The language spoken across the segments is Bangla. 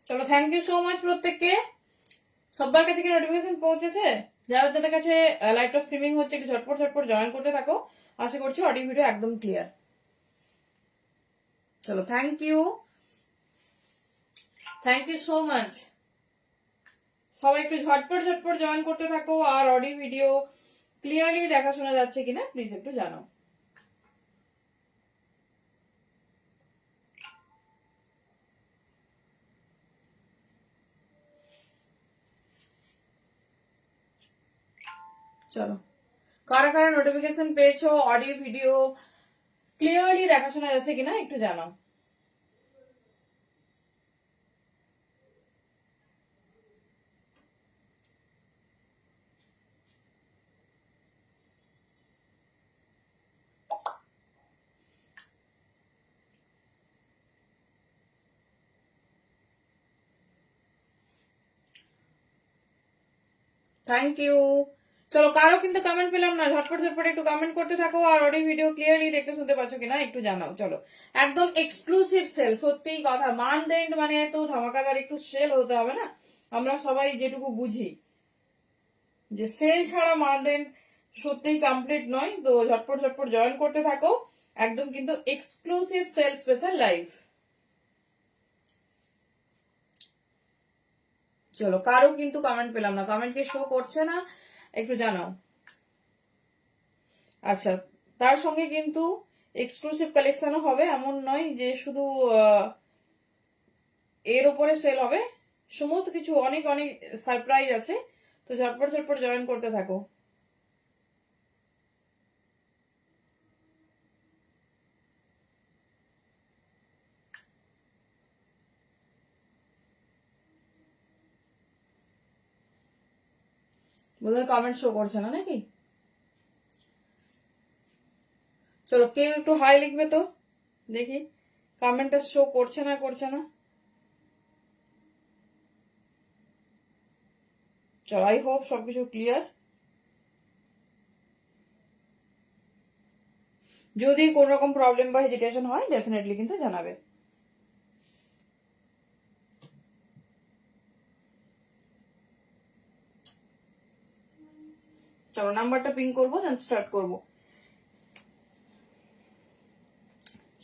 চলো, থ্যাংক ইউ সো মাচ প্রত্যেককে। সবার কাছে কি নোটিফিকেশন পৌঁছেছে? যাদের যাদের কাছে লাইভটা স্ট্রিমিং হচ্ছে একটু ঝটপট ঝটপট জয়েন করতে থাকো। আশা করছি অডিও ভিডিও একদম ক্লিয়ার। চলো, থ্যাংক ইউ সো মাচ। সবাই একটু ঝটপট ঝটপট জয়েন করতে থাকো। আর অডিও ভিডিও ক্লিয়ারলি দেখা শোনা যাচ্ছে কিনা প্লিজ একটু জানাও। চলো, কারা কারা নোটিফিকেশন পেয়েছো, অডিও ভিডিও ক্লিয়ারলি দেখা শোনা যাচ্ছে কিনা একটু জানাও। Thank you. চলো, কারো কিন্তু কমেন্ট পেলাম না, ঝটপট ঝটপট একটু কমেন্ট করতে থাকো। আর অডিও ভিডিও ক্লিয়ারলি দেখতে শুনতে পাচ্ছ কিনা একটু জানাও। চলো, একদম এক্সক্লুসিভ সেল, সত্যি কথা, মান্থ এন্ড মানে তো ধামাকাদার একটু সেল হতে হবে না। আমরা সবাই যেটুকু বুঝি যে সেল ছাড়া মান্থ এন্ড সত্যিই কমপ্লিট নয়। তো ঝটপট ঝটপট জয়েন করতে থাকো। একদম কিন্তু এক্সক্লুসিভ সেল স্পেশাল লাইভ। চলো, কারো কিন্তু কমেন্ট পেলাম না, কমেন্ট কি শো করছে না একটু জানাও। আচ্ছা, তার সঙ্গে কিন্তু এক্সক্লুসিভ কালেকশনও হবে, এমন নয় যে শুধু এর উপরে সেল হবে। সমস্ত কিছু অনেক অনেক সারপ্রাইজ আছে। তো ঝটপট ঝটপট জয়েন করতে থাকো। বোধহয় কমেন্ট শো করছে না নাকি? চলো, কেউ একটু হাই লিখবে তো দেখি কমেন্টটা শো করছে না চলো, আই হোপ সবকিছু ক্লিয়ার। যদি কোন রকম প্রবলেম বা হেজিটেশন হয় ডেফিনেটলি কিন্তু জানাবে। চলো, নাম্বারটা পিং করবো, দেন স্টার্ট করবো।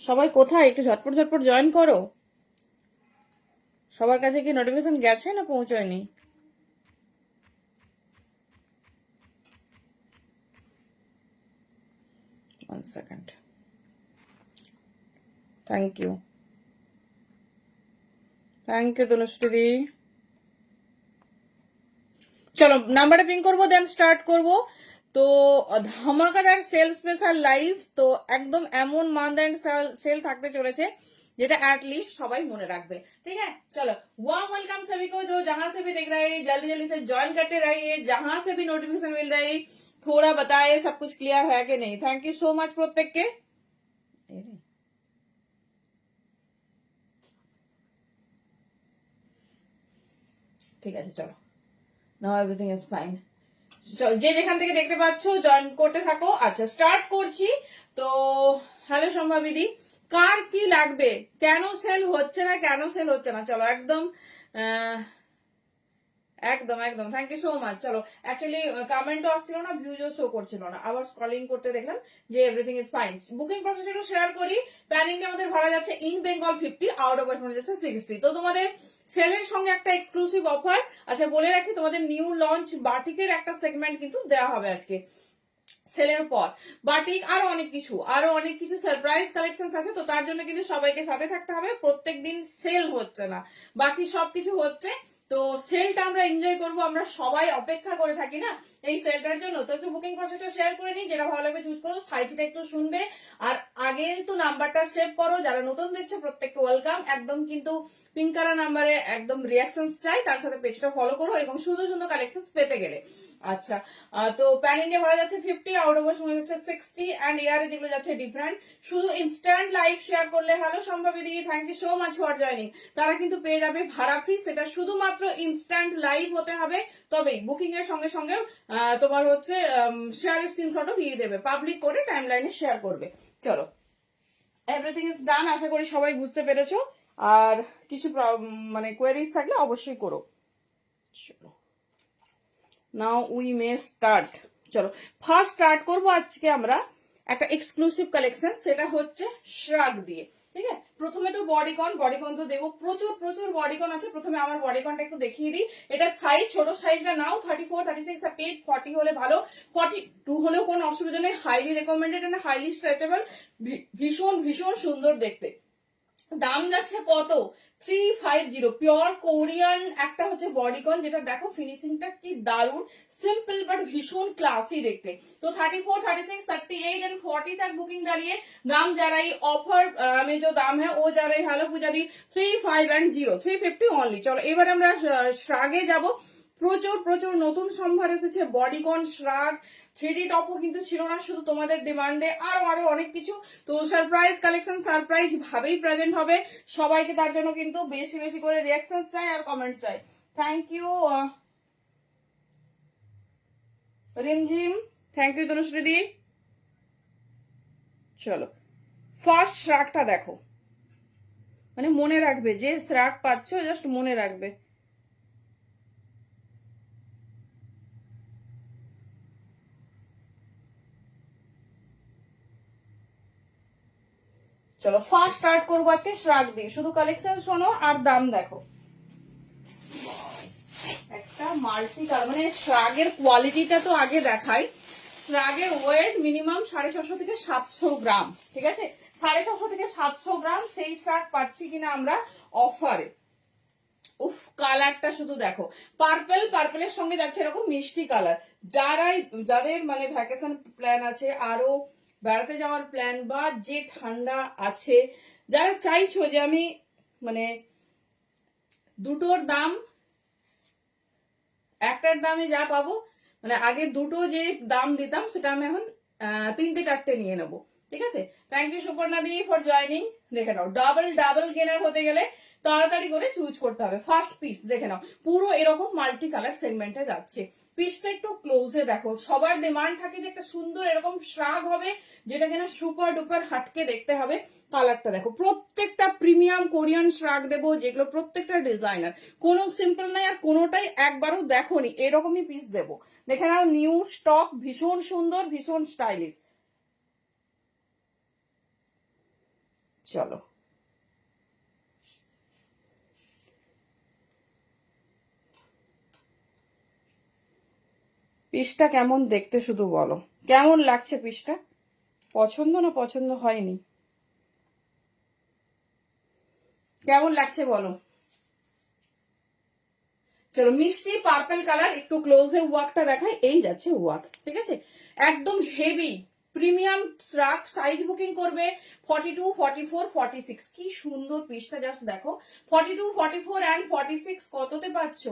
সবাই কোথায় একটু ঝটপট ঝটপট জয়েন করো। সবার কাছে কি নোটিফিকেশন গেছে না পৌঁছয়নি? One second. Thank you. Thank you Tanushree. চলো, নাম্বারটা পিং করবো, দেন স্টার্ট করব। তো ধামাকাদার সেল স্পেশাল লাইভ। তো একদম এমন মান্থ এন্ড সেল থাকতে চলেছে যেটা एटलीस्ट সবাই মনে রাখবে। ठीक है, चलो, वार्म वेलकम सभी को जो जहां से भी देख रहे हैं, जल्दी जल्दी से ज्वाइन करते रहिए। जहां से भी नोटिफिकेशन मिल रही थोड़ा बताए सब कुछ क्लियर है कि नहीं। थैंक यू सो मच প্রত্যেককে। ঠিক আছে, চলো, নাও এভরিথিং ইজ ফাইন। যে যেখান থেকে দেখতে পাচ্ছ জয়েন করতে থাকো। আচ্ছা, স্টার্ট করছি। তো হ্যালো সম্ভাবিদি, কার কি লাগবে, কেন সেল হচ্ছে না, চলো একদম একদম একদম থ্যাংক ইউ সো মাচ। চলো, অ্যাকচুয়ালি কমেন্টও আসছিল না, ভিউজও শো করছিল না, আবার স্ক্রলিং করতে দেখলাম যে everything is fine. Booking process একটু শেয়ার করি। প্যান ইন্ডিয়া আমাদের ভাড়া যাচ্ছে in Bengal 50, out of West যাচ্ছে 60। তো তোমাদের সেলের সঙ্গে একটা এক্সক্লুসিভ অফার। আচ্ছা, বলে রাখি, তোমাদের নিউ লঞ্চ বাটিকের একটা সেগমেন্ট কিন্তু দেওয়া হবে আজকে সেলের পর। বাটিক আরো অনেক কিছু সারপ্রাইজ কালেকশন আছে। তো তার জন্য কিন্তু সবাইকে সাথে থাকতে হবে। প্রত্যেকদিন সেল হচ্ছে না, বাকি সবকিছু হচ্ছে। তো সেলটা আমরা এনজয় করবো, আমরা সবাই অপেক্ষা করে থাকি না এই সেলটার জন্য। তো একটু বুকিং প্রসেসটা শেয়ার করে নিই, যেটা ভালো লাগবে চুজ করো, সাইটটা একটু শুনবে। আর আগে তো নাম্বারটা সেভ করো, যারা নতুন দেখছে প্রত্যেককে ওয়েলকাম। একদম কিন্তু পিঙ্ক কালার নাম্বারে একদম রিয়াকশন চাই, তার সাথে পেজটা ফলো করো এবং সুন্দর সুন্দর কালেকশন পেতে গেলে। আচ্ছা, তো প্যান ইন্ডিয়া ভাড়া যাচ্ছে 50, আউট ওভার সময় যাচ্ছে 60, অ্যান্ড এয়ারে যেগুলো যাচ্ছে ডিফারেন্ট। শুধু ইনস্ট্যান্ট লাইভ শেয়ার করলে হ্যালো সম্ভাবী দিদি, thank you so much for joining, তারা কিন্তু পেয়ে যাবে ভাড়া ফ্রি। সেটা শুধুমাত্র ইনস্ট্যান্ট লাইভ হতে হবে, তবেই বুকিং এর সঙ্গে সঙ্গে তোমার হচ্ছে শেয়ার স্ক্রিনশটও দিয়ে দেবে, পাবলিক করে টাইম লাইনে শেয়ার করবে। চলো, এভরিথিং ইজ ডান, আশা করি সবাই বুঝতে পেরেছো। আর কিছু মানে কোয়েরিজ থাকলে অবশ্যই করো। চলো নাও উই মে স্টার্ট। চলো ফার্স্ট স্টার্ট করবো আজকে আমরা একটা এক্সক্লুসিভ কালেকশন, সেটা হচ্ছে শ্রাগ দিয়ে। ঠিক আছে, প্রথমে তো বডিকন তো দেবো, প্রচুর প্রচুর বডিকন আছে। প্রথমে আমার বডিকনটা একটু দেখিয়ে দিই। এটা সাইজ, ছোট সাইজটা নাও, 34, 36, 38, 40 হলে ভালো, 42 হলেও কোনো অসুবিধা নেই। হাইলি রেকমেন্ডেড, হাইলি স্ট্রেচেবল, ভীষণ ভীষণ সুন্দর দেখতে। দাম যাচ্ছে কত? 350। পিওর কোরিয়ান একটা হচ্ছে বডিকন, যেটা দেখো ফিনিশিংটা কি দারুণ, সিম্পল বাট ভীষণ ক্লাসি দেখতে। তো 34, 36, 38 एंड 40 तक बुकिंग डालिए। दाम जा रही ऑफर में जो दाम है वो जा रही हेलो पुजारी 350 350 অনলি। চলো এবার আমরা শ্রাগে যাব। প্রচুর প্রচুর নতুন সম্ভার এসেছে, বডিকন, শ্রাগ, 3D টপও কিন্তু ছিল না, শুধু তোমাদের ডিমান্ডে আরো আরো অনেক কিছু। তো সারপ্রাইজ কালেকশন সারপ্রাইজ ভাবেই প্রেজেন্ট হবে সবাইকে, তার জন্য কিন্তু বেশি বেশি করে রিয়াকশন চাই আর কমেন্ট চাই। Thank you Rimjhim, thank you তনুশ্রীদি। চলো ফার্স্ট শ্রাগটা দেখো, মানে মনে রাখবে, যে শ্রাগ পাচ্ছ জাস্ট মনে রাখবে। চলো ফার্স্ট স্টার্ট করবো একটা শ্রাগ দিয়ে, শুধু কালেকশন শোনো আর দাম দেখো। একটা মাল্টি কালার, মানে শ্রাগের কোয়ালিটিটা তো আগে দেখাই। শ্রাগের ওয়েট মিনিমাম 650 থেকে 700 গ্রাম। ঠিক আছে, 650 থেকে 700 গ্রাম সেই শ্রাগ পাচ্ছি কিনা আমরা অফারে। উফ, কালারটা শুধু দেখো, পার্পেলের সঙ্গে যাচ্ছে এরকম মিষ্টি কালার। যাদের মানে ভ্যাকেশন প্ল্যান আছে, আরো বেড়াতে যাওয়ার প্ল্যান, বা যে ঠান্ডা আছে, যারা চাইছো যে আমি মানে দুটোর দাম একটার দামে যা পাবো, মানে আগে দুটো যে দাম দিতাম সেটা আমি এখন 3টে 4টে নিয়ে নেবো। ঠিক আছে, থ্যাংক ইউ সুপর্ণা দি ফর জয়নিং। দেখে নাও, ডাবল গেনার হতে গেলে তাড়াতাড়ি করে চুজ করতে হবে। ফার্স্ট পিস দেখে নাও, পুরো এরকম মাল্টি কালার সেগমেন্টে যাচ্ছে। পিসটা একটু ক্লোজে দেখো, সবার ডিমান্ড থাকে যে একটা সুন্দর এরকম শ্রাগ হবে, যেটা কিনা সুপার ডুপার হাটকে দেখতে হবে। কালারটা দেখো, প্রত্যেকটা প্রিমিয়াম কোরিয়ান শ্রাগ দেবো, যেগুলো প্রত্যেকটা ডিজাইনার, কোনো সিম্পল নাই আর কোনোটাই একবারও দেখোনি এরকমই পিস দেবো। দেখে নাও, নিউ স্টক, ভীষণ সুন্দর, ভীষণ স্টাইলিশ। চলো পিসটা কেমন দেখতে শুধু বলো, কেমন লাগছে পিসটা? পছন্দ না পছন্দ হয়নি? কেমন লাগছে বলো। চলো মিষ্টি পার্পল কালার, একটু ক্লোজে ওয়ার্কটা দেখাই। এই যাচ্ছে ওয়ার্ক, ঠিক আছে, একদম হেভি প্রিমিয়াম শ্রাগ। সাইজ বুকিং করবে 42, 44, 46। কি সুন্দর পিসটা জাস্ট দেখো, 42, 44 এন্ড 46 কততে পাচ্ছ?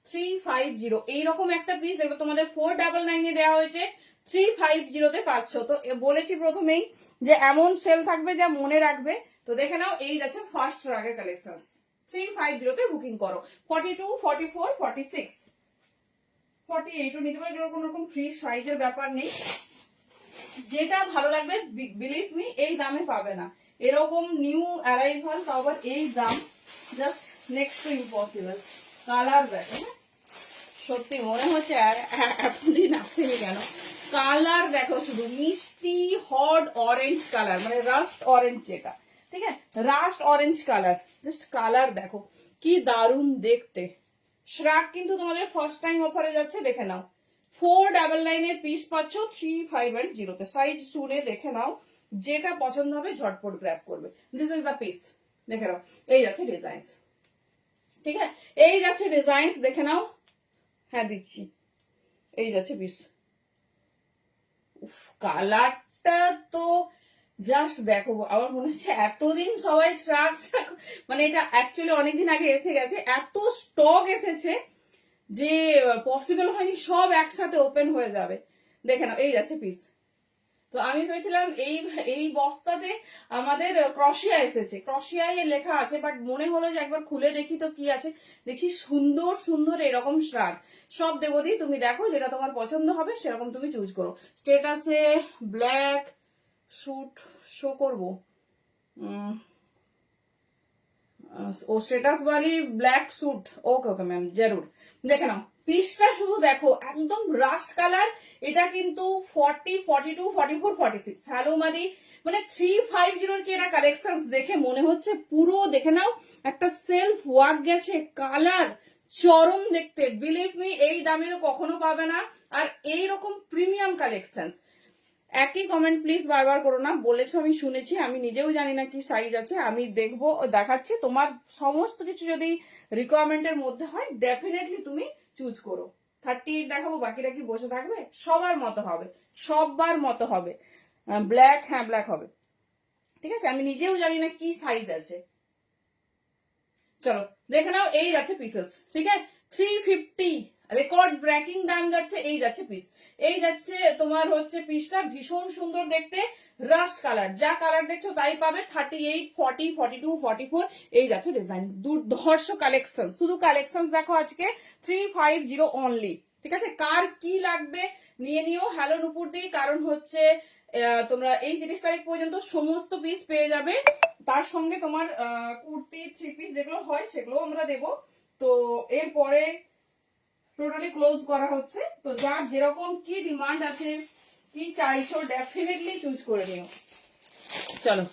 350। এইরকম একটা পিস, যেটা তোমাদের 499 দেওয়া হয়েছে, 350 পাচ্ছ। তো বলেছি প্রথমেই যে এমন সেল থাকবে যা মনে রাখবে। তো দেখে নাও, এই যাচ্ছে ফার্স্ট শ্রাগের কালেকশন। 350 বুকিং করো। 42, 44, 46, 48 নিতে পারো, কোনো রকম ফ্রি সাইজের ব্যাপার নেই। যেটা ভালো লাগবে, বিলিভ মি এই দামে পাবে না। এরকম নিউ অ্যারাইভাল, তাও আবার এই দাম, just next to impossible. Colour দেখো, সত্যি মনে হচ্ছে এতদিন আসেনি কেন। কালার দেখো শুধু, মিষ্টি হট অরেঞ্জ কালার, মানে রাস্ট অরেঞ্জ যেটা, ঠিক আছে, rushed orange colour. Just colour দেখো কি দারুণ দেখতে। শ্রাগ কিন্তু তোমাদের ফার্স্ট টাইম অফারে যাচ্ছে, দেখে নাও। 499 এর পিস পাচ্ছ 350 তে। সাইজ শুনে দেখে নাও, যেটা পছন্দ হবে ঝটপট গ্র্যাব করবে। দিস ইজ দ্য পিস, দেখে নাও। এই যাচ্ছে ডিজাইন, ঠিক আছে, এই যাচ্ছে ডিজাইন, দেখে নাও। হ্যাঁ দিচ্ছি, এই যাচ্ছে পিস। কালারটা তো জাস্ট দেখো, আমার মনে হচ্ছে এতদিন সবাই শ্রাগ, মানে এটা অ্যাকচুয়ালি অনেকদিন আগে এসে গেছে, এত স্টক এসেছে যে পসিবল হয়নি সব একসাথে ওপেন হয়ে যাবে। দেখে নাও, এই যাচ্ছে পিস। তো আমি ভেবেছিলাম এই এই বস্তাতে আমাদের ক্রশিয়া এসেছে, ক্রশিয়ায় লেখা আছে, বাট মনে হলো যে একবার খুলে দেখি তো কি আছে। দেখছি সুন্দর সুন্দর এরকম শ্রাগ সব দেবদি, তুমি দেখো যেটা তোমার পছন্দ হবে সেরকম তুমি চুজ করো। স্টেটাসে ব্ল্যাক শুট শো করবো, ও স্টেটাস वाली ব্ল্যাক স্যুট, ওকে ওকে ম্যাম জরুর। দেখে নাও পিসটা শুধু দেখো একদম রাস্ট কালার। এটা কিন্তু 40, 42, 44, 46 হ্যালো মাদি, মানে 350 কি এটা কালেকশন দেখে মনে হচ্ছে পুরো দেখে নাও একটা সেলফ ওয়ার্ক গেছে, কালার চরম দেখতে। বিলিভ মি এই দামেরও কখনো পাবে না। আর এইরকম প্রিমিয়াম কালেকশন। একই কমেন্ট প্লিজ বারবার করো না, বলেছো আমি শুনেছি, আমি নিজেও জানি না কি সাইজ আছে, আমি দেখবো দেখাচ্ছি। তোমার সমস্ত কিছু যদি রিকোয়ারমেন্টের মধ্যে হয় ডেফিনেটলি তুমি চুজ করো। 38 দেখাবো, বাকিরা কি বসে থাকবে? সবার মতো হবে, সবার মতো হবে। ব্ল্যাক, হ্যাঁ ব্ল্যাক হবে, ঠিক আছে। আমি নিজেও জানি না কি সাইজ আছে। চলো দেখে নাও, এই যাচ্ছে পিসেস, ঠিক আছে। 350 রেকর্ড ব্রেকিং দাম যাচ্ছে, এই যাচ্ছে পিস। এই যাচ্ছে তোমার হচ্ছে পিসটা ভীষণ সুন্দর দেখতে, রাস্ট কালার, যা কালার দেখছো তাই পাবে। 38, 40, 42, 44 এই যাচ্ছে ডিজাইন। দুর্ধর্ষ কালেকশন, শুধু কালেকশন দেখো আজকে 350 অনলি, ঠিক আছে। কার কি লাগবে নিয়ে নিও হ্যালো নুপুর দি, কারণ হচ্ছে তোমরা এই 30 তারিখ পর্যন্ত সমস্ত পিস পেয়ে যাবে। তার সঙ্গে তোমার কুর্তি, 3 পিস যেগুলো হয় সেগুলো আমরা দেবো। তো এরপরে টোটালি ক্লোজ করা হচ্ছে। তো যার যেরকম কি ডিমান্ড আছে, কি চাইছো ডেফিনেটলি চুজ করে নিও। চলো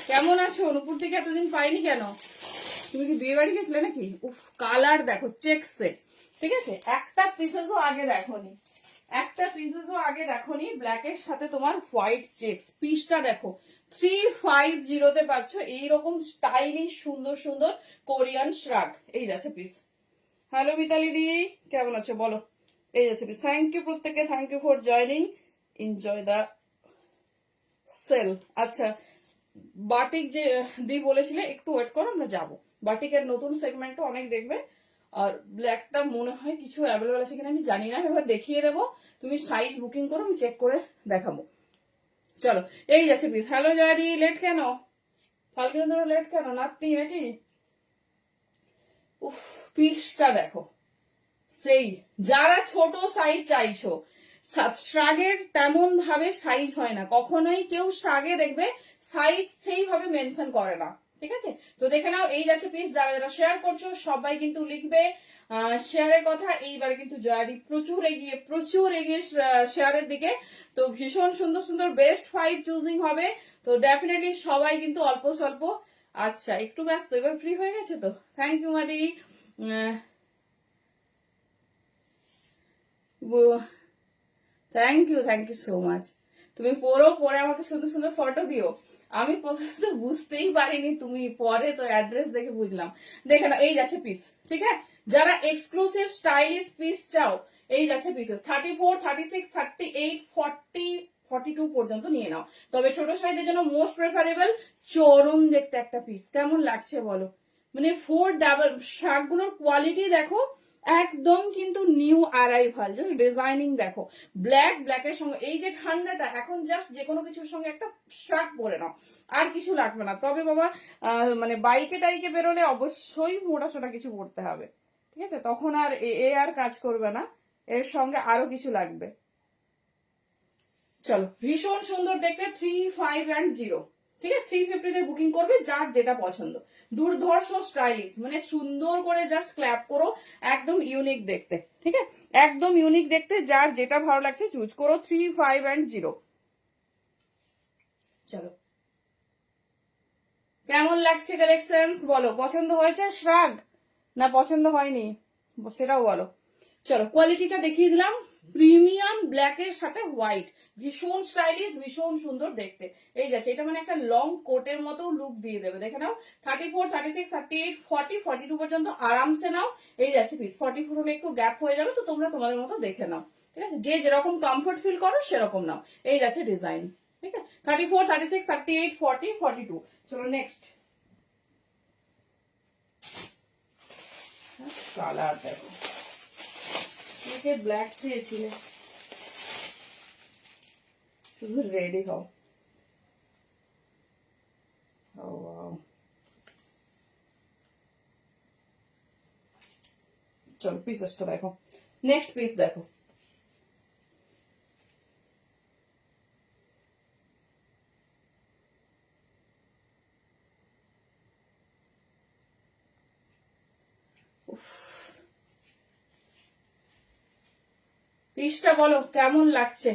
কেমন আছো অনুপুর থেকে? এতদিন পাইনি কেন? তুমি কি বিয়ে বাড়ি গেছিলে নাকি? উফ কালার দেখো চেকসে, ঠিক আছে। একটা পিসেসও আগে দেখোনি, একটা পিসেসও আগে দেখোনি। ব্ল্যাকের সাথে তোমার হোয়াইট চেকস, পিসটা দেখো 350 পাচ্ছ এইরকম স্টাইলিশ সুন্দর সুন্দর কোরিয়ান শ্রাগ। এই যাচ্ছে পিস। হ্যালো মিতালি দি, কেমন আছো বলো? এই যাচ্ছে পিস। থ্যাংক ইউ প্রত্যেকে, thank you for joining, enjoy the sale. আচ্ছা বাটিক যে দি বলেছিলে, একটু ওয়েট করো, আমরা যাবো। বাটিকের নতুন সেগমেন্টও অনেক দেখবে। আর ব্ল্যাকটা মনে হয় কিছু অ্যাভেলেবেল আছে কিনা আমি জানি না, এবার দেখিয়ে দেবো। তুমি সাইজ বুকিং করো, আমি চেক করে দেখাবো। চলো এই যাচ্ছে পিস। হ্যালো জয়দি, লেট কেন? ফাল্গুন ধরো লেট কেন? নাতনি নাকি? উফ পিসটা দেখো, সেই যারা ছোট সাইজ চাইছো, শ্রাগের তেমন ভাবে সাইজ হয় না কখনোই, কেউ শ্রাগে দেখবে সাইজ সেইভাবে মেনশন করে না, ঠিক আছে। তো দেখে নাও এই যাচ্ছে পিস। যারা যারা শেয়ার করছো সবাই কিন্তু লিখবে শেয়ারের কথা। এইবারে কিন্তু জয়াদি প্রচুর এগিয়ে শেয়ারের দিকে। তো ভীষণ সুন্দর সুন্দর বেস্ট 5 চুজিং হবে। তো ডেফিনেটলি সবাই কিন্তু অল্প স্বল্প। আচ্ছা একটু ব্যস্ত, এবার ফ্রি হয়ে গেছে তো। থ্যাংক ইউ মাদি, থ্যাংক ইউ সো মাচ। তুমি পরে আমাকে সুন্দর সুন্দর ফটো দিও। আমি প্রথমে তো বুঝতেই পারিনি তুমি, পরে তো অ্যাড্রেস দেখে বুঝলাম। দেখে না এই যাচ্ছে পিস, ঠিক আছে। যারা এক্সক্লুসিভ স্টাইলিশ পিস চাও, এই যাচ্ছে পিসেস। 34, 36, 38, 40, 42 পর্যন্ত নিয়ে নাও। তবে ছোট সাইজের জন্য মোস্ট প্রেফারেবল চরম দেখতে একটা পিস। কেমন লাগছে বলো? মানে 4 ডাবল শাকগুলোর কোয়ালিটি দেখো, একদম কিন্তু নিউ অ্যারাইভাল। জাস্ট ডিজাইনিং দেখো, ব্ল্যাকের সঙ্গে এই যে ঠান্ডাটা এখন, জাস্ট যে কোনো কিছুর সঙ্গে একটা শার্ট পরে নাও, আর কিছু লাগবে না। তবে বাবা মানে বাইকে টাইকে বেরোলে অবশ্যই মোটা সোটা কিছু পরতে হবে, ঠিক আছে। তখন আর এ আর কাজ করবে না, এর সঙ্গে আরো কিছু লাগবে। চলো ভীষণ সুন্দর দেখতে 350, ঠিক আছে। 350 বুকিং করবে, যার যেটা পছন্দ। দুর্ধর্ষ স্টাইলিশ, মানে সুন্দর করে জাস্ট ক্ল্যাপ করো, একদম ইউনিক দেখতে, ঠিক আছে। একদম ইউনিক দেখতে, যার যেটা ভালো লাগছে চুজ করো। 350। চলো কেমন লাগছে কালেকশন বলো? পছন্দ হয়েছে শ্রাগ না পছন্দ হয়নি সেটাও বলো। চলো কোয়ালিটিটা দেখিয়ে দিলাম, প্রিমিয়াম ব্ল্যাকের সাথে হোয়াইট, ভীষণ স্টাইলিশ, ভীষণ সুন্দর দেখতে। এই যাচ্ছে, এটা মানে একটা লং কোটের মতো লুক দিয়ে দেবে। দেখে নাও 34, 36, 38, 40, 42 পর্যন্ত আরামসে নাও। এই যাচ্ছে পিস। 44 হলে একটু গ্যাপ হয়ে যাবে, তো তোমরা তোমাদের মতো দেখে নাও, ঠিক আছে। যে যেরকম কমফোর্ট ফিল করো সেরকম নাও। এই যাচ্ছে ডিজাইন, ঠিক আছে। 34, 36, 38, 40, 42। চলো নেক্সট। কালার দেখো, ব্ল্যাক চেয়েছিলে, শুধু রেডি হও। চলো পিসেসটা দেখো, নেক্সট পিস দেখো। পিসটা বলো কেমন লাগছে?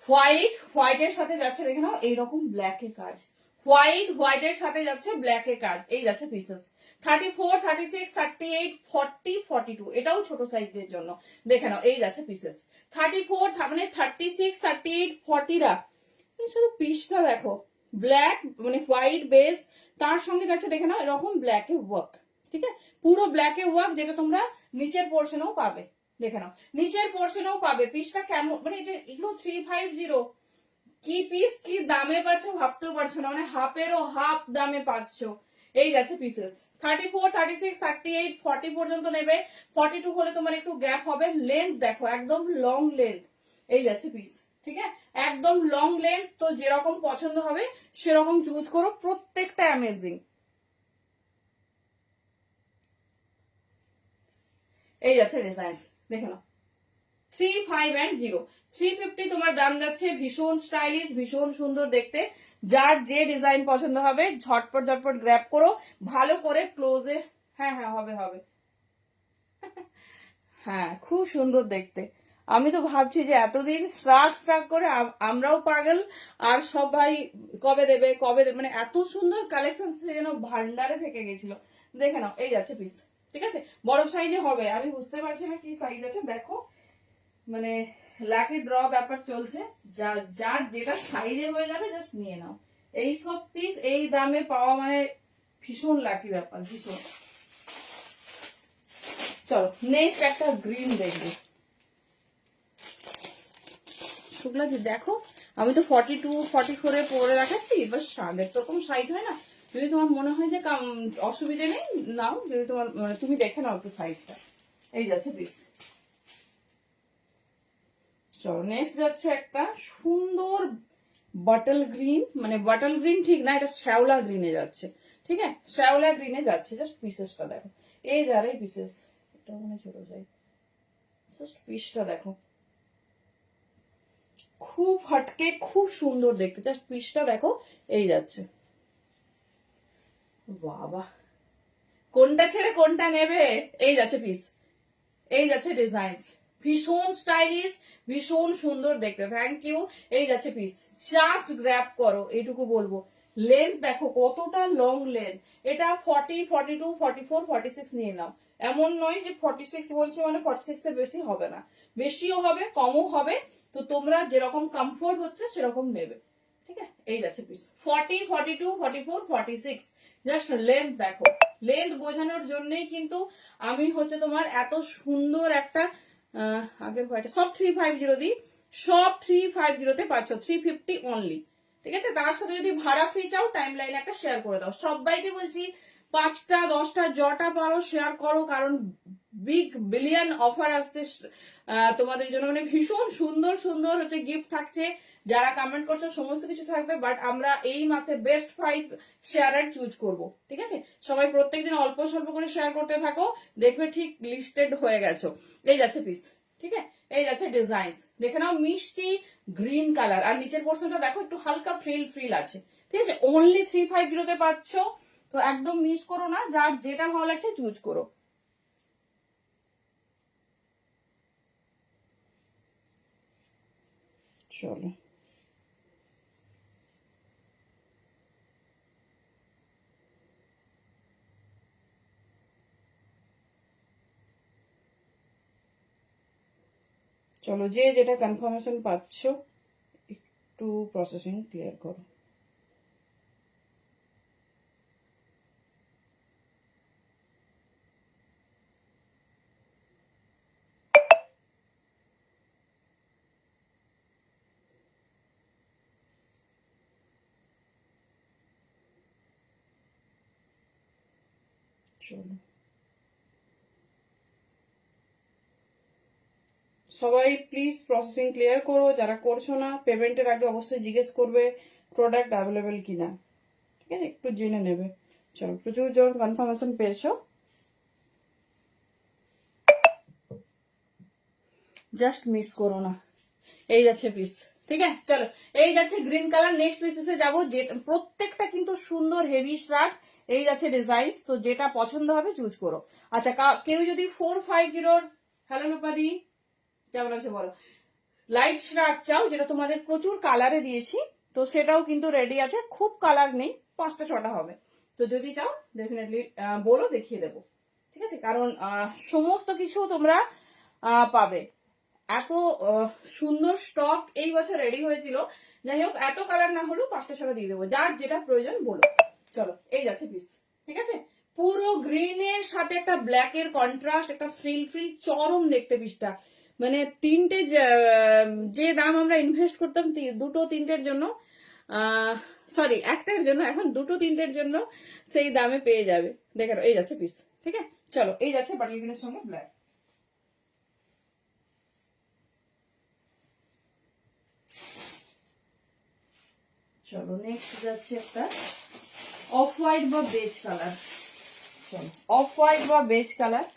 হোয়াইটের সাথে যাচ্ছে, দেখে নাও এইরকম ব্ল্যাকে কাজ, হোয়াইটের সাথে যাচ্ছে ব্ল্যাকে কাজ, এই যাচ্ছে পিসেস। 34, 36, 38, 40, 42, এটাও ছোট সাইজের জন্য, দেখে নাও এই যাচ্ছে পিসেস। 34 মানে 36, 38, 40 রা শুধু পিসটা দেখো, ব্ল্যাক মানে হোয়াইট বেস, তার সঙ্গে যাচ্ছে দেখে নাও এরকম ব্ল্যাকে ওয়ার্ক, ঠিক আছে, পুরো ব্ল্যাকে ওয়ার্ক, যেটা তোমরা নিচের পোর্শনেও পাবে, দেখে নাও নিচের পোর্শনেও পাবে। পিসটা কেমন, মানে এটা এগুলো 350, কি পিস কি দামে পাচ্ছ ভাবতেও পারছো না, মানে হাফেরও হাফ দামে পাচ্ছ। এই যাচ্ছে পিসেস। 34, 36, 38, 40 পর্যন্ত নেবে। 42 হলে তোমার একটু গ্যাপ হবে। লেন্থ দেখো একদম লং লেন্থ, এই যাচ্ছে পিস, ঠিক আছে, একদম লং লেন্থ। তো যেরকম পছন্দ হবে সেরকম চুজ করো, প্রত্যেকটা অ্যামেজিং। এই যাচ্ছে ডিজাইন, দেখে নাও 35 and 350 তোমার দাম যাচ্ছে। ভীষণ স্টাইলিশ, ভীষণ সুন্দর দেখতে। যার যে ডিজাইন পছন্দ হবে ঝটপট ঝটপট গ্র্যাব করো, ভালো করে ক্লোজে। হ্যাঁ হ্যাঁ হবে হবে, হ্যাঁ খুব সুন্দর দেখতে। আমি তো ভাবছি যে এতদিন স্ট্রাক স্ট্রাক করে আমরাও পাগল, আর সবাই কবে দেবে কবে দেবে, মানে এত সুন্দর কালেকশন যেন ভান্ডারে থেকে গেছিল। দেখে নাও এই যাচ্ছে পিস, ঠিক আছে, বড় সাইজে হবে। আমি বুঝতে পারছি না কি সাইজ আছে, দেখো মানে লাকি ড্র ব্যাপার চলছে, যার যেটা সাইজে হয়ে যাবে জাস্ট নিয়ে নাও। এই সব পিস এই দামে পাওয়া মানে ভীষণ লাকি ব্যাপার, ভীষণ। চলো নেক্সট একটা গ্রিন দেখবে। শুক্লা কি দেখো, আমি তো 42, 44 পরে রাখাচ্ছি, এবার সাদের তো রকম সাইজ হয় না। যদি তোমার মনে হয় যে অসুবিধে নেই নাও, যদি তোমার মানে তুমি দেখে নাও একটু সাইজটা। এই যাচ্ছে পিস। চলো নেক্সট যাচ্ছে একটা সুন্দর বাটল গ্রিন, মানে বাটল গ্রিন ঠিক না, এটা শ্যাওলা গ্রিনে যাচ্ছে, ঠিক আছে, শ্যাওলা গ্রিনে যাচ্ছে। জাস্ট পিসেসটা দেখো, এই যার এই পিসেস, এটা মনে ছোট যায়, জাস্ট পিসটা দেখো, খুব হটকে খুব সুন্দর দেখতে। জাস্ট পিসটা দেখো, এই যাচ্ছে। বাবা কোনটা ছেড়ে কোনটা নেবে, এই যাচ্ছে পিস, এই যাচ্ছে ডিজাইন, ভীষণ স্টাইলিশ, ভীষণ সুন্দর দেখতে। Thank you. এই যাচ্ছে পিস, জাস্ট গ্র্যাব করো, এইটুকু বলবো। লেন্থ দেখো কতটা লং লেন্থ, এটা 40, 42, 44, 46 নিয়ে নাও। এমন নয় যে 46 বলছে মানে 46 এর বেশি হবে না, বেশিও হবে কমও হবে। তো তোমরা যেরকম কমফোর্ট হচ্ছে সেরকম নেবে, ঠিক আছে। এই যাচ্ছে পিস 40, 42, 44, 46। জাস্ট লেন্থ দেখো, লেন্থ বোঝানোর জন্যই কিন্তু আমি হচ্ছে তোমার এত সুন্দর একটা আগের ভয়টা সব 350 দিই, সব 350 তে পাচ্ছ, 350 অনলি, ঠিক আছে। তার সাথে যদি ভাড়া ফ্রি চাও টাইম লাইনে একটা শেয়ার করে দাও। সবাইকে বলছি 5টা 10টা যটা পারো শেয়ার করো, কারণ বিগ বিলিয়ন অফার আসছে তোমাদের জন্য, মানে ভীষণ সুন্দর সুন্দর হচ্ছে গিফট থাকছে। যারা কমেন্ট করছো সমস্ত কিছু থাকবে, বাট আমরা এই মাসে বেস্ট 5 শেয়ারার চুজ করব, ঠিক আছে। সবাই প্রত্যেকদিন অল্প স্বল্প করে শেয়ার করতে থাকো, দেখবে ঠিক লিস্টেড হয়ে গেছো। এই যাচ্ছে পিস, ঠিক আছে, এই যাচ্ছে ডিজাইন, দেখে নাও মিষ্টি গ্রিন কালার, আর নিচের পোর্শনটা দেখো একটু হালকা ফ্রিল ফ্রিল আছে, ঠিক আছে। অনলি 350 তে পাচ্ছ, তো একদম মিস করো না, যার যেটা ভালো লাগছে চুজ করো। চলো চলো যে যেটা কনফার্মেশন পাচ্ছ একটু প্রসেসিং ক্লিয়ার করো। চলো সবাই প্লিজ প্রসেসিং ক্লিয়ার করো, যারা করছো না পেমেন্টের আগে অবশ্যই জিজ্ঞেস করবে প্রোডাক্ট অ্যাভেলেবেল কিনা, ঠিক আছে, একটু জেনে নেবে। চলো প্রচুর জন কনফার্মেশন পেয়েছো, জাস্ট মিস করো না। এই যাচ্ছে পিস, ঠিক আছে। চলো এই যাচ্ছে গ্রিন কালার। নেক্সট পিসে যাবো, যে প্রত্যেকটা কিন্তু সুন্দর হেভি শ্রাগ। এই যাচ্ছে ডিজাইন, তো যেটা পছন্দ হবে চুজ করো। আচ্ছা কেউ যদি 450, হ্যালো রূপাদি, কেমন আছে বলো। লাইট শ্রাগ চাও, যেটা তোমাদের প্রচুর কালারে দিয়েছি, তো সেটাও কিন্তু রেডি আছে। খুব কালার নেই, 5টা 6টা হবে। তো যদি চাও ডেফিনেটলি বলো, দেখিয়ে দেবো। ঠিক আছে, কারণ সমস্ত কিছু তোমরা পাবে। এত সুন্দর স্টক এই বছর রেডি হয়েছিল। যাই হোক, এত কালার না হলেও 5টা 6টা দিয়ে দেবো, যার যেটা প্রয়োজন বলো। চলো, এই যাচ্ছে পিস। ঠিক আছে, পুরো গ্রিনের সাথে একটা ব্ল্যাকের কন্ট্রাস্ট, একটা ফ্রিল ফ্রিল চরম দেখতে পিসটা। মানে তিনটে যে দাম আমরা ইনভেস্ট করতাম 2-3টের জন্য, সরি একটার জন্য, এখন 2-3টের জন্য সেই দামে পেয়ে যাবে। দেখে এই যাচ্ছে পিস। ঠিক আছে, চলো, এই যাচ্ছে বাটল গ্রিনের সঙ্গে ব্ল্যাক। চলো, নেক্সট যাচ্ছে একটা অফ হোয়াইট বা বেজ কালার। চলো, অফ হোয়াইট বা বেজ কালার।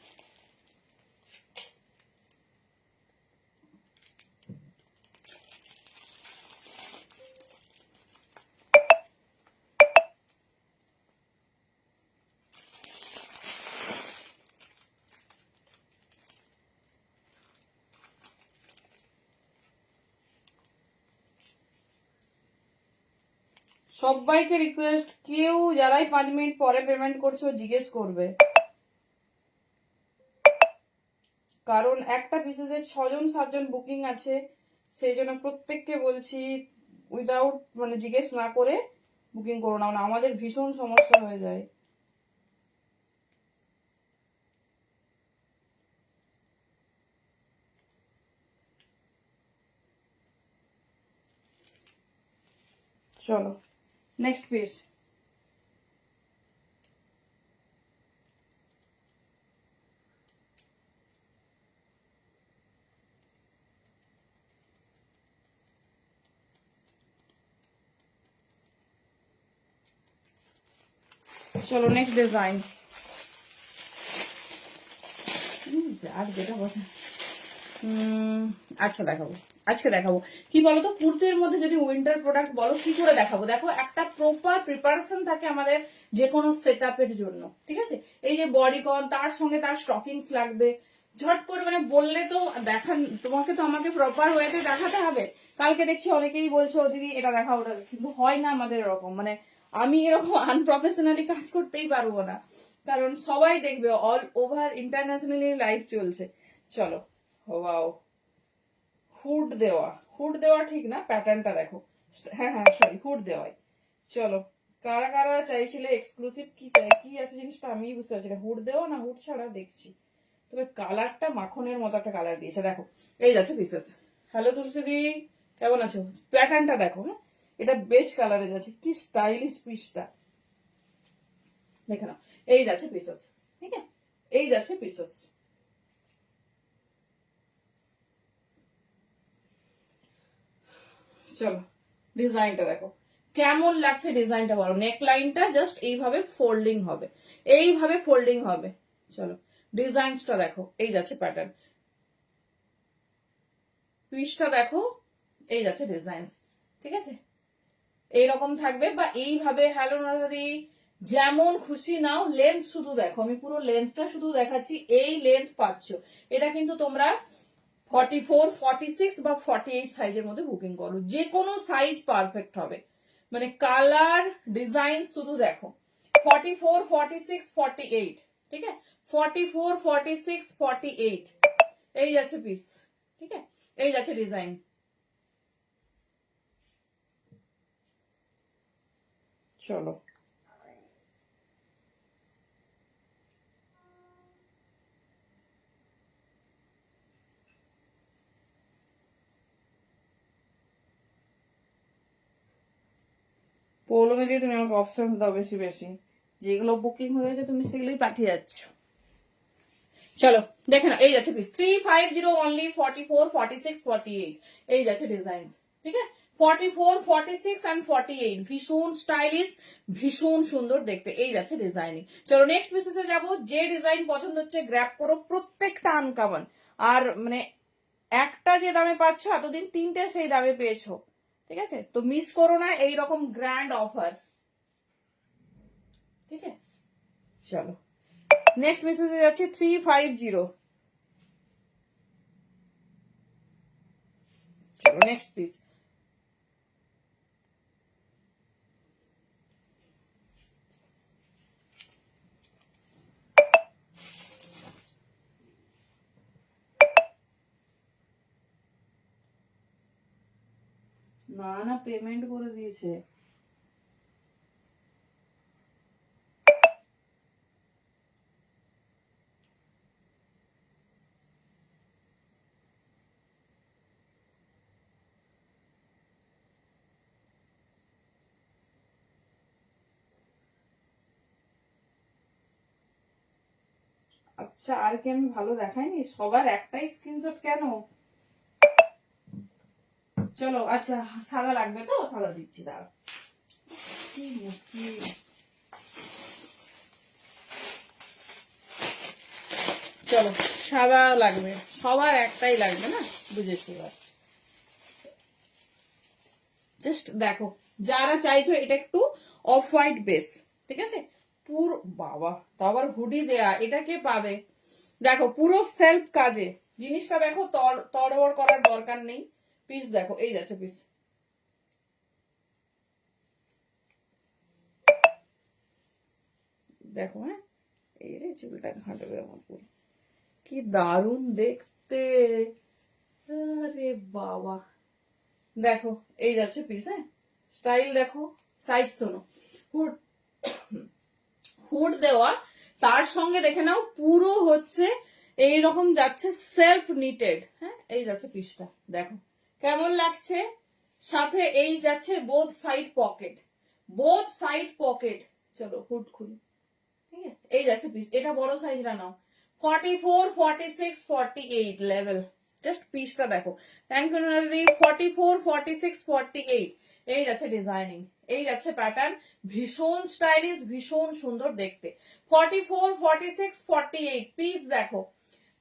সবাইকে রিকোয়েস্ট, কেউ যারাই 5 মিনিট পরে পেমেন্ট করছো জিজ্ঞেস করবে, কারণ একটা পিসেসের 6জন 7জন বুকিং আছে। সেই জন্য প্রত্যেককে বলছি, উইদাউট মানে জিজ্ঞেস না করে বুকিং করো না, মানে আমাদের ভীষণ সমস্যা হয়ে যায়। চলো, নেক্সট পিস। চলো, নেক্সট ডিজাইন। যার যেটা পছন্দ। আচ্ছা, দেখাবো, আজকে দেখাবো কি বলতো, কুর্তির মধ্যে যদি উইন্টার প্রোডাক্ট বলো, কি করে দেখাবো। দেখো, একটা প্রপার প্রিপারেশন থাকে আমাদের যে কোনো সেট আপের জন্য। ঠিক আছে, এই যে বডিকন, তার সঙ্গে তার স্টকিংস লাগবে। ঝট করে মানে বললে তো দেখান, তোমাকে তো আমাকে প্রপার ওয়েতে দেখাতে হবে। কালকে দেখছি অনেকেই বলছো দিদি এটা দেখাও, ওটা, কিন্তু হয় না আমাদের এরকম। মানে আমি এরকম আনপ্রফেশনালি কাজ করতেই পারবো না, কারণ সবাই দেখবে, অল ওভার ইন্টারন্যাশনালি লাইভ চলছে। চলো, ওয়াও, হুড দেওয়া, হুড দেওয়া ঠিক না, প্যাটার্নটা দেখো। হ্যাঁ হ্যাঁ, সরি, হুড দেওয়াই। চলো, কারা কারা চাইছিলে এক্সক্লুসিভ, কি চাই, কি আছে জিনিসটা আমি বুঝতে পারছি না, হুড দেওয়া না হুড ছাড়া দেখছি। তবে কালারটা মাখনের মতো একটা কালার দিয়েছে, দেখো। এই যাচ্ছে পিসেস। হ্যালো তুলসিদি, কেমন আছো? প্যাটার্নটা দেখো। হ্যাঁ, এটা বেজ কালারে যাচ্ছে, কি স্টাইলিশ পিসটা, দেখে নাও। এই যাচ্ছে পিসেস। ঠিক আছে, এই যাচ্ছে পিসেস। চলো, ডিজাইনটা দেখো কেমন লাগছে, ডিজাইনটা বলো। নেক লাইনটা জাস্ট এইভাবে ফোল্ডিং হবে, এইভাবে ফোল্ডিং হবে। চলো, ডিজাইনসটা দেখো, এই যাচ্ছে প্যাটার্ন, পিসটা দেখো, এই যাচ্ছে ডিজাইনস। ঠিক আছে, এইরকম থাকবে বা এইভাবে। হ্যালো নাদাদি, যেমন খুশি নাও, লেন্থ শুধু দেখো, আমি পুরো লেন্থটা শুধু দেখাচ্ছি, এই লেন্থ পাচ্ছ। এটা কিন্তু তোমরা 44, 46 বা 48 সাইজের মধ্যে বুকিং করো, যে কোনো সাইজ পারফেক্ট হবে। মানে কালার ডিজাইন শুধু দেখো। 44, 46, 48, ঠিক আছে, 44, 46, 48, এই যাচ্ছে পিস। ঠিক আছে, এই যাচ্ছে ডিজাইন। চলো, পৌলমী দিয়ে তুমি আমাকে অপশন দাও বেশি বেশি, যেগুলো বুকিং হয়ে গেছে তুমি সেগুলোই পাঠিয়ে যাচ্ছ। চলো, দেখে না, এই যাচ্ছে পিস 350 অনলি, 44, 46, 48, এই যাচ্ছে ডিজাইন। ঠিক আছে, 44, 46 and 48, ভীষণ স্টাইলিশ, ভীষণ সুন্দর দেখতে, এই যাচ্ছে ডিজাইনিং। চলো, নেক্সট পিসেসে যাবো। যে ডিজাইন পছন্দ হচ্ছে গ্র্যাব করো, প্রত্যেকটা আনকমন। আর মানে একটা যে দামে পাচ্ছ এতদিন, 3টে সেই দামে পেয়েছো। ঠিক আছে, তো মিস করো না এইরকম গ্র্যান্ড অফার। ঠিক আছে, চলো, নেক্সট মেসেজে যাচ্ছে 350। চলো নেক্সট পিস। না না, পেমেন্ট করে দিয়েছে। আচ্ছা, আর কি আমি ভালো দেখাইনি? সবার একটাই স্ক্রিনশট কেন? চলো আচ্ছা, সাদা লাগবে তো, সাদা দিচ্ছি, দাঁড়া। কি মুশকিল। চলো, সাদা লাগবে, সবার একটাই লাগবে না, বুঝেছি এবার। জাস্ট দেখো, যারা চাইছো এটা একটু অফ হোয়াইট বেস, ঠিক আছে, পুরো বাবা, তো আবার হুডি দেয়া, এটা কে পাবে? দেখো পুরো সেলফ কাজে জিনিসটা, দেখো তড়বড় করার দরকার নেই। পিস দেখো, এই যাচ্ছে পিস, দেখো। হ্যাঁ, এই রে চুলটা ঘাঁটবে আমার পুরো, কি দারুণ দেখতে। আরে বাবা, দেখো এই যাচ্ছে পিস। হ্যাঁ, স্টাইল দেখো, সাইজ শোনো, হুড হুড দেওয়া, তার সঙ্গে দেখে নাও পুরো হচ্ছে এইরকম যাচ্ছে সেলফ নিটেড। হ্যাঁ, এই যাচ্ছে পিসটা, দেখো কেমন লাগছে। সাথে এই যাচ্ছে both side pocket, both side pocket. চলো হুড খুলি, ঠিক আছে, এই যাচ্ছে পিস। এটা বড় সাইজটা নাও, 44, 46, 48 লেভেল। জাস্ট পিসটা দেখো, থ্যাংক ইউ নাদি। 44, 46, 48, এই যাচ্ছে ডিজাইনিং, এই যাচ্ছে প্যাটার্ন, ভীষণ স্টাইলিশ, ভীষণ সুন্দর দেখতে। 44, 46, 48 পিস দেখো,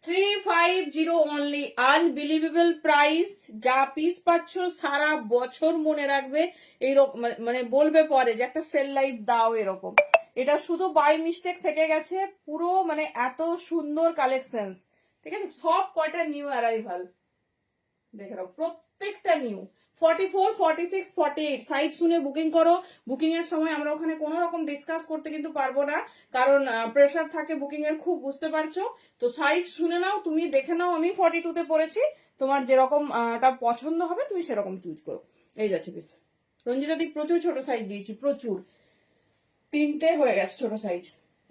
350 অনলি, আনবিলিভেবল প্রাইস। যা পিস পাচ্ছ সারা বছর মনে রাখবে, এইরকম মানে বলবে পরে যে একটা সেল লাইফ দাও এরকম। এটা শুধু বাই মিস্টেক থেকে গেছে, পুরো মানে এত সুন্দর কালেকশন, ঠিক আছে, সব কয়টা নিউ অ্যারাইভাল, দেখে নাও প্রত্যেকটা নিউ। 44, 46, 48 সাইজ শুনে বুকিং করো। বুকিং এর সময় আমরা ওখানে কোনো রকম ডিসকাস করতে কিন্তু পারবো না, কারণ প্রেশার থাকে বুকিং এর, খুব বুঝতে পারছো তো। সাইজ শুনে নাও, তুমি দেখে নাও, আমি 42 তে পড়েছি, তোমার যেরকম পছন্দ হবে তুমি সেরকম চুজ করো। এই যাচ্ছে পিস। রঞ্জিতা দি প্রচুর ছোট সাইজ দিয়েছি, প্রচুর, 3টে হয়ে গেছে ছোট সাইজ।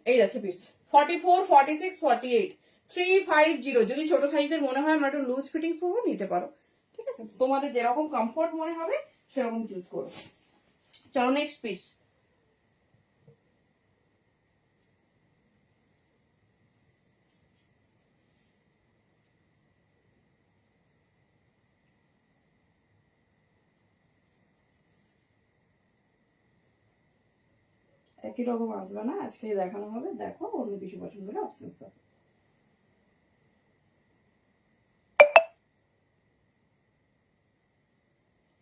এই যাচ্ছে পিস, 44, 46, 48, 350। যদি ছোট সাইজের মনে হয় আমরা একটু লুজ ফিটিংস করবো, নিতে পারো, ঠিক আছে, তোমাদের যেরকম কমফোর্ট মনে হবে সেরকম চুজ করো। চলো নেক্সট পিস। একই রকম আসবে না, আজকে দেখানো হবে, দেখো অন্য কিছু পছন্দ হলে অপশন পাবে।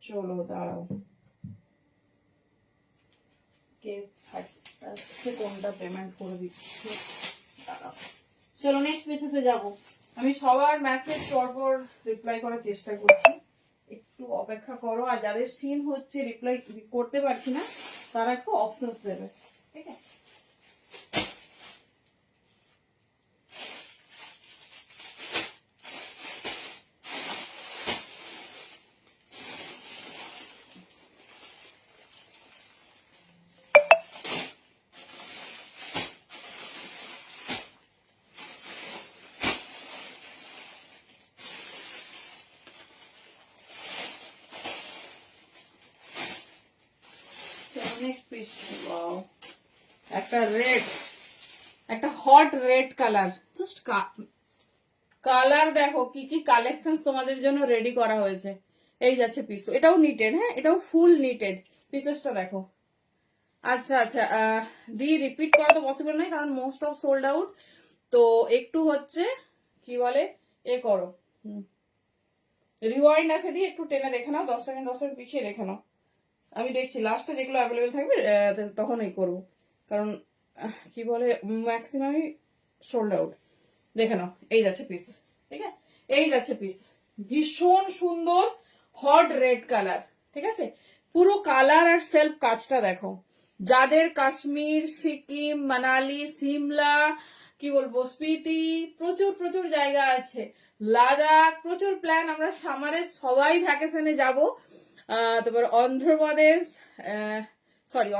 চলো দাঁড়াও, কে থাকছে কোনটা পেমেন্ট করে দিচ্ছে, দাঁড়াও। চলো নেক্সট পেজে যাবো। আমি সবার মেসেজ পরপর রিপ্লাই করার চেষ্টা করছি, একটু অপেক্ষা করো। আর যাদের সিন হচ্ছে রিপ্লাই করতে পারছি না, তারা একটু অপশনস দেবে, ঠিক আছে। নেক্সট পিস, একটা রেড, একটা hot red colour. Just colour দেখো, কি কি কালেকশন তোমাদের জন্য রেডি করা হয়েছে। এই যাচ্ছে পিস, এটাও নিটেড, হ্যাঁ এটাও ফুল নিটেড। পিসেসটা দেখো। আচ্ছা আচ্ছা, দি রিপিট করা তো পসিবল নয়, কারণ মোস্ট অফ সোল্ড আউট। তো একটু হচ্ছে কি বলে, এ করো, রিওয়াইন্ড আছে, দিয়ে একটু টেনে দেখে নাও, 10 সেকেন্ড 10 সেকেন্ড পিছিয়ে দেখে নাও। আমি দেখছি লাস্টে যেগুলো অ্যাভেলেবেল থাকবে তখন এই করবো, কারণ কি বলে ম্যাক্সিমামই সোল্ড আউট। দেখে নাও, এই যাচ্ছে পিস, ঠিক আছে, এই যাচ্ছে পিস, ভীষণ সুন্দর হট রেড কালার, ঠিক আছে? পুরো কালার আর সেলফ কাজটা দেখো। যাদের কাশ্মীর, সিকিম, মানালি, সিমলা, কি বলবো, স্পিতি, প্রচুর প্রচুর জায়গা আছে, লাদাখ, প্রচুর প্ল্যান। আমরা সামারে সবাই ভ্যাকেশনে যাব। তারপর অন্ধ্রপ্রদেশ,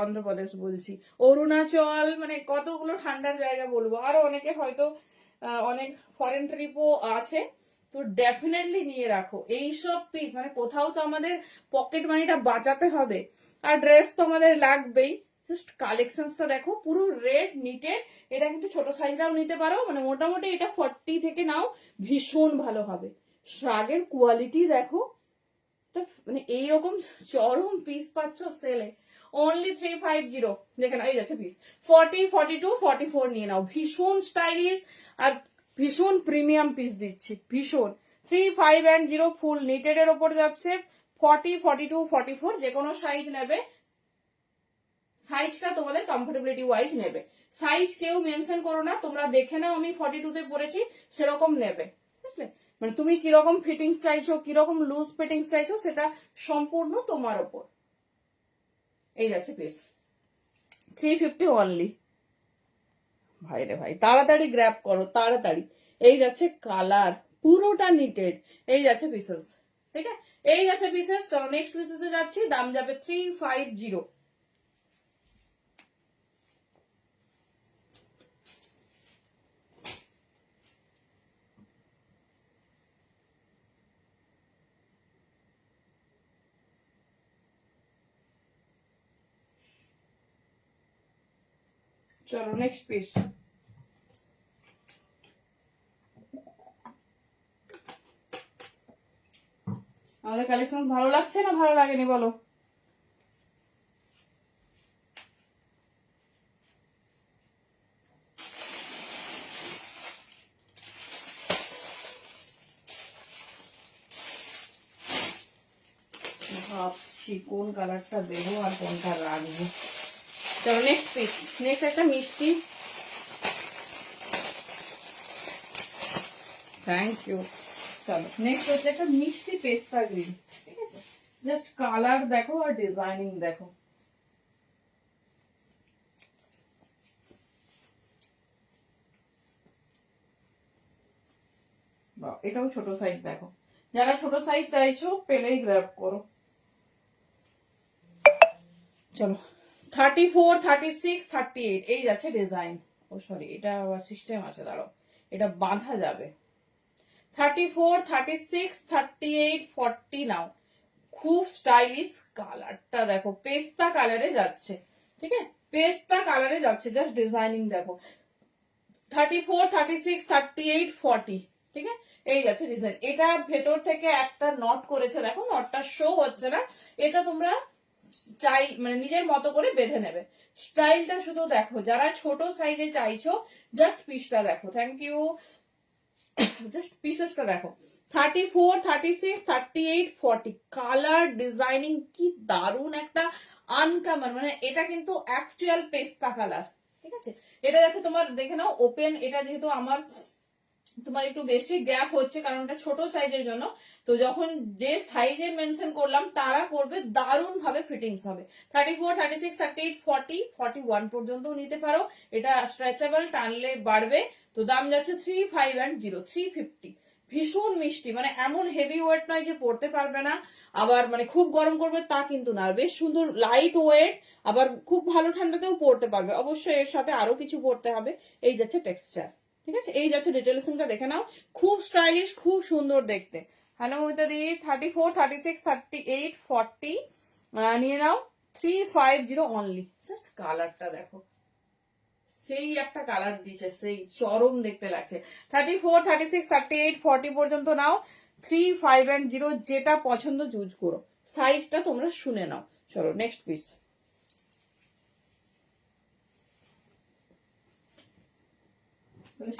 অন্ধ্রপ্রদেশ বলছি, অরুণাচল, মানে কতগুলো ঠান্ডার জায়গা বলবো, আরো অনেকে হয়তো অনেক ফরেন ট্রিপও আছে। তো ডেফিনেটলি নিয়ে রাখো এইসব পিস, মানে কোথাও তো আমাদের পকেট মানিটা বাঁচাতে হবে, আর ড্রেস তো আমাদের লাগবেই। জাস্ট কালেকশনসটা দেখো, পুরো রেড নিটেড। এটা কিন্তু ছোট সাইজটাও নিতে পারো, মানে মোটামুটি এটা 40 থেকে নাও, ভীষণ ভালো হবে। শ্রাগের কোয়ালিটি দেখো, মানে এইরকম চরম পিস পাচ্ছ সেলে, অনলি 350। দেখে নাও, এই যাচ্ছে পিস 40, 42, 44 নিয়ে নাও। ভীষণ স্টাইলিশ আর ভীষণ প্রিমিয়াম পিস দিচ্ছি, ভীষণ। 350 ফুল নিটেড এর ওপর যাচ্ছে। 40, 42, 44 যে কোনো সাইজ নেবে, সাইজটা তোমাদের কমফোর্টেবিলিটি ওয়াইজ নেবে। সাইজ কেউ মেনশন করো না, তোমরা দেখে নাও আমি 42 তে পরেছি, সেরকম নেবে, বুঝলে? মানে তুমি কিরকম ফিটিংস চাইছো, কিরকম লুজ ফিটিংস চাইছো, সেটা সম্পূর্ণ তোমার ওপর। এই যাচ্ছে পিস 350 অনলি। ভাই রে ভাই, তাড়াতাড়ি গ্র্যাব করো, তাড়াতাড়ি। এই যাচ্ছে কালার, পুরোটা নিটেড। এই যাচ্ছে পিসেস, ঠিক আছে? এই যাচ্ছে পিসেস। চলো নেক্সট পিসেসে যাচ্ছি, দাম যাবে 350। চলো নেক্সট পিস। আমাদের কালেকশন ভালো লাগছে না ভালো লাগেনি বলো? ভাবছি কোন কালারটা দেবো আর কোনটা রাখবো। চলো নেক্সট পিস। নেক্সট একটা মিষ্টি, থ্যাংক ইউ। চলো নেক্সট হচ্ছে একটা মিষ্টি পেস্তা গ্রিন, ঠিক আছে? জাস্ট কালার দেখো আর ডিজাইনিং দেখো। এটাও ছোট সাইজ দেখো, যারা ছোট সাইজ চাইছো পেলেই গ্র্যাব করো। চলো 34, 36, 38 এই যাচ্ছে ডিজাইন। ও সরি, এটা আবার সিস্টেম আছে, দাঁড়াও, এটা বাঁধা যাবে। 34, 36, 38, 40 নাও। খুব স্টাইলিশ, কালারটা দেখো, পেস্তা কালারে যাচ্ছে, ঠিক আছে? পেস্তা কালারে যাচ্ছে, জাস্ট ডিজাইনিং দেখো। 34, 36, 38, 40, ঠিক আছে? এই যাচ্ছে ডিজাইন। এটা ভেতর থেকে একটা নট করেছে, দেখো নটটা শো হচ্ছে না। এটা তোমরা চাই মানে নিজের মতো করে বেঁধে নেবে। স্টাইলটা শুধু দেখো, যারা ছোট সাইজে চাইছো, জাস্ট পিসটা দেখো। Thank you. জাস্ট পিসেসটা দেখো। 34, 36, 38, 40 কালার ডিজাইনিং কি দারুণ একটা আনকমন, মানে এটা কিন্তু অ্যাকচুয়াল পেস্তা কালার, ঠিক আছে? এটা যাচ্ছে তোমার, দেখে নাও ওপেন। এটা যেহেতু আমার তোমার একটু বেশি গ্যাপ হচ্ছে, কারণ এটা ছোট সাইজের জন্য, তো যখন যে সাইজে মেনশন করলাম তারা করবে, দারুণ ভাবে ফিটিংস হবে। 34, 36, 38, 40, 41 পর্যন্ত নিতে পারো। এটা স্ট্রেচেবল, টানলে বাড়বে। তো দাম যাচ্ছে 350, 350। ভীষণ মিষ্টি, মানে এমন হেভি ওয়েট নয় যে পড়তে পারবে না, আবার মানে খুব গরম করবে তা কিন্তু না, বেশ সুন্দর লাইট ওয়েট, আবার খুব ভালো ঠান্ডাতেও পড়তে পারবে। অবশ্যই এর সাথে আরো কিছু পড়তে হবে। এই যাচ্ছে টেক্সচার, ঠিক আছে? এই যাচ্ছে ডিটেলসটা দেখে নাও, খুব স্টাইলিশ, খুব সুন্দর দেখতে। হ্যালো মমিতা দি, 34, 36, 38, 40 নিয়ে নাও। 350 অনলি। জাস্ট কালারটা দেখো, সেই একটা কালার দিছে, সেই চরম দেখতে লাগছে। 34, 36, 38, 40 পর্যন্ত নাও। 350 যেটা পছন্দ চুজ করো, সাইজটা তোমরা শুনে নাও। চলো নেক্সট পিস।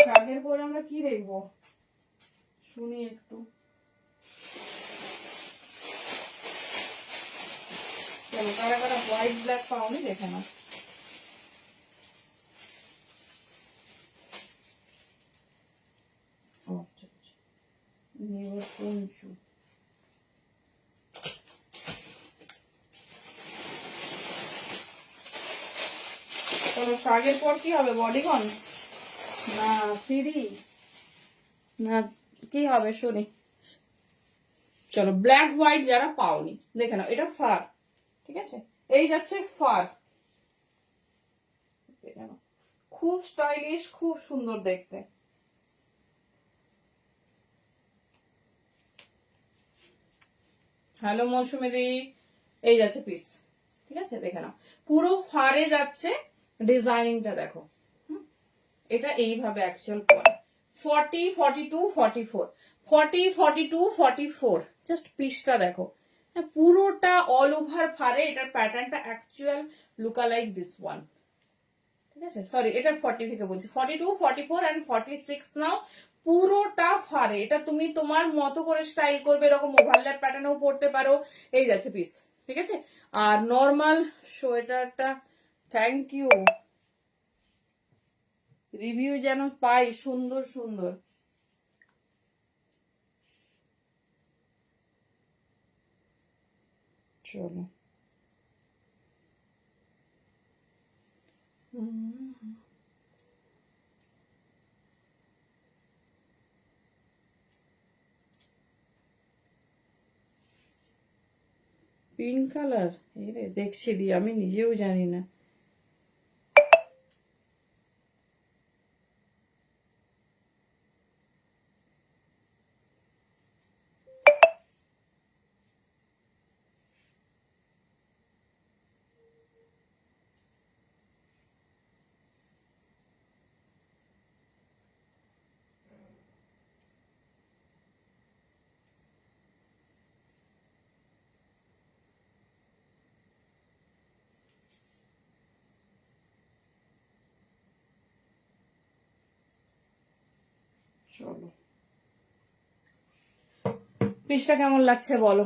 শাকের পরে আমরা কি দেখবো শুনি একটু। চলো, কারা কারা হোয়াইট ব্ল্যাক পাওনি দেখে না। চলো শাকের পর কি হবে, বডিগন না ফ্রি না কি হবে শুনি। চলো ব্ল্যাক হোয়াইট যারা পাওনি দেখে নাও, এটা ফার, ঠিক আছে, এই যাচ্ছে ফার, খুব স্টাইলিশ, খুব সুন্দর দেখতে। হ্যালো মৌসুমি দি, এই যাচ্ছে পিস, ঠিক আছে, দেখে নাও পুরো ফারে যাচ্ছে, ডিজাইনিংটা দেখো, এটা এইভাবে অ্যাকচুয়াল পরে 40, 42, 44, 40, 42, 44, জাস্ট পিসটা দেখো, হ্যাঁ পুরোটা অল ওভার ফারে, এটার প্যাটার্নটা অ্যাকচুয়াল লুকা লাইক দিস ওয়ান, ঠিক আছে, সরি এটা 40 থেকে বলছি, 42, 44 এন্ড 46 নাও, পুরোটা ফারে, এটা তুমি তোমার মতো করে স্টাইল করবে, এরকম ওভারল্যাপ প্যাটার্নেও পড়তে পারো, এই যাচ্ছে পিস, ঠিক আছে। আর নর্মাল সোয়েটারটা, থ্যাংক ইউ, রিভিউ যেন পাই সুন্দর সুন্দর। চলো পিঙ্ক কালার, এই রে দেখছি দি, আমি নিজেও জানি না। চলো পিসটা কেমন লাগছে বলো।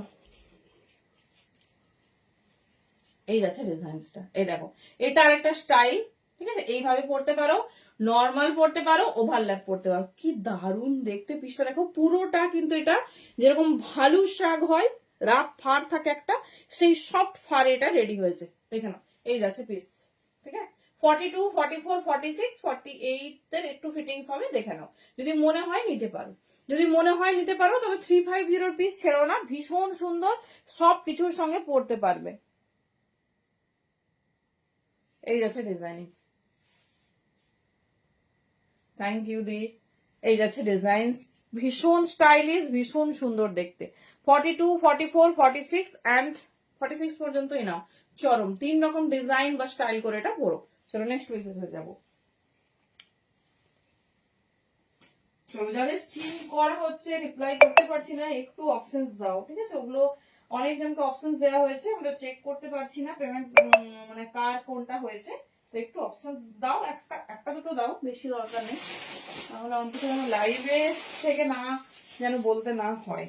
এই যাচ্ছে ডিজাইনসটা, এই দেখো এটা আরেকটা স্টাইল, ঠিক আছে, এইভাবে পড়তে পারো, নর্মাল পড়তে পারো, ওভারল্যাপ পড়তে পারো, কি দারুণ দেখতে পিসটা দেখো, পুরোটা কিন্তু এটা যেরকম ভালু শাক হয়, রাফ ফার থাকে একটা, সেই সফট ফার এটা রেডি হয়েছে, দেখে নাও, এই যাচ্ছে পিস, ঠিক আছে, 42, 44, 46, 48 এর একটু ফিটিংস হবে, দেখে নাও, যদি মনে হয় নিতে পারো, যদি মনে হয় নিতে পারো, তবে 350 পিস ছেড়ো না, ভীষণ সুন্দর, সব কিছুর সঙ্গে পড়তে পারবে, এই যাচ্ছে ডিজাইনিং, থ্যাংক ইউ দি, এই যাচ্ছে ডিজাইন, ভীষণ স্টাইলিশ, ভীষণ সুন্দর দেখতে, 42, 44, 46 অ্যান্ড 46 পর্যন্তই নাও, চরম 3 রকম ডিজাইন বা স্টাইল করে এটা পরো। চলো নেক্সট পেজে হয়ে যাবো। চলো যাদের সিন করা হচ্ছে, রিপ্লাই করতে পারছি না, একটু অপশনস দাও, ঠিক আছে, ওগুলো অনেকজনকে অপশনস দেওয়া হয়েছে, আমরা চেক করতে পারছি না পেমেন্ট মানে কার কোনটা হয়েছে, তো একটু অপশনস দাও, একটা একটা দুটো দাও, বেশি দরকার নেই, তাহলে অন্তত যেন লাইভে থেকে না যেন বলতে না হয়।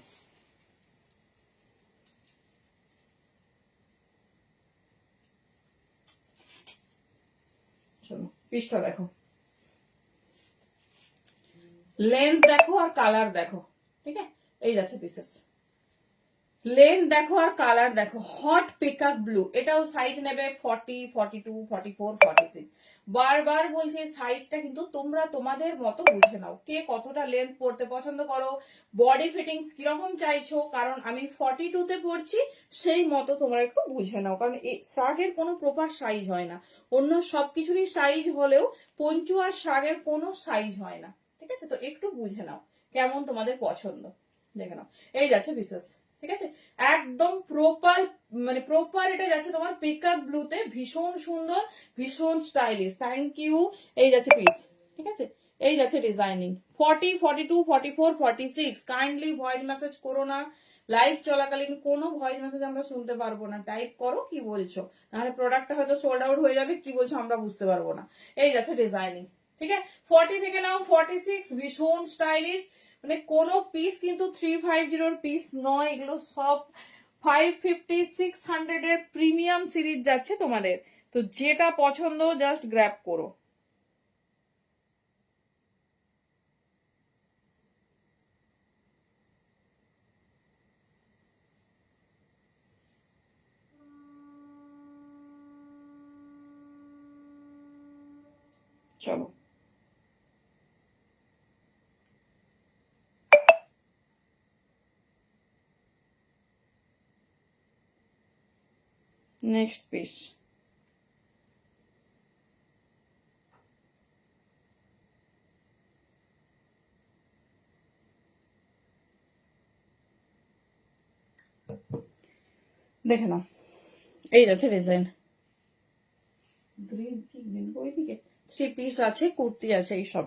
চলো পিসটা দেখো, লেন্থ দেখো আর কালার দেখো, ঠিক আছে, এই যাচ্ছে পিসেস, লেন্থ দেখো আর কালার দেখো, হট পিকআপ ব্লু, এটাও সাইজ নেবে 40, 42, 44, 46, বারবার বলছি সাইজটা কিন্তু তোমরা তোমাদের মতো বুঝে নাও, কে কতটা লেন্থ পড়তে পছন্দ করো, বডি ফিটিংস কিরকম চাইছো, কারণ আমি 42 তে পড়ছি, সেই মতো তোমরা একটু বুঝে নাও, কারণ এই শাগের কোনো প্রপার সাইজ হয় না, অন্য সবকিছুরই সাইজ হলেও পঞ্চু আর শাগের কোনো সাইজ হয় না, ঠিক আছে, তো একটু বুঝে নাও কেমন তোমাদের পছন্দ, দেখে নাও, এই যাচ্ছে বিশেষ, ঠিক আছে, একদম প্রপার, মানে প্রপার এটা যাচ্ছে তোমার পিকআপ ব্লুতে, ভীষণ সুন্দর, ভীষণ স্টাইলিশ, থ্যাংক ইউ, এই যাচ্ছে পিস, ঠিক আছে, এই যাচ্ছে ডিজাইনিং, 40, 42, 44, 46, কাইন্ডলি ভয়েস মেসেজ করো না, লাইভ চলাকালীন কোনো ভয়েস মেসেজ আমরা শুনতে পারবো না, টাইপ করো কি বলছো, নাহলে প্রোডাক্টটা হয়তো সোল্ড আউট হয়ে যাবে, কি বলছো আমরা বুঝতে পারবো না, এই যাচ্ছে ডিজাইনিং, ঠিক আছে, 40 থেকে নাও 46, ভীষণ স্টাইলিশ, মানে কোনো পিস কিন্তু 350 পিস নয়, এগুলো সব 550, 600 এর প্রিমিয়াম সিরিজ যাচ্ছে তোমাদের, তো যেটা পছন্দ জাস্ট গ্র্যাব করো। চলো নেক্সট পিস। দেখে নাও, এই যাচ্ছে ডিজাইন। গ্রিন কি গ্রিন ওইদিকে 3 পিস আছে, কুর্তি আছে এইসব।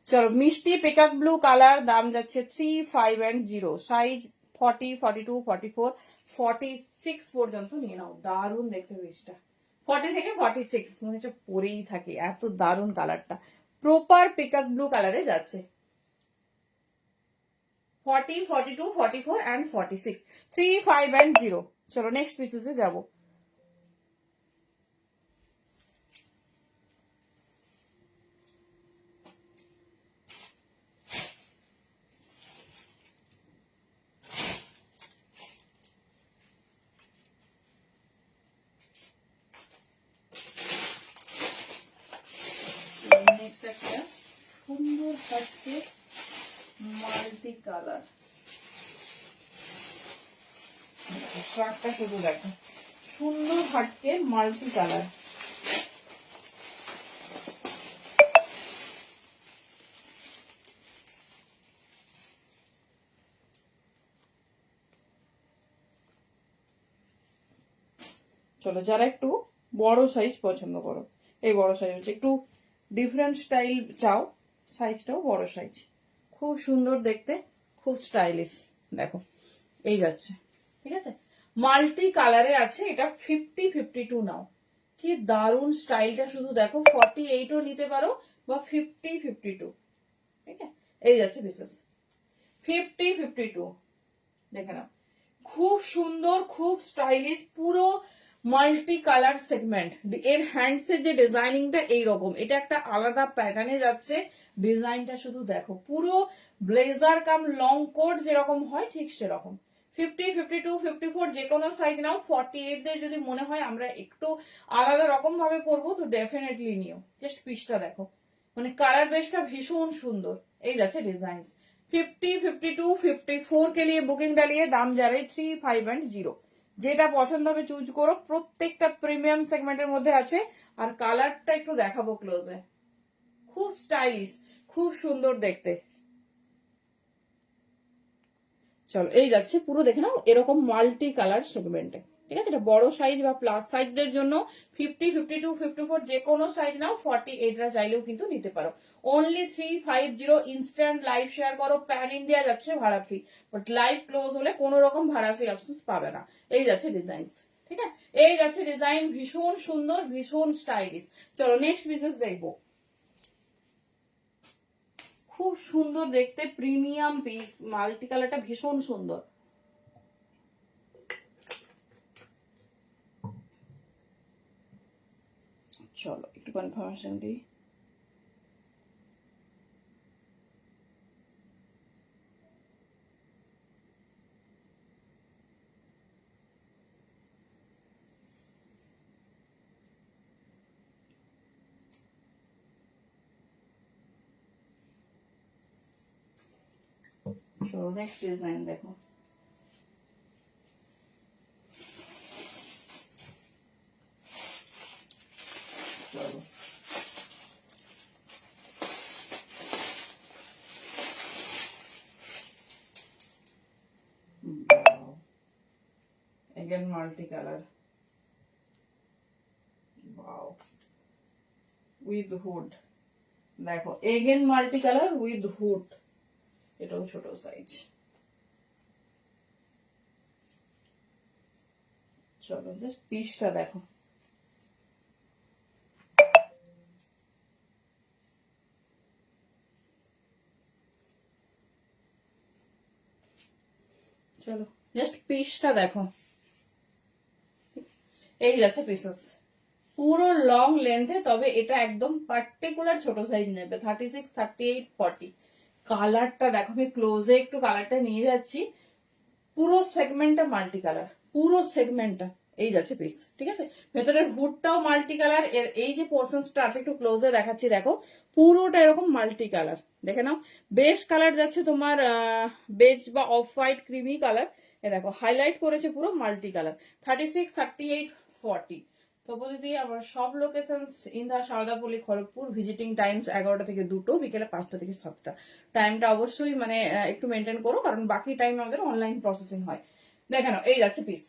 চলো মিষ্টি পেকাক ব্লু কালার, দাম যাচ্ছে 3510, সাইজ 40, 42, 44, 46 পর্যন্ত নিয়ে নাও। দারুণ দেখতে পিসটা, 40 থেকে 46 মনে হচ্ছে পরেই থাকে, এত দারুণ কালারটা। প্রপার পেকাক ব্লু কালারে যাচ্ছে। 40, 42, 44 and 46, 3510। চলো নেক্সট পিসেসে যাবো। নেক্সট একটা সুন্দর হচ্ছে মাল্টি কালার, শার্টটা শুধু দেখো, সুন্দর হাটকে মাল্টি কালার। চলো যারা একটু বড় সাইজ পছন্দ করো, এই বড় সাইজ হচ্ছে, একটু ডিফারেন্ট স্টাইল চাও, সাইজটাও বড় সাইজ, খুব সুন্দর দেখতে, খুব স্টাইলিশ। দেখো এই যাচ্ছে, ঠিক আছে, মাল্টি কালারে আছে। এটা 50, 52 নাও, কি দারুণ স্টাইলটা শুধু দেখো। 48ও নিতে পারো বা 50, 52, ঠিক আছে, এই যাচ্ছে বিশেষ 50, 52। দেখে নাও, খুব সুন্দর, খুব স্টাইলিশ, পুরো মাল্টি কালার সেগমেন্ট। এর হ্যান্ডস এর যে ডিজাইনিংটা এইরকম, এটা একটা আলাদা প্যাটার্নে যাচ্ছে। ডিজাইনটা শুধু দেখো, পুরো ব্লেজার কাম লং কোট যেরকম হয় ঠিক সেরকম। 50, 52, 54 যে কোনো সাইজ নাও। 48 দের যদি মনে হয় আমরা একটু আলাদা রকম ভাবে পরবো তো ডেফিনেটলি নিও। জাস্ট পিসটা দেখো, মানে কালার বেসটা ভীষণ সুন্দর। এই যাচ্ছে ডিজাইন। 50, 52, 54 के लिए बुकिंग डालिए, दाम जा रही 3510। যেটা পছন্দ হবে চুজ করো, প্রত্যেকটা প্রিমিয়াম সেগমেন্টের মধ্যে আছে। আর কালারটা একটু দেখাবো ক্লোজে, খুব স্টাইলিশ, খুব সুন্দর দেখতে। চলো এই যাচ্ছে পুরো দেখে নাও, এরকম মাল্টি কালার সেগমেন্টে, ঠিক আছে। এটা বড় সাইজ বা প্লাস সাইজদের জন্য। 50, 52, 54 যে কোনো সাইজ নাও। 48রা চাইলেও কিন্তু নিতে পারো। অনলি 350। ইনস্ট্যান্ট লাইভ শেয়ার করো, প্যান ইন্ডিয়া যাচ্ছে ভাড়া ফ্রি, বাট লাইভ ক্লোজ হলে কোনো রকম ভাড়া ফ্রি অপশন পাবে না। এই যাচ্ছে ডিজাইন, ঠিক আছে, এই যাচ্ছে ডিজাইন, ভীষণ সুন্দর, ভীষণ স্টাইলিশ। চলো নেক্সট পিসেস দেখবো, খুব সুন্দর দেখতে প্রিমিয়াম পিস, মাল্টি কালারটা ভীষণ সুন্দর। চলো একটু কনফার্মেশন দিই। চলো নেক্সট ডিজাইন দেখো, চলো again multi color, wow, with hood। দেখো again multi color with hood, এটাও ছোট সাইজ। চলো জাস্ট পিসটা দেখো, চলো জাস্ট পিসটা দেখো, এই যাচ্ছে পিসেস পুরো লং লেন্থে। তবে এটা একদম পার্টিকুলার ছোট সাইজ নেবে, 36, 38, 40। কালারটা দেখো, আমি ক্লোজে একটু কালারটা নিয়ে যাচ্ছি। পুরো সেগমেন্টটা মাল্টি কালার, পুরো সেগমেন্টটা এই যাচ্ছে পিস, ঠিক আছে। ভেতরের হুডটাও মাল্টি কালার, এর এই যে পোর্শনসটা আছে একটু ক্লোজে দেখাচ্ছি, দেখো পুরোটা এরকম মাল্টি কালার, দেখে নাও। বেস কালার যাচ্ছে তোমার বেজ বা অফ হোয়াইট ক্রিমি কালার, এ দেখো হাইলাইট করেছে পুরো মাল্টি কালার। 36, 38, 40। তো দিদি আমার সব location in Saradapalli Kharagpur, visiting times 11টা থেকে 2টো, বিকেলে 5টা থেকে 7টা। টাইমটা অবশ্যই মানে একটু মেনটেন করো, কারণ বাকি টাইম আমাদের অনলাইন প্রসেসিং হয়। দেখানো এই যাচ্ছে পিস,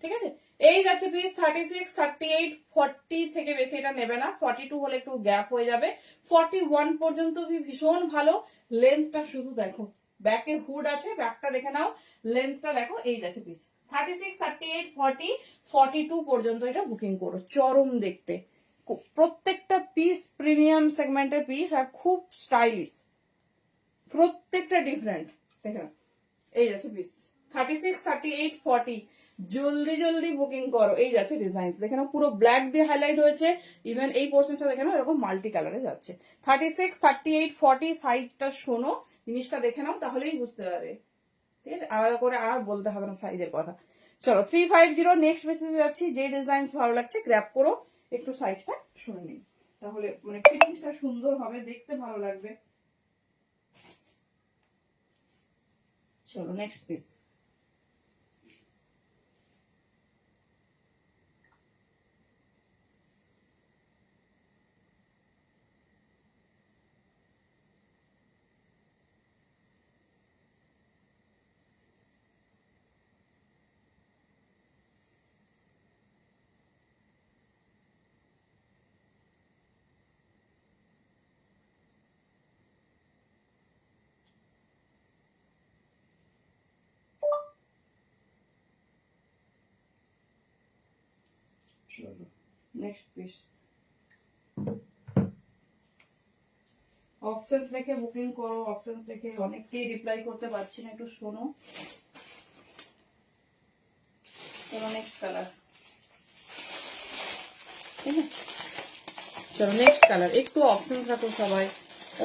ঠিক আছে। এই যাচ্ছে পিস 36, 38, 40 থেকে বেশি এটা নেবে না। 42 হলে একটু গ্যাপ হয়ে যাবে। 41 পর্যন্ত ভীষণ ভালো। লেন্থটা শুধু দেখো, ব্যাকে হুড আছে, ব্যাকটা দেখে নাও, লেন্থটা দেখো। এই যাচ্ছে পিস 36, 38, 40, 42 পর্যন্ত এটা বুকিং করো, চরম দেখতে। প্রত্যেকটা পিস প্রিমিয়াম সেগমেন্টের পিস আর খুব স্টাইলিশ, প্রত্যেকটা ডিফারেন্ট। এই যাচ্ছে পিস 36, 38, 40। জলদি জলদি বুকিং করো। এই যাচ্ছে ডিজাইন, দেখে নাও পুরো ব্ল্যাক দিয়ে হাইলাইট হয়েছে, ইভেন এই পোর্শনটা দেখে নাও এরকম মাল্টি কালারে যাচ্ছে। 36, 38, 40 সাইজটা শোনো, জিনিসটা দেখে নাও, তাহলেই বুঝতে পারবে, ঠিক আছে। আলাদা করে আর বলতে হবে না সাইজের কথা। চলো 350 নেক্সট বেসিসে যাচ্ছি। যে ডিজাইন ভালো লাগছে গ্র্যাব করো, একটু সাইজটা শুনে নিন, তাহলে মানে ফিটিংসটা সুন্দর হবে, দেখতে ভালো লাগবে। চলো নেক্সট পিস। চলো নেক্সট পিস। অপশন রেখে বুকিং করো, অপশন রেখে অনেককেই রিপ্লাই করতে পারছি না, একটু শোনো। চলো নেক্সট কালার, ঠিক আছে। চলো নেক্সট কালার, একটু অপশন রাখো সবাই,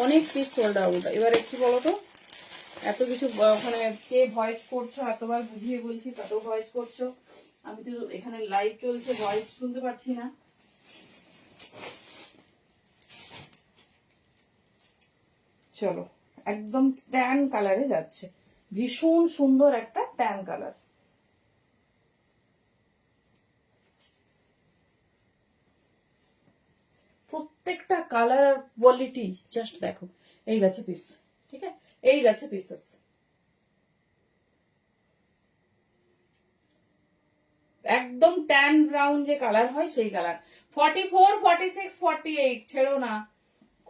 অনেক পিস সোল্ড আউট। এবার একটু বলো তো, এত কিছু ওখানে কে ভয়েস করছো, এতবার বুঝিয়ে বলছি তাতেও ভয়েস করছো, আমি তো এখানে লাইভ চলছে, ভয়েস শুনতে পাচ্ছি না। চলো একদম ট্যান কালারে যাচ্ছে, ভীষণ সুন্দর একটা ট্যান কালার। প্রত্যেকটা কালার আর কোয়ালিটি জাস্ট দেখো। এই যাচ্ছে পিস, ঠিক আছে। এই যাচ্ছে পিসেস, একদম ট্যান ব্রাউন যে কালার হয় সেই কালার। 44, 46, 48 ছেড়ো না,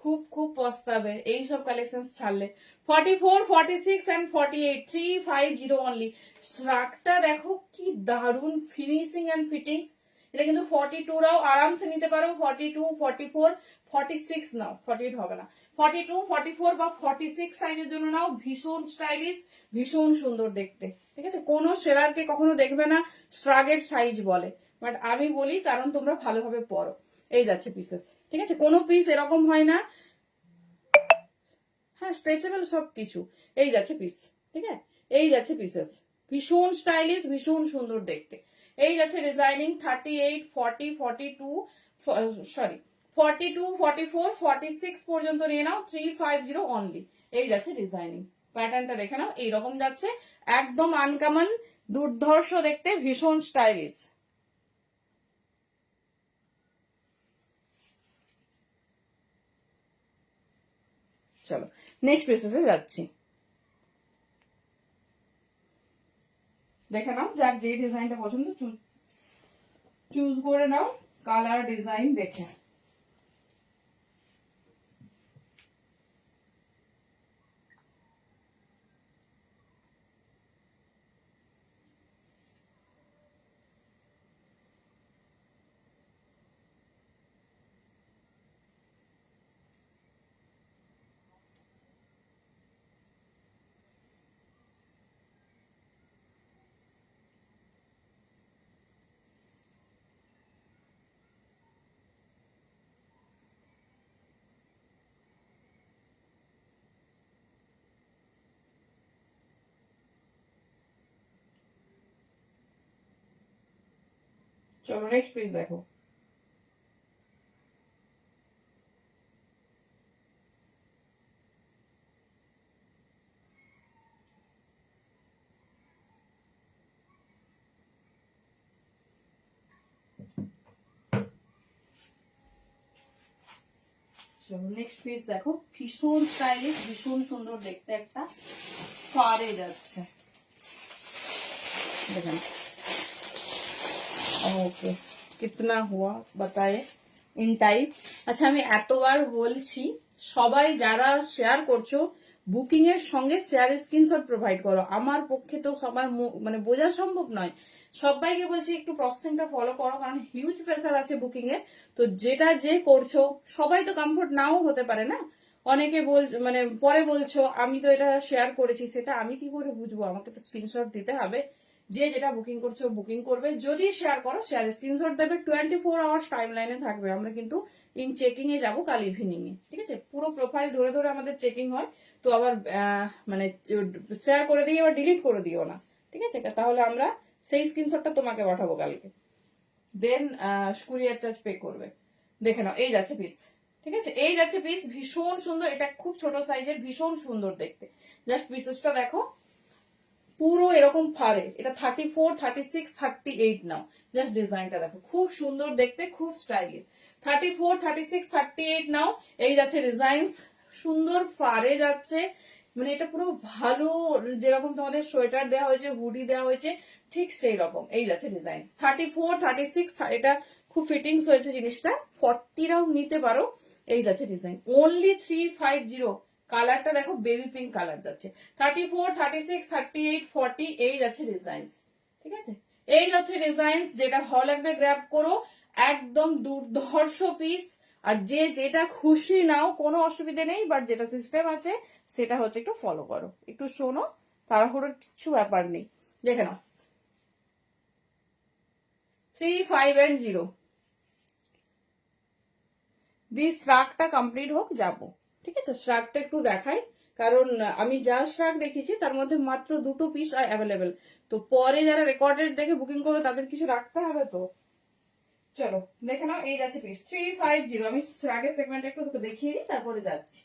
খুব খুব পস্তাবে এইসব কালেকশন ছাড়লে। 44, 46 and 48, 350 অনলি। স্ট্রাকটা দেখো কি দারুন ফিনিশিং এন্ড ফিটিংস। এটা কিন্তু 42রাও আরামসে নিতে পারো, 42, 44, 46 নাও, 48 হবে না। 42, 44 বা 46 সাইজের জন্য নাও, ভীষণ স্টাইলিশ, ভীষণ সুন্দর দেখতে, ঠিক আছে। কোনো সেলারকে কখনো দেখবে না স্ট্রাগের সাইজ বলে, বাট আমি বলি কারণ তোমরা ভালোভাবে পরো। এই যাচ্ছে পিসেস, ঠিক আছে। কোনো পিস এরকম হয় না, হ্যাঁ স্ট্রেচেবল সব কিছু। এই যাচ্ছে পিস, ঠিক আছে। এই যাচ্ছে পিসেস, ভীষণ স্টাইলিশ, ভীষণ সুন্দর দেখতে। এই যাচ্ছে ডিজাইনিং 38, 40, 42, সরি 42, 44, 46 পর্যন্ত নিয়ে নাও, 350 অনলি। এই যাচ্ছে ডিজাইনিং, প্যাটার্নটা দেখে নাও, এইরকম যাচ্ছে, একদম আনকমন, দুর্ধর্ষ দেখতে, ভীষণ স্টাইলিশ। চলো নেক্সট পিসেসে যাচ্ছি, দেখে নাও যার যে ডিজাইনটা পছন্দ চুজ করে নাও, কালার ডিজাইন দেখে। চলো নেক্সট পিস দেখো। চলো নেক্সট পিস দেখো, ভীষণ স্টাইলিশ, ভীষণ সুন্দর দেখতে, একটা ফারে যাচ্ছে দেখেন। ওকে কিতনা হুয়া বাতায়ে ইন টাইপ। আচ্ছা আমি এতবার বলছি, সবাই যারা শেয়ার করছো বুকিং এর সঙ্গে শেয়ারের স্ক্রিনশট প্রোভাইড করো। আমার পক্ষে তো সবার মানে বোঝা সম্ভব নয়। সবাইকে বলছি একটু প্রসেসিংটা ফলো করো, কারণ হিউজ প্রেসার আছে বুকিং এর। তো যেটা যে করছো সবাই তো কমফোর্ট নাও হতে পারে না। অনেকে মানে পরে বলছো আমি তো এটা শেয়ার করেছি, সেটা আমি কি করে বুঝবো? আমাকে তো স্ক্রিনশট দিতে হবে। যে যেটা বুকিং করছে বুকিং করবে, যদি শেয়ার করো শেয়ার স্ক্রিনশট দেবে। 24 আওয়ার্স টাইম লাইনে থাকবে। আমরা কিন্তু ইন চেকিং এ যাবো কাল ইভিনিং এ, ঠিক আছে? পুরো প্রোফাইল ধরে ধরে আমাদের চেকিং হয়। তো আবার মানে শেয়ার করে দিয়ে আবার ডিলিট করে দিও না, ঠিক আছে? তাহলে আমরা সেই স্ক্রিনশটটা তোমাকে পাঠাবো কালকে, দেন কুরিয়ার চার্জ পে করবে। দেখে নাও, এই যাচ্ছে পিস, ঠিক আছে? এই যাচ্ছে পিস, ভীষণ সুন্দর। এটা খুব ছোট সাইজের, ভীষণ সুন্দর দেখতে। জাস্ট পিসেসটা দেখো, পুরো এরকম ফারে। এটা 34, 36, 38 নাও। জাস্ট ডিজাইনটা দেখো, খুব সুন্দর দেখতে, খুব স্টাইলিশ। 34, 36, 38 নাও। এই যাচ্ছে ডিজাইন, সুন্দর ফারে যাচ্ছে। মানে এটা পুরো ভালো, যেরকম তোমাদের সোয়েটার দেওয়া হয়েছে, হুডি দেওয়া হয়েছে, ঠিক সেই রকম। এই যাচ্ছে ডিজাইন 34, 36। এটা খুব ফিটিংস হয়েছে জিনিসটা। 40রাও নিতে পারো। এই যাচ্ছে ডিজাইন, অনলি 350। কালারটা দেখো, বেবি পিঙ্ক কালার যাচ্ছে। 34, 36, 38, 40 এই যাচ্ছে ডিজাইন, ঠিক আছে? এই যাচ্ছে ডিজাইন। যেটা ভালো লাগবে গ্র্যাব করো, একদম দুর্ধর্ষ পিস। আর যে যেটা খুশি নাও, কোনো অসুবিধা নেই। বাট যেটা সিস্টেম আছে সেটা হচ্ছে একটু ফলো করো, একটু শোনো, তাড়াহুড়োর কিছু ব্যাপার নেই। দেখে নাও, 3, 5 and 0। দিয়ে শ্রাকটা কমপ্লিট হোক যাবো, ঠিক আছে? শ্রাকটা একটু দেখাই, কারণ আমি যা শ্রাক দেখেছি তার মধ্যে মাত্র 2টো পিস অ্যাভেলেবেল। তো পরে যারা রেকর্ডেড দেখে বুকিং করবে তাদের কিছু রাখতে হবে তো। চলো দেখে নাও, এই যাচ্ছে পিস 350। আমি শ্রাকের সেগমেন্ট একটু দেখিয়ে দিই, তারপরে যাচ্ছি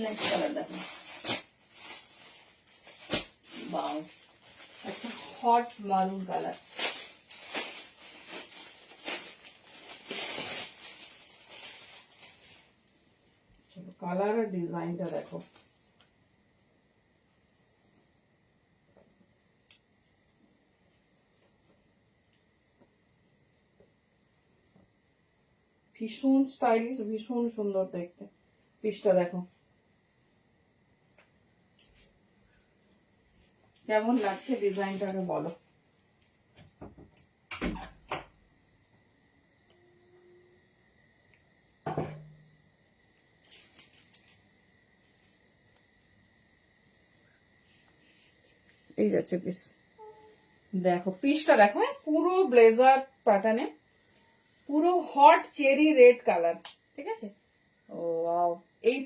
নেক্সট কালার। দেখো, বাও, একটা হট মারুন কালার। চলো কালার আর ডিজাইনটা দেখো, ভীষণ স্টাইলিশ, ভীষণ সুন্দর দেখতে। পিসটা দেখো কেমন লাগছে, ডিজাইনটাকে বলো। এই যাচ্ছে পিস, দেখো পিসটা দেখো, পুরো ব্লেজার প্যাটার্নে, পুরো হট চেরি রেড কালার, ঠিক আছে? ও ওয়াও, এই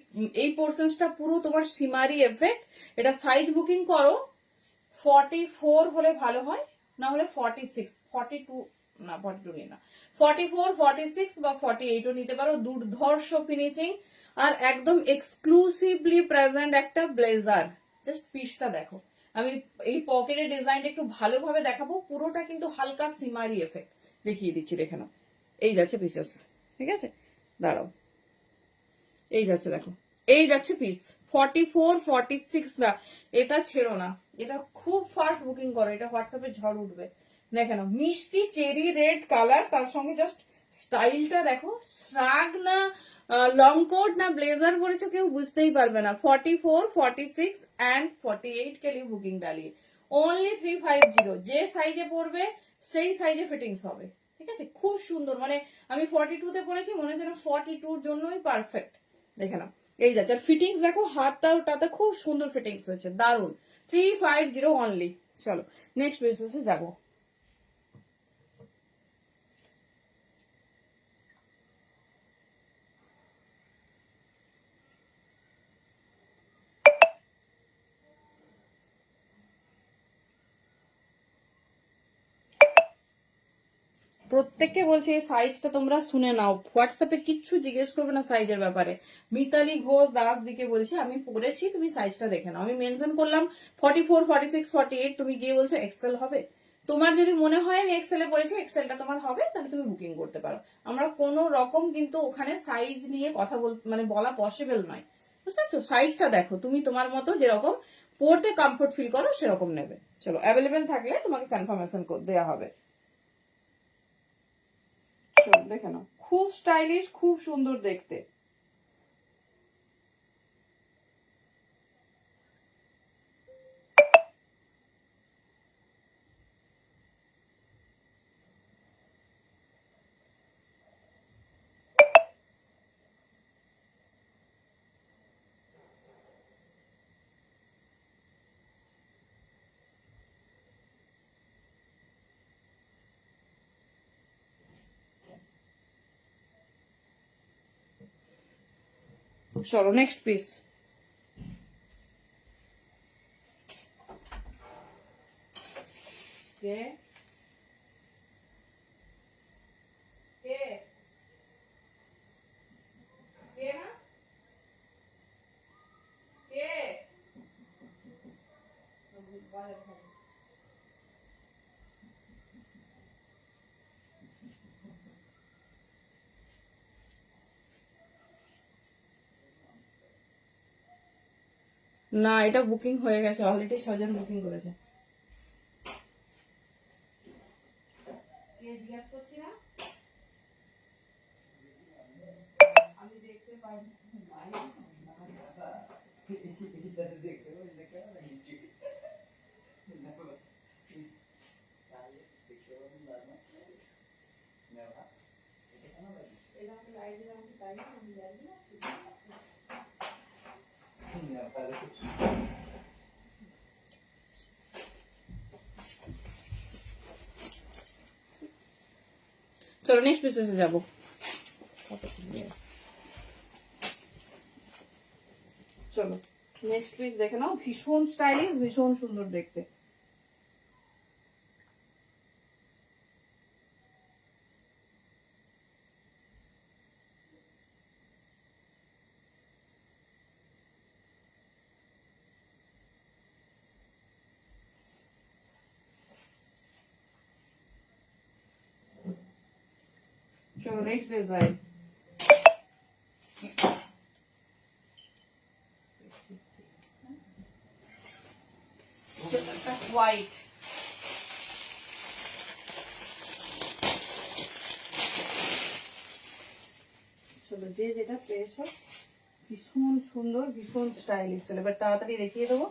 এই পোর্শনসটা পুরো তোমার সিমারি এফেক্ট। এটা সাইজ বুকিং করো 44 হলে ভালো হয়, না হলে 46, 42 না, 42 নিয়ে না, 44, 46 বা 48ও নিতে পারো। দুর্ধর্ষ ফিনিশিং আর একদম এক্সক্লুসিভলি প্রেজেন্ট একটা ব্লেজার। জাস্ট পিসটা দেখো। আমি এই পকেটের ডিজাইনটা একটু ভালোভাবে দেখাবো, পুরোটা কিন্তু হালকা সিমারি এফেক্ট দেখিয়ে দিচ্ছি, দেখে নাও। এই যাচ্ছে পিসেস, ঠিক আছে? দাঁড়াও, এই যাচ্ছে দেখো, এই যাচ্ছে পিস 44, 46 না। এটা ছেড়ো না, এটা খুব ফাস্ট বুকিং করো, এটা হোয়াটসঅ্যাপে ঝড় উঠবে। দেখে নাও, মিষ্টি চেরি রেড কালার, তার সঙ্গে জাস্ট স্টাইলটা দেখো। শ্রাগ না লং কোট না ব্লেজার পরেছো কেউ বুঝতেই পারবে না। 44, 46 and 48 के लिए বুকিং ডালিয়ে অনলি 350। যে সাইজে পড়বে সেই সাইজে ফিটিংস হবে, ঠিক আছে? খুব সুন্দর, মানে আমি 42 তে পরেছি, মনে হচ্ছে 42-র জন্যই পারফেক্ট। দেখে নাও, এই যাচ্ছে। আর ফিটিংস দেখো, হাতটাতে খুব সুন্দর ফিটিংস হয়েছে, দারুন। 350 অনলি। চলো নেক্সট বিজনেসে যাবো। প্রত্যেককে বলছি এই সাইজটা তোমরা শুনে নাও, হোয়াটসঅ্যাপে কিচ্ছু জিজ্ঞেস করবে না সাইজের ব্যাপারে। মিতালি ঘোষ দাস দিকে বলছি, আমি পড়েছি, তুমি সাইজটা দেখে নাও। আমি মেনশন করলাম 44, 46, 48, তুমি গিয়ে বলছো এক্সেল হবে। তোমার যদি মনে হয় আমি এক্সেলে পড়েছি, এক্সেলটা তোমার হবে, তাহলে তুমি বুকিং করতে পারো। আমরা কোনো রকম কিন্তু ওখানে সাইজ নিয়ে কথা মানে বলা পসিবল নয়, বুঝতে পারছো? সাইজটা দেখো, তুমি তোমার মতো যেরকম পড়তে কমফোর্ট ফিল করো সেরকম নেবে। চলো, অ্যাভেলেবেল থাকলে তোমাকে কনফার্মেশন দেওয়া হবে। দেখে নাও, খুব স্টাইলিশ, খুব সুন্দর দেখতে। চলো নেক্সট পিস। কে কে কে না কে না, এটা বুকিং হয়ে গেছে অলরেডি, 6 জন বুকিং করেছে। কে জিজ্ঞাসা করছি না, আমি দেখতে পাই চলো নেক্সট পিসে যাবো। চলো নেক্সট পিস দেখে নাও, ভীষণ স্টাইলিশ, ভীষণ সুন্দর দেখতে। চলো নেক্সট ডিজাইন। হোয়াইট, চলো যে যেটা পেয়েছো, ভীষণ সুন্দর, ভীষণ স্টাইলিশ। চলো এবার তাড়াতাড়ি দেখিয়ে দেবো।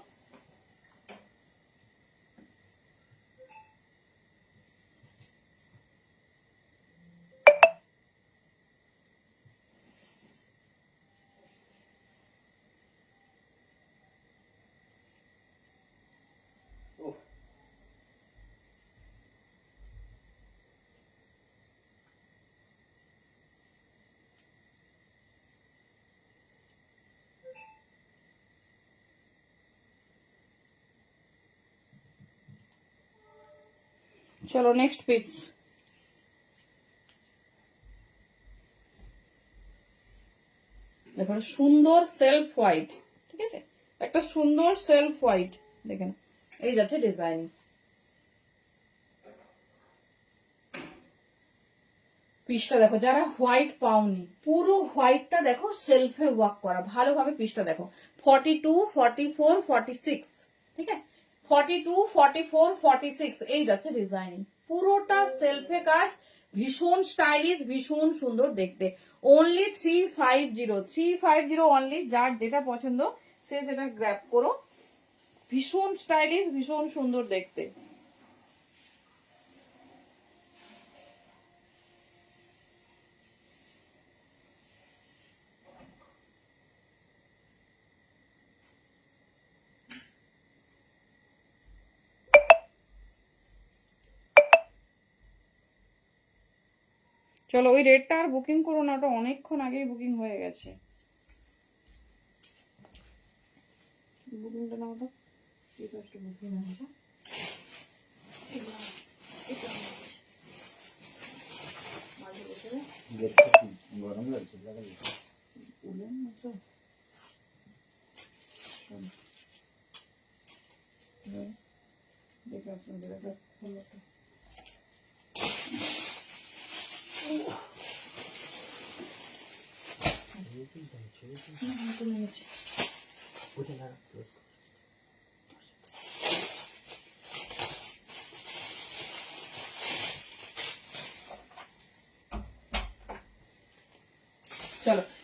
চলো নেক্সট পিস। দেখো সুন্দর সেলফ হোয়াইট, ঠিক আছে, একটা সুন্দর সেলফ হোয়াইট, দেখেন এই যাচ্ছে ডিজাইন। পিসটা দেখো, যারা হোয়াইট পাওনি, পুরো হোয়াইটটা দেখো সেলফে ওয়ার্ক করা, ভালোভাবে পিসটা দেখো। 42, 44, 46, ঠিক আছে, 42, 44, 46 এই যাচ্ছে ডিজাইন, পুরোটা সেলফে কাজ, ভীষণ স্টাইলিশ, ভীষণ সুন্দর দেখতে। Only 350, 350 only. যার যেটা পছন্দ সে সেটা গ্র্যাব করো। ভীষণ স্টাইলিশ, ভীষণ সুন্দর দেখতে। চলো ওই রেটটা আর বুকিং করো না, ওটা অনেকক্ষণ আগেই বুকিং হয়ে গেছে। বুকিংটা নাও তো, এই পাশটা বুকিং আছে। চলো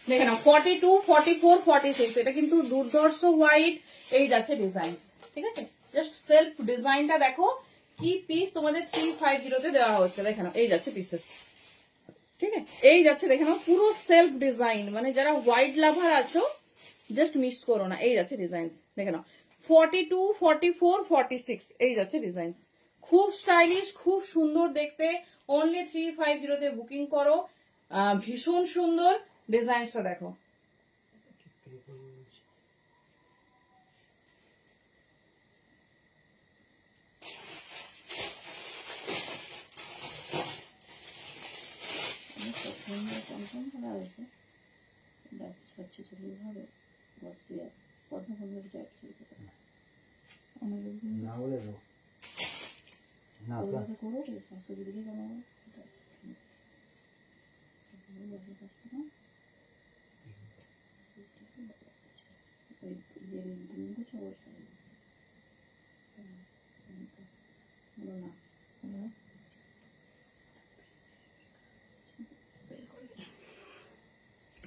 দেখে নাও 42, 44, 46 এটা কিন্তু দুর্ধর্ষ হোয়াইট, এই যাচ্ছে ডিজাইন, ঠিক আছে? জাস্ট সেলফ ডিজাইনটা দেখো কি পিস তোমাদের 350 তে দেওয়া হচ্ছে, দেখে নাও এই যাচ্ছে পিসেস, ঠিক আছে? এই যাচ্ছে দেখে নাও পুরো সেলফ ডিজাইন, মানে যারা হোয়াইট লাভার আছো জাস্ট মিস করো না, এই যাচ্ছে ডিজাইন দেখে নাও 42, 44, 46 এই যাচ্ছে ডিজাইন, খুব স্টাইলিশ, খুব সুন্দর দেখতে। অনলি 350 তে বুকিং করো, ভীষণ সুন্দর ডিজাইনসটা দেখো।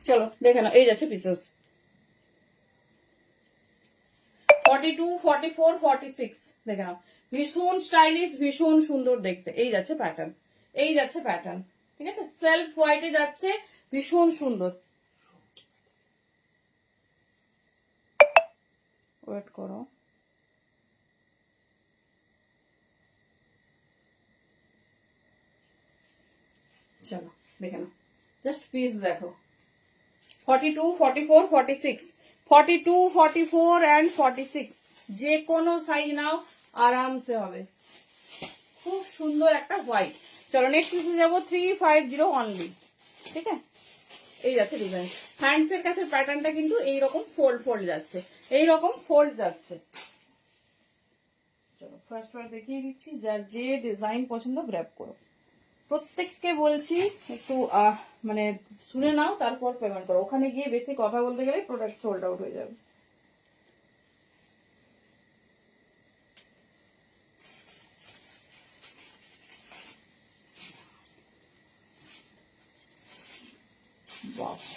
চলো দেখে নাও এই যাচ্ছে পিসেস 42, 44, 46 দেখে নাও, ভীষণ স্টাইলিশ, ভীষণ সুন্দর দেখতে, এই যাচ্ছে প্যাটার্ন, এই যাচ্ছে প্যাটার্ন, ঠিক আছে? সেলফ হোয়াইটে যাচ্ছে, ভীষণ সুন্দর। ওয়েট করো, চলো দেখে নাও জাস্ট পিস দেখো 42, 44, 46, 42, 44 and 46 যে কোনো সাইজ নাও আরামসে হবে, খুব সুন্দর একটা হোয়াইট। চলো নেক্সট পিসে যাবো 350 অনলি, ঠিক আছে? এই যাচ্ছে ডিজাইন, হ্যান্ডস এর কাছে প্যাটার্নটা কিন্তু এইরকম ফোল্ড ফোল্ড যাচ্ছে, এইরকম ফোল্ড যাচ্ছে। চলো ফার্স্ট বার দেখিয়ে দিচ্ছি, যার যে ডিজাইন পছন্দ গ্র্যাব করো। প্রত্যেককে বলছি একটু মানে শুনে নাও, তারপর পেমেন্ট করো, ওখানে গিয়ে বেশি কথা বলতে গেলে প্রোডাক্ট সোল্ড আউট হয়ে যাবে।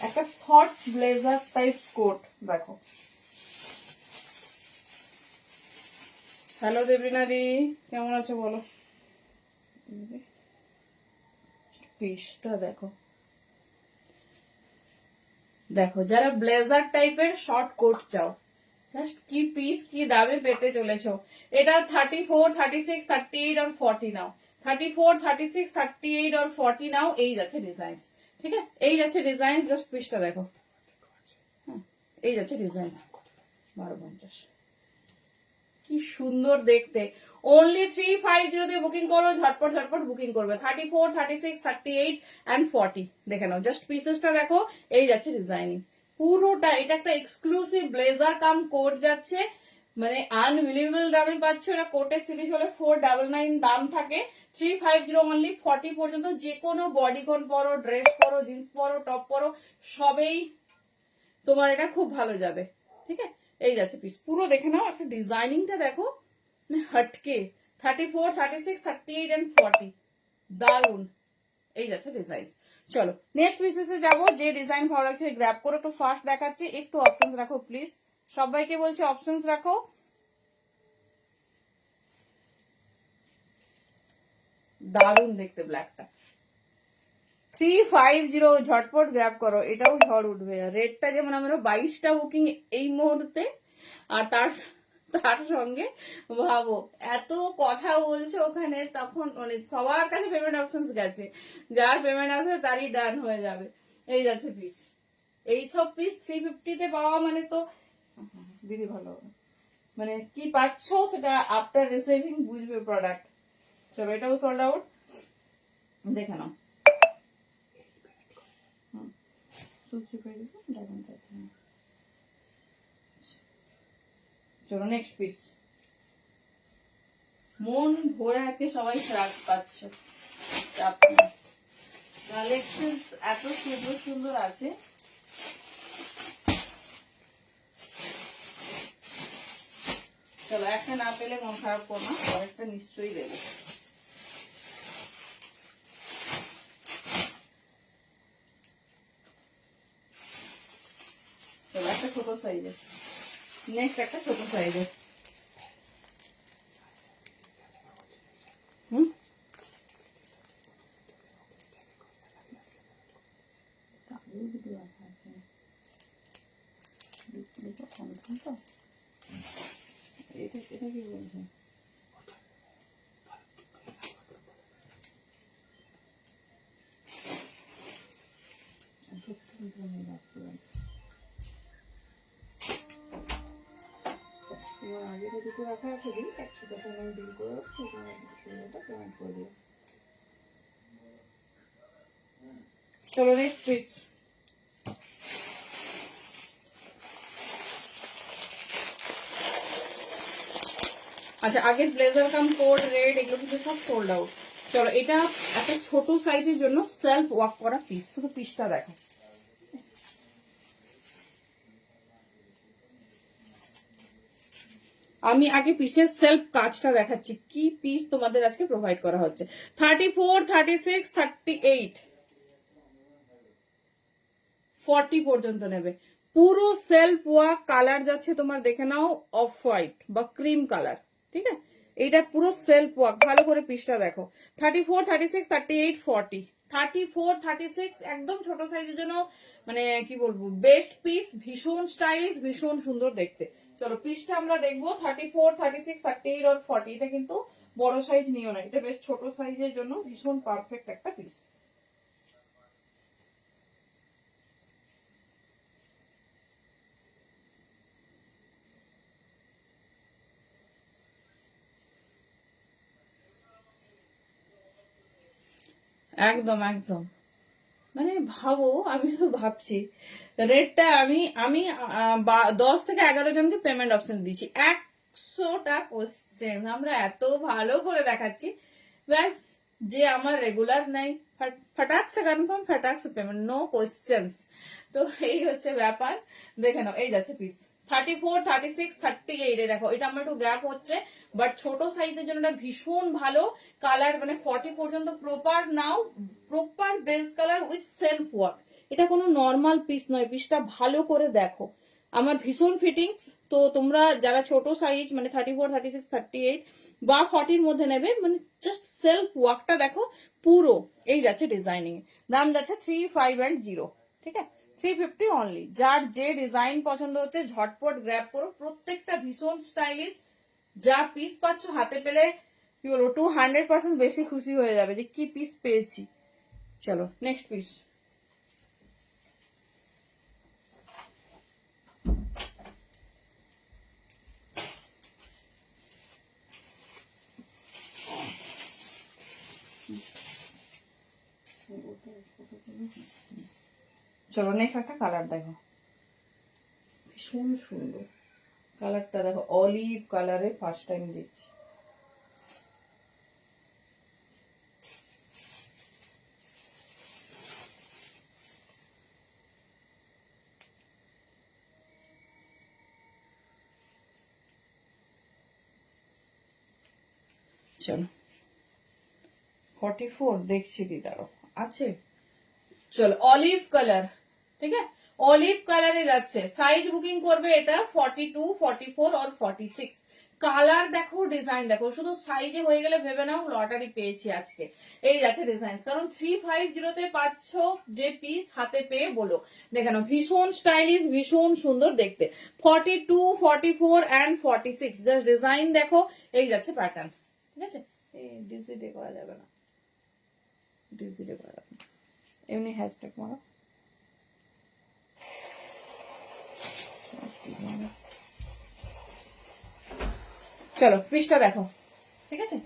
একটা শর্ট ব্লেজার টাইপ কোট দেখো। হ্যালো দেবরিনাদি, কেমন আছো বলো? পিসটা দেখো, দেখো যারা ব্লেজার টাইপের শর্ট কোট চাও, জাস্ট কি পিস, কি দামে পেতে চলেছো। এটা 34, 36, 38 আর 40 নাও, 34, 36, 38 আর 40 নাও, এই যাচ্ছে ডিজাইন, ঠিক আছে? এই যাচ্ছে ডিজাইন, জাস্ট পিসটা দেখো, হ্যাঁ এই যাচ্ছে ডিজাইন 1250, কি সুন্দর দেখতে। অনলি 350 দিয়ে বুকিং করো, ঝটপট ঝটপট বুকিং করবে। 34, 36, 38 and 40 দেখে নাও, জাস্ট পিসেসটা দেখো, এই যাচ্ছে ডিজাইনিং পুরোটা। এটা একটা এক্সক্লুসিভ ব্লেজার কাম কোট যাচ্ছে, মানে আনবিলিভেবল দামে পাচ্ছ। এটা কোটের সিরিজ হলে 499 দাম থাকে, 350 অনলি 40 পর্যন্ত। যে কোনো বডিকন পরো, ড্রেস পরো, জিন্স পরো, টপ পরো, সবেই তোমার এটা খুব ভালো যাবে, ঠিক আছে? এই যাচ্ছে পিস, পুরো দেখে নাও, একটা ডিজাইনিংটা দেখো হটকে। 34, 36, 38 and 40 দারুন, এই যাচ্ছে ডিজাইন। চলো নেক্সট পিসেসে যাবো, যে ডিজাইন ভালো লাগছে গ্র্যাব করো। একটু ফাস্ট দেখাচ্ছি, একটু অপশনস রাখো প্লিজ, সবাইকে বলছি অপশনস রাখো। দারুন দেখতে ব্ল্যাকটা, 350 ঝটপট গ্র্যাব করো, এটাও ঝড় উঠবে। রেটটা যেমন আমরা 22টা বুকিং এই মুহূর্তে, আর তার তার সঙ্গে ভাবো এত কথা বলছে ওখানে, তখন মানে সবার কাছে পেমেন্ট অপশন গেছে, যার পেমেন্ট আছে তারই ডান হয়ে যাবে। এই যাচ্ছে পিস, এইসব পিস 350 তে পাওয়া মানে তো দিদি ভালো, মানে কি পাচ্ছ সেটা আফটার রিসিভিং বুঝবে প্রোডাক্ট। চলো এটাও সোল্ড আউট, দেখে নাও। চলো নেক্সট পিস, মন ভরে আজকে সবাই ফ্রাক পাচ্ছ, কালেকশন এত সুন্দর সুন্দর আছে। চলো একটা না পেলে মন খারাপ করো না, একটা নিশ্চয়ই দেবো। চলো একটা ছোট সাইজের, নেক্সট একটা ছোট সাইজের। এটা কি বলছে? আগে দুটো রাখা আছে, দিন 100 টাকা আমি বিল করে পেমেন্ট করে দিও। চলো নেক্সট পিস। আচ্ছা, আগের ব্লেজার কাম কোট রেড এগুলো কিন্তু সব সোল্ড আউট। চলো এটা একটা ছোট সাইজের জন্য সেলফ ওয়ার্ক করা পিস, শুধু পিসটা দেখো। আমি আগে পিসের সেলফ কাজটা দেখাচ্ছি, কি পিস তোমাদের আজকে প্রোভাইড করা হচ্ছে। 34, 36, 38, 40 পর্যন্ত নেবে। পুরো সেলফ ওয়ার্ক, কালার যাচ্ছে তোমার দেখে নাও অফ হোয়াইট বা ক্রিম কালার, ঠিক আছে। এইটা পুরো সেলফ ওয়ার্ক, ভালো করে পিসটা দেখো। 34, 36, 38, 40, 34, 36 একদম ছোট সাইজের জন্য মানে কি বলবো বেস্ট পিস, ভীষণ স্টাইলিশ, ভীষণ সুন্দর দেখতে। চলো পিসটা আমরা দেখবো। 34, 36, 38 আর 40, এটা কিন্তু বড় সাইজ নিও না, এটা বেশ ছোট সাইজের জন্য ভীষণ পারফেক্ট একটা পিস। একদম একদম, মানে ভাবো, আমি শুধু ভাবছি রেটটা আমি আমি 10 থেকে 11 জনকে পেমেন্ট অপশন দিয়েছি। 100টা কোশ্চেন আমরা এত ভালো করে দেখাচ্ছি, ব্যাস যে আমার রেগুলার নাই ফটাক সে কনফার্ম, ফটাক সে পেমেন্ট, নো কোশ্চেন্স। তো এই হচ্ছে ব্যাপার। দেখে নাও, এই যাচ্ছে পিস 34, 36, 38। দেখো এটা আমার একটু গ্যাপ হচ্ছে, বাট ছোট সাইজের জন্য এটা ভীষণ ভালো কালার, মানে 40 পর্যন্ত proper now, proper base colour with self work. এটা কোনো নর্মাল পিস নয়, পিসটা ভালো করে দেখো, আমার ভীষণ ফিটিংস। তো তোমরা যারা ছোট সাইজ মানে 34, 36, 38 বা 40-র মধ্যে নেবে, মানে জাস্ট সেলফ ওয়ার্কটা দেখো পুরো। এই যাচ্ছে ডিজাইনিং, দাম যাচ্ছে 350, ঠিক আছে, 350 অনলি। যার যে ডিজাইন পছন্দ হচ্ছে ঝটপট গ্র্যাব করো, প্রত্যেকটা ভীষণ স্টাইলিশ। যা পিস পাচ্ছ হাতে পেলে কি বলবো 200% বেশি খুশি হয়ে যাবে যে কি পিস পেয়েছি। চলো নেক্সট পিস। চলো নেক্সট একটা কালার দেখো, ভীষণ সুন্দর কালারটা দেখো, অলিভ কালারে ফার্স্ট টাইম দেখছি। চলো 44 দেখছি দিদারও আছে। চলো অলিভ কালার, ঠিক আছে, অলিভ কালারে যাচ্ছে। সাইজ বুকিং করবে এটা 42, 44 আর 46। কালার দেখো, ডিজাইন দেখো, শুধু সাইজে হয়ে গেলে ভেবে নাও লটারি পেয়েছি আজকে। এই যাচ্ছে ডিজাইন, কারণ 350-তে পাচ্ছ যে পিস হাতে পেয়ে বলো। দেখে নাও ভীষণ স্টাইলিশ, ভীষণ সুন্দর দেখতে। 42, 44 অ্যান্ড 46, জাস্ট ডিজাইন দেখো। এই যাচ্ছে প্যাটার্ন, ঠিক আছে। এই ডিসিডে করা যাবে না, ডিসিডে করা যাবে না, এমনি হ্যাশট্যাগ মারো। চলো পিসটা দেখো, ঠিক আছে,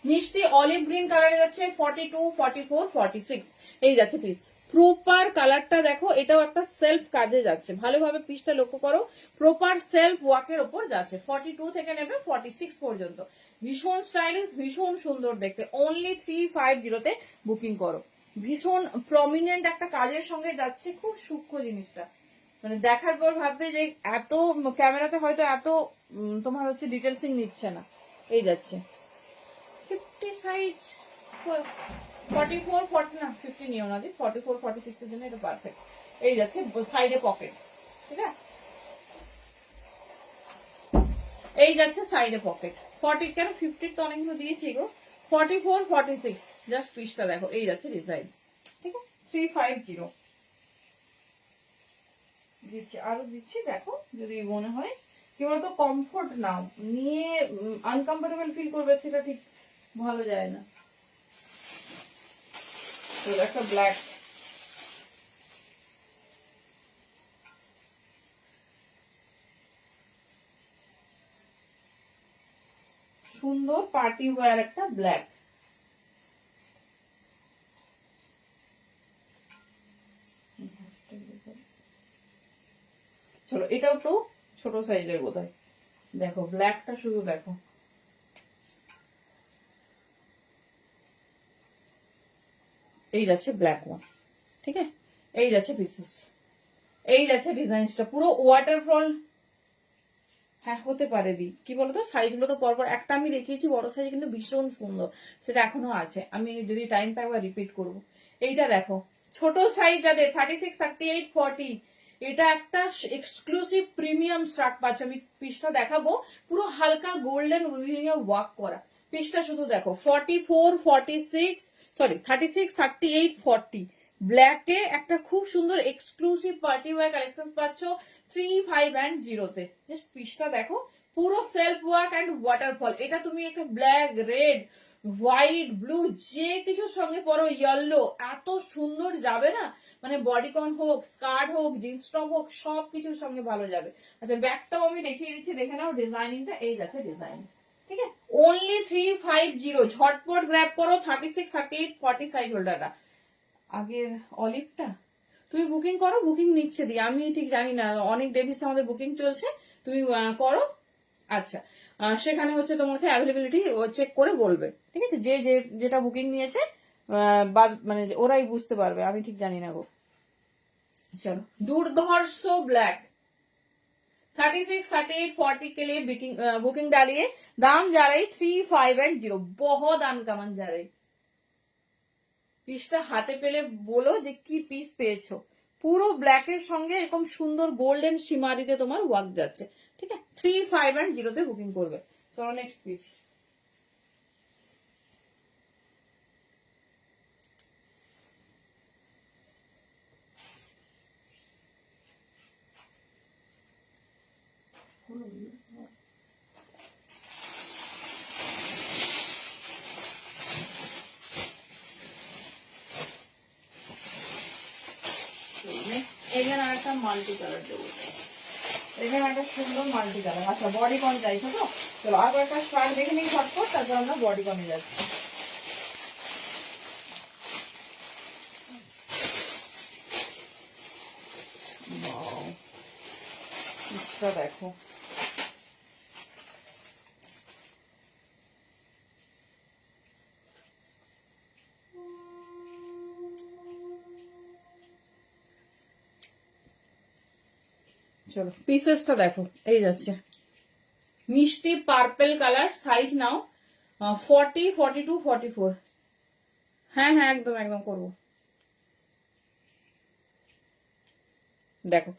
মিষ্টি অলিভ গ্রিন কালারে যাচ্ছে। 42, 44, 46 এই যাচ্ছে পিস। প্রপার কালারটা দেখো, এটাও একটা সেলফ কাজে যাচ্ছে, ভালোভাবে পিসটা লক্ষ্য করো, প্রপার সেলফ ওয়ার্কের ওপর যাচ্ছে। 42 থেকে নেবে 46 পর্যন্ত, ভীষণ স্টাইলিশ, ভীষণ সুন্দর দেখতে। অনলি 350 তে বুকিং করো। ভীষণ প্রমিনেন্ট একটা কাজের সঙ্গে যাচ্ছে, খুব সূক্ষ্ম জিনিসটা, মানে দেখার পর ভাববে যে এত ক্যামেরাতে হয়তো এত তোমার হচ্ছে ডিটেলসিং নিচ্ছে না। এই যাচ্ছে 50 সাইজ, 44 40 না 50 নিও না, 44 46 এর জন্য এটা পারফেক্ট। এই যাচ্ছে সাইডে পকেট, ঠিক আছে, এই যাচ্ছে সাইডে পকেট। 40 কেন 50 তো অনেকগুলো দিয়েছি গো। 44 46 জাস্ট পিসটা দেখো, এই যাচ্ছে ডিজাইন, ঠিক আছে। 350 দিচ্ছি, আরো দিচ্ছি দেখো, যদি মনে হয় কি বলতো কমফোর্ট নাও, নিয়ে আনকমফোর্টেবল ফিল করবে সেটা ঠিক ভালো যায় না। তো একটা ব্ল্যাক, সুন্দর পার্টি ওয়্যার একটা ব্ল্যাক। চলো এটাও তো ছোট সাইজের বোধহয়, দেখো ব্ল্যাকটা শুধু দেখো, এই যাচ্ছে ব্ল্যাক ওয়ান, ঠিক আছে, এই যাচ্ছে পিসেস, এই যাচ্ছে ডিজাইনসটা পুরো ওয়াটারফল। হ্যাঁ হতে পারে দি, কি বলতো সাইজগুলো তো পরপর, একটা আমি দেখিয়েছি বড় সাইজ কিন্তু ভীষণ সুন্দর, সেটা এখনো আছে, আমি যদি টাইম পাই আবার রিপিট করবো। এইটা দেখো ছোট সাইজ যাদের 36 38 40, এটা একটা এক্সক্লুসিভ প্রিমিয়াম স্টার্ট পাচ্ছে। আমি পিসটা দেখাবো, পুরো হালকা গোল্ডেন উইভিং এ ওয়ার্ক করা পিসটা, শুধু দেখো 44 46 সরি 36 38 40 ব্ল্যাকে একটা খুব সুন্দর এক্সক্লুসিভ পার্টি ওয়্যার কালেকশন পাচ্ছ 350 তে। জাস্ট পিসটা দেখো, পুরো সেলফ ওয়ার্ক অ্যান্ড ওয়াটারফল। এটা তুমি একটা ব্ল্যাক রেড হোয়াইট ব্লু যে কিছুর সঙ্গে পরো, ইয়েলো, এত সুন্দর যাবে না, মানে বডিকন হোক, স্কার্ট হোক, জিন্স টপ হোক, সব কিছুর সঙ্গে ভালো যাবে। আচ্ছা ব্যাগটাও আমি দেখিয়ে দিচ্ছি, দেখে নাও ডিজাইনিংটা, এই যাচ্ছে ডিজাইন, ঠিক আছে। অনলি 350, ঝটপট গ্র্যাব করো। 36 38 40 সাইজ হোল্ডারটা, আগের অলিভটা তুমি বুকিং করো, বুকিং নিচ্ছে দি, আমি ঠিক জানি না, অনেক ডেভিস আমাদের বুকিং চলছে, তুমি করো। আচ্ছা সেখানে হচ্ছে তোমাকে অ্যাভেলেবিলিটি চেক করে বলবে, ঠিক আছে, যে যেটা বুকিং নিয়েছে বা মানে ওরাই বুঝতে পারবে, আমি ঠিক জানি না গো। চলো दुर्धर्ष ब्लैक 36 38 40 के लिए बुकिंग डालिए। दाम जा रही 350, बहुत अनकमन जा रही। পিসটা হাতে পেলে বলো যে কি পিস পেয়েছো। পুরো ব্ল্যাকের সঙ্গে এরকম সুন্দর গোল্ডেন সীমারিতে তোমার ওয়ার্ক যাচ্ছে, ঠিক আছে। 350 তে বুকিং করবে। চলো নেক্সট পিস। এখানে একটা মাল্টি কালার দেবো, এখানে একটা সুন্দর মাল্টি কালার। আচ্ছা বডি কন চাইছো তো, চলো আরো একটা শার্ট দেখে নিই ঝটপট, তারপর আমরা বডি কনে যাচ্ছি। দেখো চলো পিসেসটা দেখো, এই যাচ্ছে মিষ্টি পার্পেল কালার, সাইজ নাও 40 42 44। হ্যাঁ হ্যাঁ একদম একদম করবো। দেখো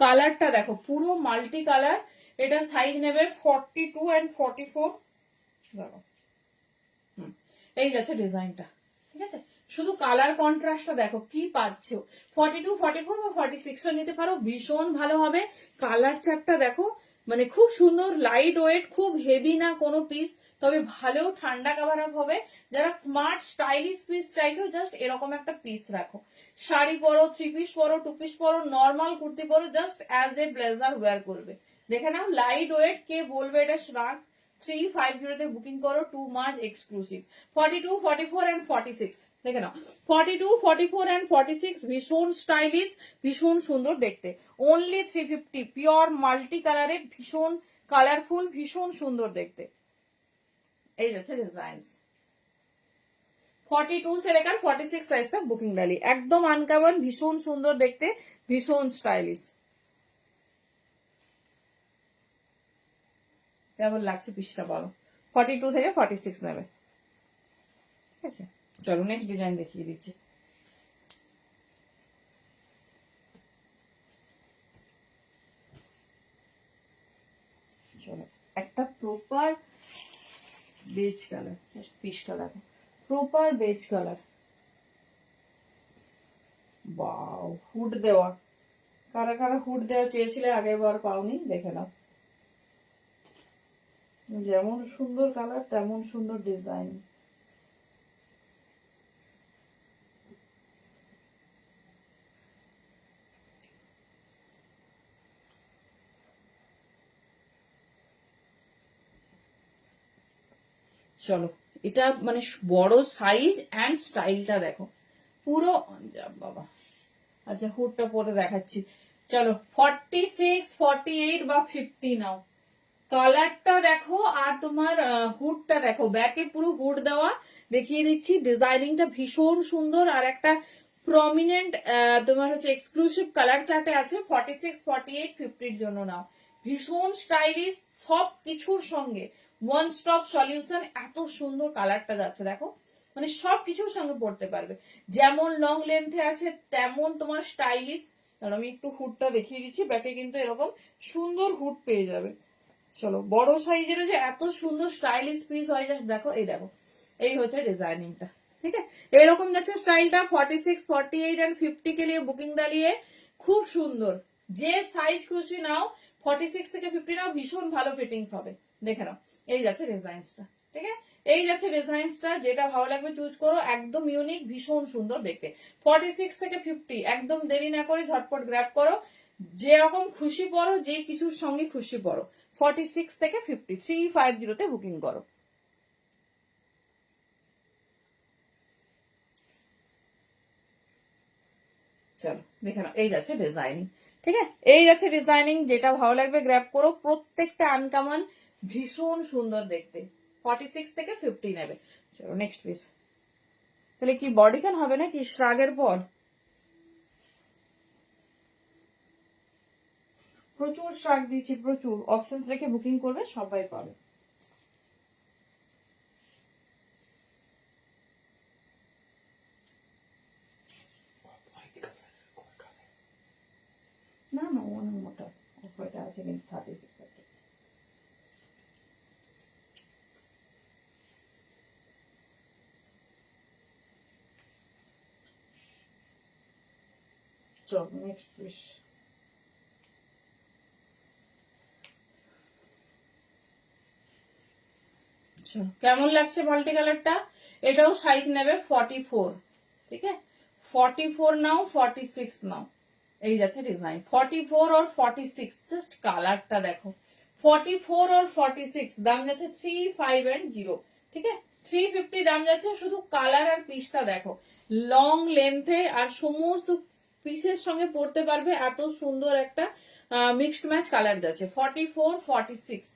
কালারটা দেখো, পুরো মাল্টি কালার, এটা সাইজ নেবে 42 and 44। দেখো এই যাচ্ছে ডিজাইনটা, ঠিক আছে। শুধু কালার কন্ট্রাস্টটা দেখো কি পাচ্ছ। 42 44 বা 46 নিতে পারো, ভীষণ ভালো হবে। কালার চার্টটা দেখো, মানে খুব সুন্দর, লাইট ওয়েট, খুব হেভি না কোনো পিস, তবে ভালো ঠান্ডা কাভার আপ হবে। যারা স্মার্ট স্টাইলিশ পিস চাইছো, জাস্ট এরকম একটা পিস রাখো। শাড়ি পরো, 3 পিস পরো, 2 পিস পরো, নর্মাল কুর্তি পরো, just as a blazer wear করবে। দেখে নাও লাইট ওয়েট, কে বলবে এটা শ্রাক। 350 তে বুকিং করো, 2 মাস এক্সক্লুসিভ। 42 44 and 46 দেখে নাও, 42 44 and 46 ভীষণ স্টাইলিশ, ভীষণ সুন্দর দেখতে। অনলি 350, পিওর মাল্টি কালারে, ভীষণ কালারফুল, ভীষণ সুন্দর দেখতে। এই যাচ্ছে ডিজাইন। 42 से लेकर 46 साइज तक बुकिंग डाली, एकदम अनकमन, भीषण सुंदर देखते, भीषण स्टाइलिश। কেমন লাগছে পিসটা বলো। 42 থেকে 46 নেবে, ঠিক আছে। চলো নেক্সট ডিজাইন দেখিয়ে দিচ্ছি। চলো একটা প্রপার বেজ কালার, পিসটা দেখো, প্রপার বেজ কালার। বাও, হুড দেওয়া, কারা কারা হুড দেওয়া চেয়েছিলে আগের বার পাওনি, দেখে নাও। যেমন সুন্দর কালার তেমন সুন্দর ডিজাইন। চলো এটা মানে বড় সাইজ এন্ড স্টাইলটা দেখো পুরো, বাবা। আচ্ছা হুডটা পরে দেখাচ্ছি। চলো 46, 48 বা 50 নাও। কালারটা দেখো আর তোমার হুডটা দেখো, ব্যাকে পুরো হুড দেওয়া, দেখিয়ে দিচ্ছি। ডিজাইনিংটা ভীষণ সুন্দর আর একটা প্রমিনেন্ট তোমার হচ্ছে এক্সক্লুসিভ কালার চার্টে আছে। 46, 48, 50 জন্য নাও। ভীষণ স্টাইলিশ, সব কিছুর সঙ্গে ওয়ান স্টপ সলিউশন। এত সুন্দর কালারটা যাচ্ছে দেখো, মানে সব কিছুর সঙ্গে পড়তে পারবে। যেমন লং লেন্থে আছে তেমন তোমার স্টাইলিশ। কারণ আমি একটু হুডটা দেখিয়ে দিচ্ছি, ব্যাকে কিন্তু এরকম সুন্দর হুড পেয়ে যাবে। চলো বড় সাইজের যে এত সুন্দর স্টাইলিশ পিস হয়, জাস্ট দেখো, এই দেখো, এই হচ্ছে ডিজাইনিংটা, ঠিক আছে। এরকম যাচ্ছে স্টাইলটা। 46, 48 एंड 50 के लिए बुकिंग डालिए, খুব সুন্দর। যে সাইজ খুশি নাও, 46 থেকে 50 নাও, ভীষণ ভালো ফিটিংস হবে। দেখে নাও, এই যাচ্ছে ডিজাইনসটা, ঠিক আছে। এই যাচ্ছে ডিজাইনসটা, যেটা ভালো লাগবে চুজ করো, একদম ইউনিক, ভীষণ সুন্দর দেখতে। 46 থেকে 50 একদম দেরি না করে ঝটপট গ্র্যাব করো, যেরকম খুশি পড়ো, যে কিছুর সঙ্গে খুশি পড়ো। 46 থেকে 50, 350 তে বুকিং করো। চলো দেখে নাও, এই যাচ্ছে ডিজাইনিং, ঠিক আছে। এই যাচ্ছে ডিজাইনিং, যেটা ভালো লাগবে গ্র্যাব করো। প্রত্যেকটা আনকমন, ভীষণ সুন্দর দেখতে। 46 থেকে 50 নেবে। চলো নেক্সট পিস। তাহলে কি বডিকন হবে নাকি শ্রাগের পর? প্রচুর শ্রাগ দিয়েছি, প্রচুর। অপশনস রেখে বুকিং করবে, সবাই পাবে। না না, অনেক মোটা অফারটা আছে কিন্তু 36। চলো নেক্সট পিস। কেমন লাগছে মাল্টি কালারটা? এটাও সাইজ নেবে 44, ঠিক আছে। 44 নাও, 46 নাও, এই যাচ্ছে ডিজাইন। 44 और 46, জাস্ট কালারটা দেখো। 44 और 46 দাম যাচ্ছে 350, ঠিক আছে। 350 দাম যাচ্ছে, শুধু কালার আর পিসটা দেখো। লং লেন্থে আর সমস্ত পিসের সঙ্গে পড়তে পারবে, এত সুন্দর একটা মিক্সড ম্যাচ কালার যাচ্ছে। 44, 46,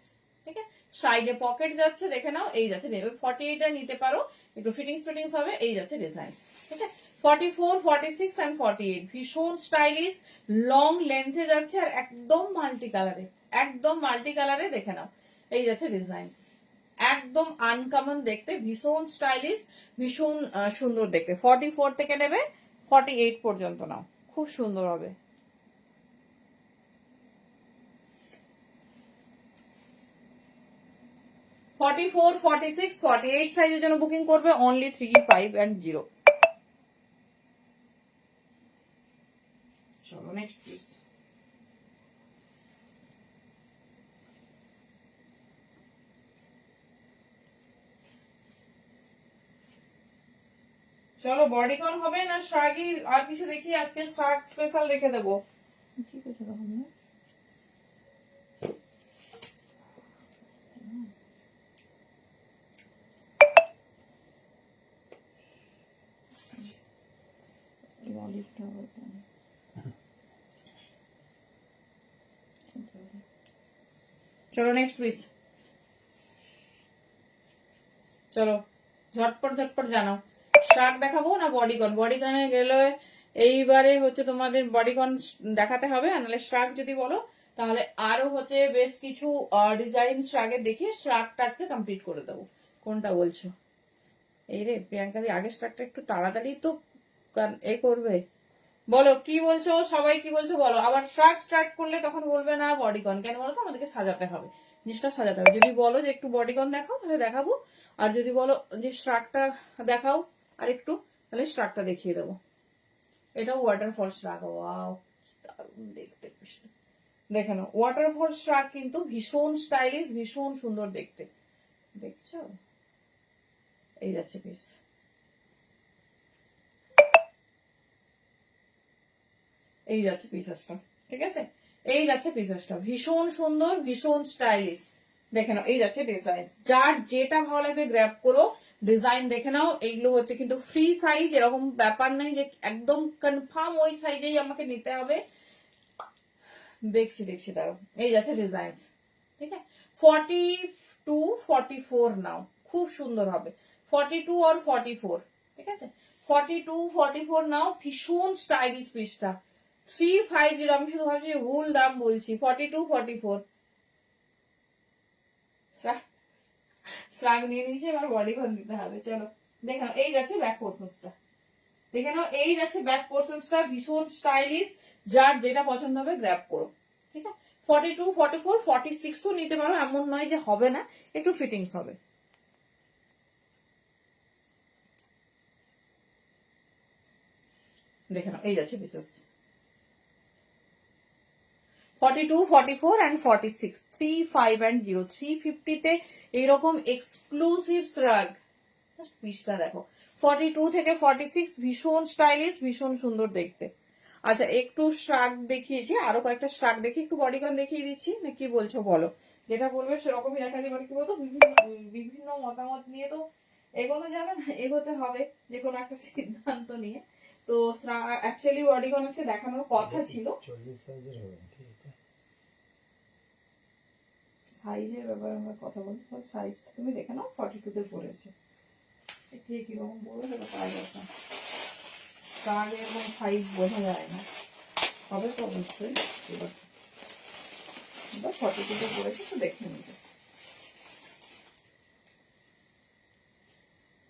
ঠিক আছে। সাইডে পকেট যাচ্ছে, দেখে নাও, এই যাচ্ছে। 48 নিতে পারো, একটু ফিটিংস হবে, এই যাচ্ছে ডিজাইন, ঠিক আছে। 44, 46 and 48 ভীষণ স্টাইলিশ, লং লেন্থে যাচ্ছে আর একদম মাল্টি কালারে, একদম মাল্টি কালারে, দেখে নাও, এই যাচ্ছে ডিজাইন। একদম আনকমন দেখতে, ভীষণ স্টাইলিশ, ভীষণ সুন্দর দেখতে। 44 থেকে নেবে 48 পর্যন্ত নাও, খুব সুন্দর হবে। $44, $46, $48 সাইজের জন্য বুকিং করবে, অনলি 350। চলো নেক্সট পিস। চলো বডিকন হবে না শাগি, আর কিছু দেখি। আজকে শাগ স্পেশাল রেখে দেবো। ঠিক আছে তখন না, চলো নেক্সট পিস। চলো ঝটপট ঝটপট জানাও, শ্রাগ দেখাবো না বডিকন? বডিকনে গেলে এইবারে হচ্ছে তোমাদের বডিকন দেখাতে হবে, আর নাহলে শ্রাগ যদি বলো তাহলে আরো হচ্ছে বেশ কিছু ডিজাইন শ্রাগের দেখিয়ে শ্রাগটা আজকে কমপ্লিট করে দেবো। কোনটা বলছো? এই রে প্রিয়াঙ্কা দি, আগের শ্রাগটা একটু তাড়াতাড়ি তো এ করবে। বলো কি বলছো, সবাই কি বলছো বলো। আবার শ্রাগ স্টার্ট করলে তখন বলবে না বডিকন, কেন বলো তো? আমাদেরকে সাজাতে হবে, জিনিসটা সাজাতে হবে। যদি বলো যে একটু বডিকন দেখাও তাহলে দেখাবো, আর যদি বলো যে শ্রাগটা দেখাও আর একটু, তাহলে শ্রাগটা দেখিয়ে দেবো। এটাও ওয়াটারফল শ্রাগ, ওয়াও দারুণ দেখতে। দেখে নাও, ওয়াটারফল শ্রাগ কিন্তু ভীষণ স্টাইলিশ, ভীষণ সুন্দর দেখতে, দেখছো? এই যাচ্ছে পিস, এই যাচ্ছে পিসেসটা, ঠিক আছে? এই যাচ্ছে পিসেসটা, ভীষণ সুন্দর, ভীষণ স্টাইলিশ। দেখে নাও, এই যাচ্ছে ডিজাইন, যার যেটা ভালো লাগবে গ্র্যাব করো, ডিজাইন দেখে নাও। এইগুলো হচ্ছে কিন্তু ফ্রি সাইজ, এরকম ব্যাপার নেই যে একদম কনফার্ম ওই সাইজেই আমাকে নিতে হবে। দেখছি দেখছি, দাঁড়ো, এই যাচ্ছে ডিজাইন, ঠিক আছে? 42-44 নাও, খুব সুন্দর হবে। 42 আর 44, ঠিক আছে? 42-44 নাও, ভীষণ স্টাইলিশ পিসটা। 350, আমি শুধু ভাবছি ভুল দাম বলছি। 42-44 শ্রাগ নিয়ে নিয়েছে, এবার বডি কন দিতে হবে। চলো দেখে নাও, এই যাচ্ছে ব্যাক পোর্শনসটা, দেখে নাও, এই যাচ্ছে ব্যাক পোর্শনসটা, ভীষণ স্টাইলিশ। যার যেটা পছন্দ হবে গ্র্যাব করো, ঠিক আছে? 42-44, 46ও নিতে পারো, এমন নয় যে হবে না, একটু ফিটিংস হবে। দেখে নাও, এই যাচ্ছে পিসেস 42-44 and 46, 35 and 0, 350 তে এইরকম এক্সক্লুসিভ শ্রাগ পিসটা দেখো। 42 থেকে 46 ভীষণ স্টাইলিশ, ভীষণ সুন্দর দেখতে। আচ্ছা, একটু শ্রাগ দেখিয়েছি, আরো কয়েকটা শ্রাগ দেখি, একটু বডিকন দেখিয়ে দিচ্ছি, না কি বলছো বলো? যেটা বলবে সেরকমই দেখা যাবে। কি বলতো, বিভিন্ন মতামত নিয়ে তো এগোনো যাবে না, এগোতে হবে যে কোনো একটা সিদ্ধান্ত নিয়ে। তো অ্যাকচুয়ালি বডিকন আছে দেখানোর কথা ছিল। সাইজের ব্যাপারে আমরা কথা বলছি, সাইজটা তুমি দেখে নাও। 42 তে পড়েছে, ঠিক কিরকম বলবো সেটা পাওয়া যাবে না, কার এবং সাইজ বোঝা যায় না, হবে তো অবশ্যই। এবার 42 তে পড়েছে, তো দেখে নিতে।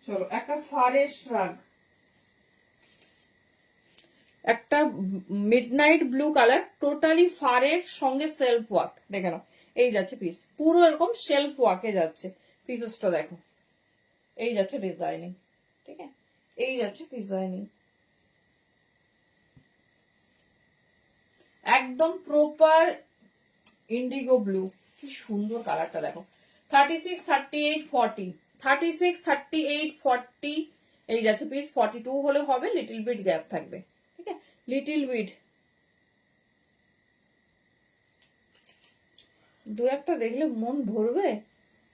চলো, একটা ফারের শ্রাগ, একটা মিডনাইট ব্লু কালার, টোটালি ফারের সঙ্গে সেলফ ওয়ার্ক, দেখে নাও। এই যাচ্ছে পিস, পুরো এরকম সেলফ ওয়ার্কে যাচ্ছে পিসেসটা, দেখো। এই যাচ্ছে ডিজাইনিং, ঠিক আছে? এই যাচ্ছে ডিজাইনিং, একদম প্রপার ইন্ডিগো ব্লু, কি সুন্দর কালারটা দেখো। 36, 38, 40, 36, 38, 40 এই যাচ্ছে পিস। 42 হলে হবে, লিটল বিট গ্যাপ থাকবে, ঠিক আছে? লিটল বিট, দু একটা দেখলে মন ভরবে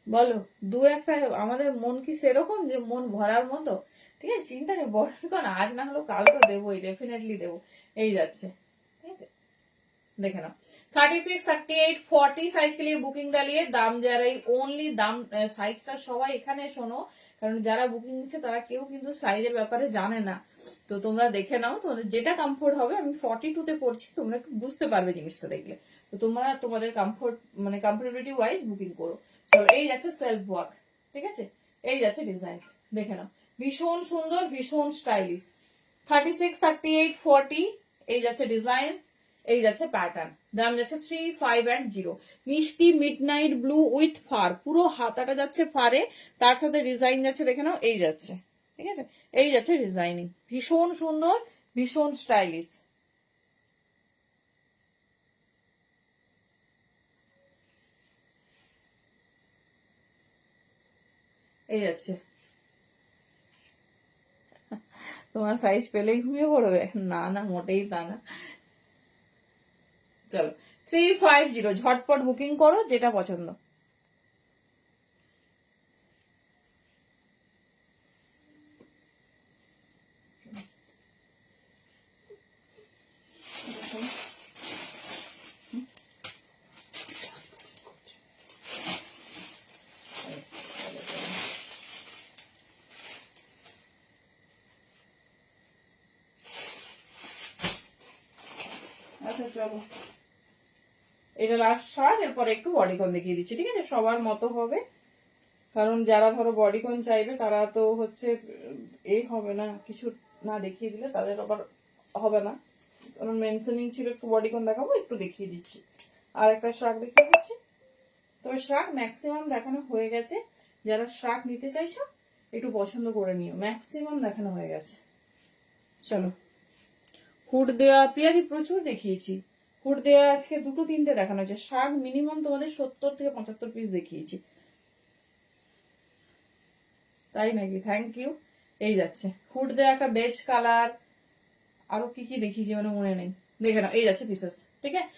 বলো? দু একটা, আমাদের মন কি সেরকম যে মন ভরার মতো? ঠিক আছে, চিন্তা নেই, বড় আজ না হলো কাল তো দেবোই, ডেফিনেটলি দেবো। এই যাচ্ছে, ঠিক আছে? देखे ना 36, 38, 40 साइज के लिए बुकिंग डालिए। दाम जा रही ओनली दाम সাইজটা সবাই এখানে শোনো, কারণ যারা বুকিং নিচ্ছে তারা কেউ কিন্তু সাইজের ব্যাপারে জানে না। তো তোমরা দেখে নাও, তোমাদের যেটা কমফোর্ট হবে। আমি 42 তে পড়ছি, তোমরা একটু বুঝতে পারবে জিনিসটা দেখলে। তো তোমরা তোমাদের কমফোর্ট মানে কমফোর্টেবিলিটি ওয়াইজ বুকিং করো। চলো, এই যাচ্ছে সেলফ ওয়ার্ক, ঠিক আছে? এই যাচ্ছে ডিজাইন, দেখে নাও, ভীষণ সুন্দর, ভীষণ স্টাইলিশ। 36, 38, 40 এই যাচ্ছে ডিজাইন, এই যাচ্ছে প্যাটার্ন। দাম যাচ্ছে 3, 5 and 0। মিষ্টি মিডনাইট ব্লু উইথ ফার, পুরো হাতাটা যাচ্ছে ফারে, তার সাথে ডিজাইন যাচ্ছে, দেখে নাও। এই যাচ্ছে, ঠিক আছে? এই যাচ্ছে ডিজাইনিং, ভীষণ সুন্দর, ভীষণ স্টাইলিশ। এই যাচ্ছে, তোমার সাইজ পেলেই ঘুমিয়ে পড়বে? না না, মোটেই তা না। চলো, 350 ঝটপট বুকিং করো যেটা পছন্দ। আচ্ছা চলো, এটা লাস্ট শর্ট, এরপরে একটু বডিকন দেখিয়ে দিচ্ছি, ঠিক আছে? সবার মতো হবে, কারণ যারা ধরো বডিকন চাইবে তারা তো হচ্ছে এই হবে না, কিছু না দেখিয়ে দিলে তাদের আবার হবে না, কারণ মেনশনিং ছিল একটু বডিকন দেখাবো, একটু দেখিয়ে দিচ্ছি। আর একটা শাক দেখিয়ে দিচ্ছি। তবে শাক ম্যাক্সিমাম দেখানো হয়ে গেছে, যারা শাক নিতে চাইছো একটু পছন্দ করে নিও, ম্যাক্সিমাম দেখানো হয়ে গেছে। চলো, হুড দেওয়া প্রিয়াদি প্রচুর দেখিয়েছি, হুড দেওয়া আজকে 2-3টে দেখানো হয়েছে, শাক মিনিমাম তোমাদের 70 থেকে 75 পিস দেখিয়েছি। তাই নাকি? Thank you. এই যাচ্ছে হুড দেওয়া একটা বেজ কালার, আরো কি কি দেখিয়েছি মানে মনে নেই, দেখে নাও। এই যাচ্ছে পিসেস, ঠিক আছে?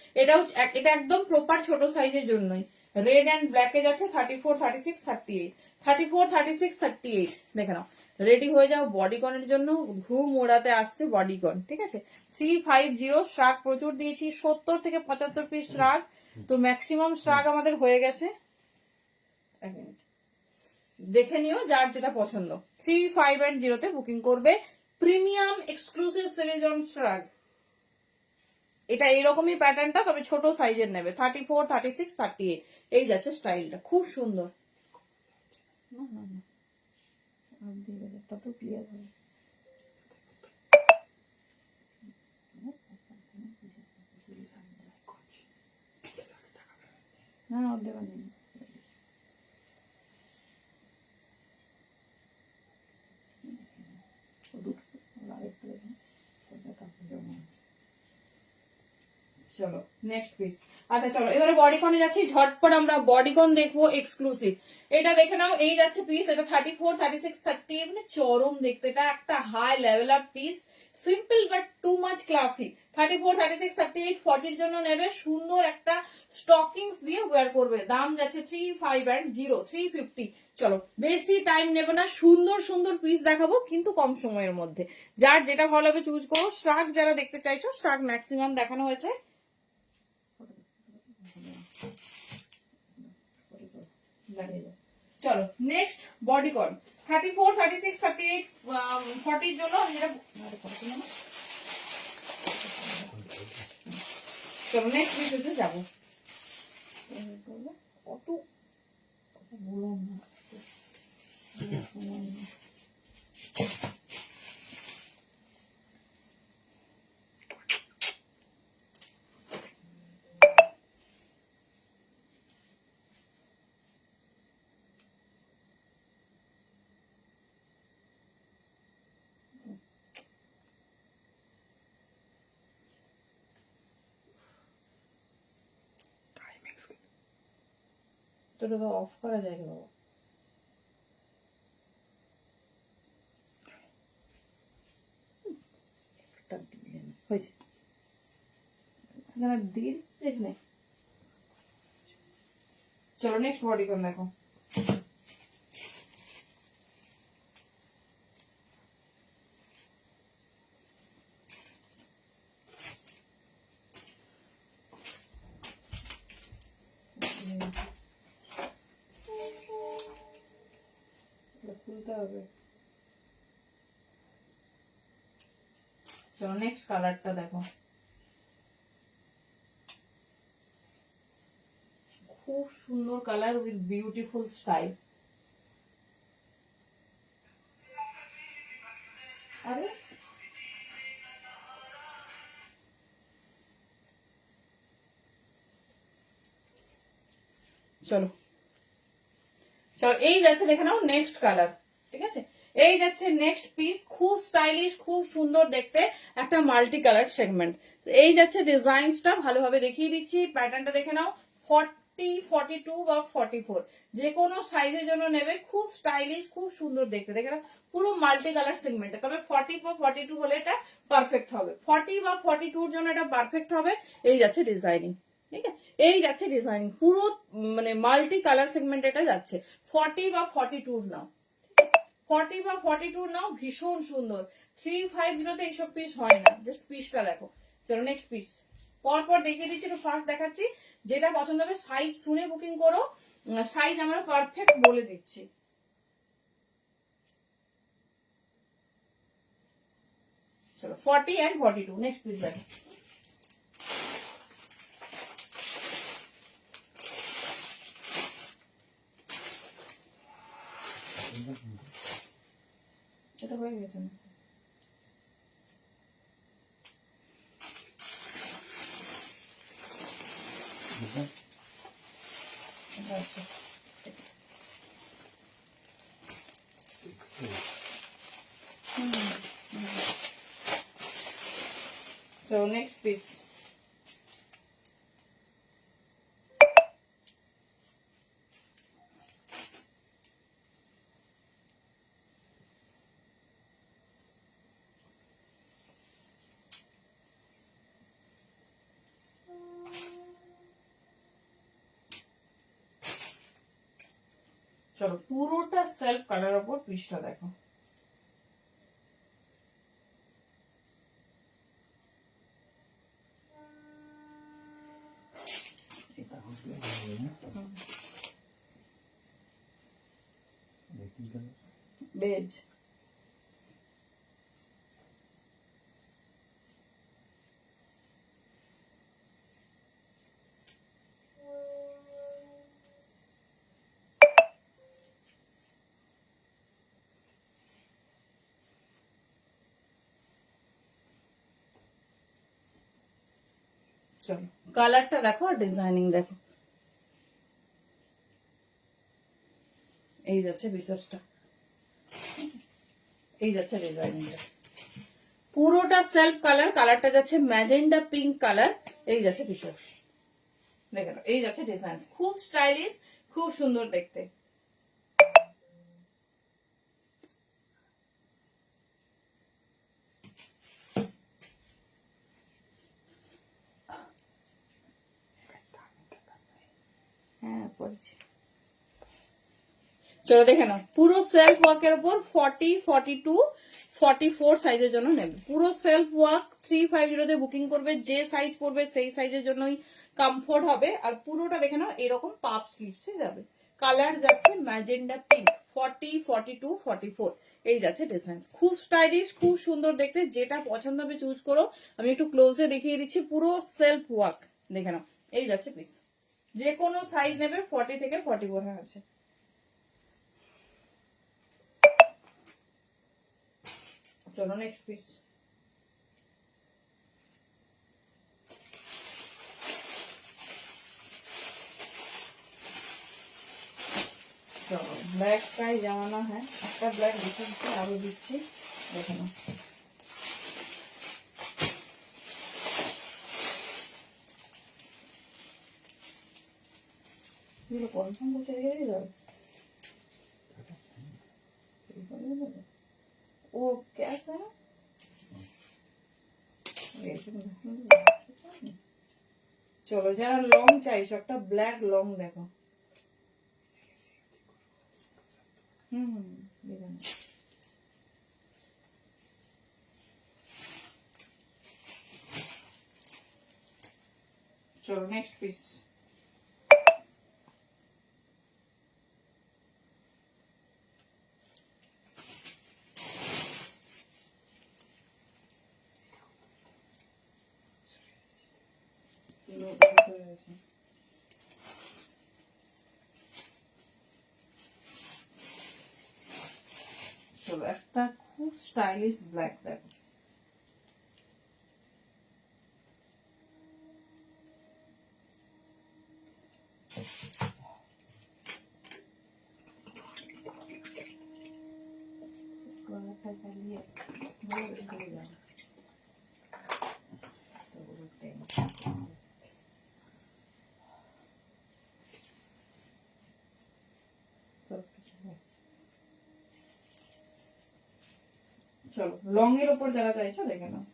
এটা একদম প্রপার ছোট সাইজের জন্যই। রেড অ্যান্ড ব্ল্যাক এ যাচ্ছে 34, 36, 38, 34, 36, 38। দেখে নাও, রেডি হয়ে যাও বডিকনের জন্য। ঘুম ওড়াতে আসছে বডিকন, ঠিক আছে? 350 শ্রাগ প্রচুর দিয়েছি, 70 থেকে 75 পিস শ্রাগ, তো ম্যাক্সিমাম শ্রাগ আমাদের হয়ে গেছে। এক মিনিট দেখে নিও যার যেটা পছন্দ। 350 তে বুকিং করবে, প্রিমিয়াম এক্সক্লুসিভ সিরিজ অন শ্রাগ। এটা এইরকমই প্যাটার্নটা, তবে ছোট সাইজের নেবে, 34, 36, 38। এই যাচ্ছে স্টাইলটা, খুব সুন্দর। চলো নেক্সট পিস। আচ্ছা চলো, এবারে বডিকনে যাচ্ছি, ঝটপট আমরা বডিকন দেখবো এক্সক্লুসিভ। এটা দেখে নাও, এই যাচ্ছে পিস, এটা 34, 36, 38, মানে চরম দেখতে, এটা একটা high level up piece, simple but too much classy. 34, 36, 38, 40 জন্য নেবে, সুন্দর একটা স্টকিংস দিয়ে ওয়্যার করবে। দাম যাচ্ছে 350, 350। চলো বেশি টাইম নেব না, সুন্দর সুন্দর পিস দেখাবো কিন্তু কম সময়ের মধ্যে। যার যেটা ভালো হবে চুজ করো। শ্রাগ যারা দেখতে চাইছো, শ্রাগ ম্যাক্সিমাম দেখানো হয়েছে। চলো নেক্সট বডিকন 34, 36, 38, 40 জন্য চলো নেক্সট ভিডিওতে যাবো। কত বললাম না তো এটা তো অফ করা যায় না বাবা। হয়েছে দেখলে। চলো নেক্সট বডিকন দেখো। খুলতে হবে। চলো নেক্সট কালারটা দেখো, খুব সুন্দর কালার উইথ বিউটিফুল স্টাইল। আরে চলো চলো, এই যাচ্ছে দেখে নাও নেক্সট কালার, ঠিক আছে? এই যাচ্ছে নেক্সট পিস, খুব স্টাইলিশ, খুব সুন্দর দেখতে, একটা মাল্টি কালার সেগমেন্ট। এই যাচ্ছে ডিজাইনসটা ভালোভাবে দেখিয়ে দিচ্ছি, প্যাটার্নটা দেখে নাও। 40, 42 বা 44 যে কোনো সাইজের জন্য নেবে, খুব স্টাইলিশ, খুব সুন্দর দেখতে, দেখে নাও পুরো মাল্টি কালার সেগমেন্টে। তবে 40 বা 42 হলে এটা পারফেক্ট হবে, 40 বা 42 জন্য এটা পারফেক্ট হবে। এই যাচ্ছে ডিজাইনিং, ঠিক আছে? এই যাচ্ছে ডিজাইনিং পুরো মানে মাল্টি কালার সেগমেন্ট এটা যাচ্ছে। 40 বা 42 নাও, 40 বা 42 নাও, ভীষণ সুন্দর। 350 তে এইসব পিস হয় না, জাস্ট পিসটা দেখো। চলো নেক্সট পিস পরপর দেখিয়ে দিচ্ছি, একটু ফার্স্ট দেখাচ্ছি, যেটা পছন্দ হবে সাইজ শুনে বুকিং করো, সাইজ আমরা পারফেক্ট বলে দিচ্ছি। চলো 40 and 42 নেক্সট পিস দেখো। হয়ে গেছে না? আচ্ছা চলো নেক্সট পিস। চলো পুরোটা সেলফ কালার ওপর পিসটা দেখো। বেজ চলো কালারটা দেখো আর ডিজাইনিং দেখো। এই যাচ্ছে বিশেষটা, এই যাচ্ছে ডিজাইনিংটা। পুরোটা সেলফ কালার, কালারটা যাচ্ছে ম্যাজেন্ডা পিঙ্ক কালার। এই যাচ্ছে বিশেষ, দেখে নাও। এই যাচ্ছে ডিজাইন, খুব স্টাইলিশ, খুব সুন্দর দেখতে। হ্যাঁ বলছি, চলো দেখে নাও। পুরো সেলফ ওয়ার্কের উপর 40, 42, 44 সাইজের জন্য নেবে। পুরো সেলফ ওয়ার্ক 350 তে বুকিং করবে। যে সাইজ পড়বে সেই সাইজের জন্যই কমফোর্ট হবে। আর পুরোটা দেখে নাও এরকম পাপ স্লিভসে যাবে। কালার যাচ্ছে ম্যাজেন্ডা পিঙ্ক। 40, 42, 44 এই যাচ্ছে ডিজাইন। খুব স্টাইলিশ, খুব সুন্দর দেখতে। যেটা পছন্দ হবে চুজ করো। আমি একটু ক্লোজে দেখিয়ে দিচ্ছি। পুরো সেলফ ওয়ার্ক দেখে নাও। এই যাচ্ছে পিস, যে কোনো সাইজ নেবে 40 থেকে 44 আছে। চলো নেক্সট পিস। চলো ব্ল্যাক কাই জামানা হ্যাঁ, একটা ব্ল্যাক দিচ্ছি, আরো দিচ্ছি, দেখে নাও। কনফার্ম করতে রেখে দিয়ে যাবে ও कैसा है চলো যারা লং চাইছো একটা ব্ল্যাক লং দেখো। চলো নেক্সট পিস। চলো একটা খুব স্টাইলিশ ব্ল্যাক দেখো। চলো লং এর উপর যারা চাইছো দেখে নাও।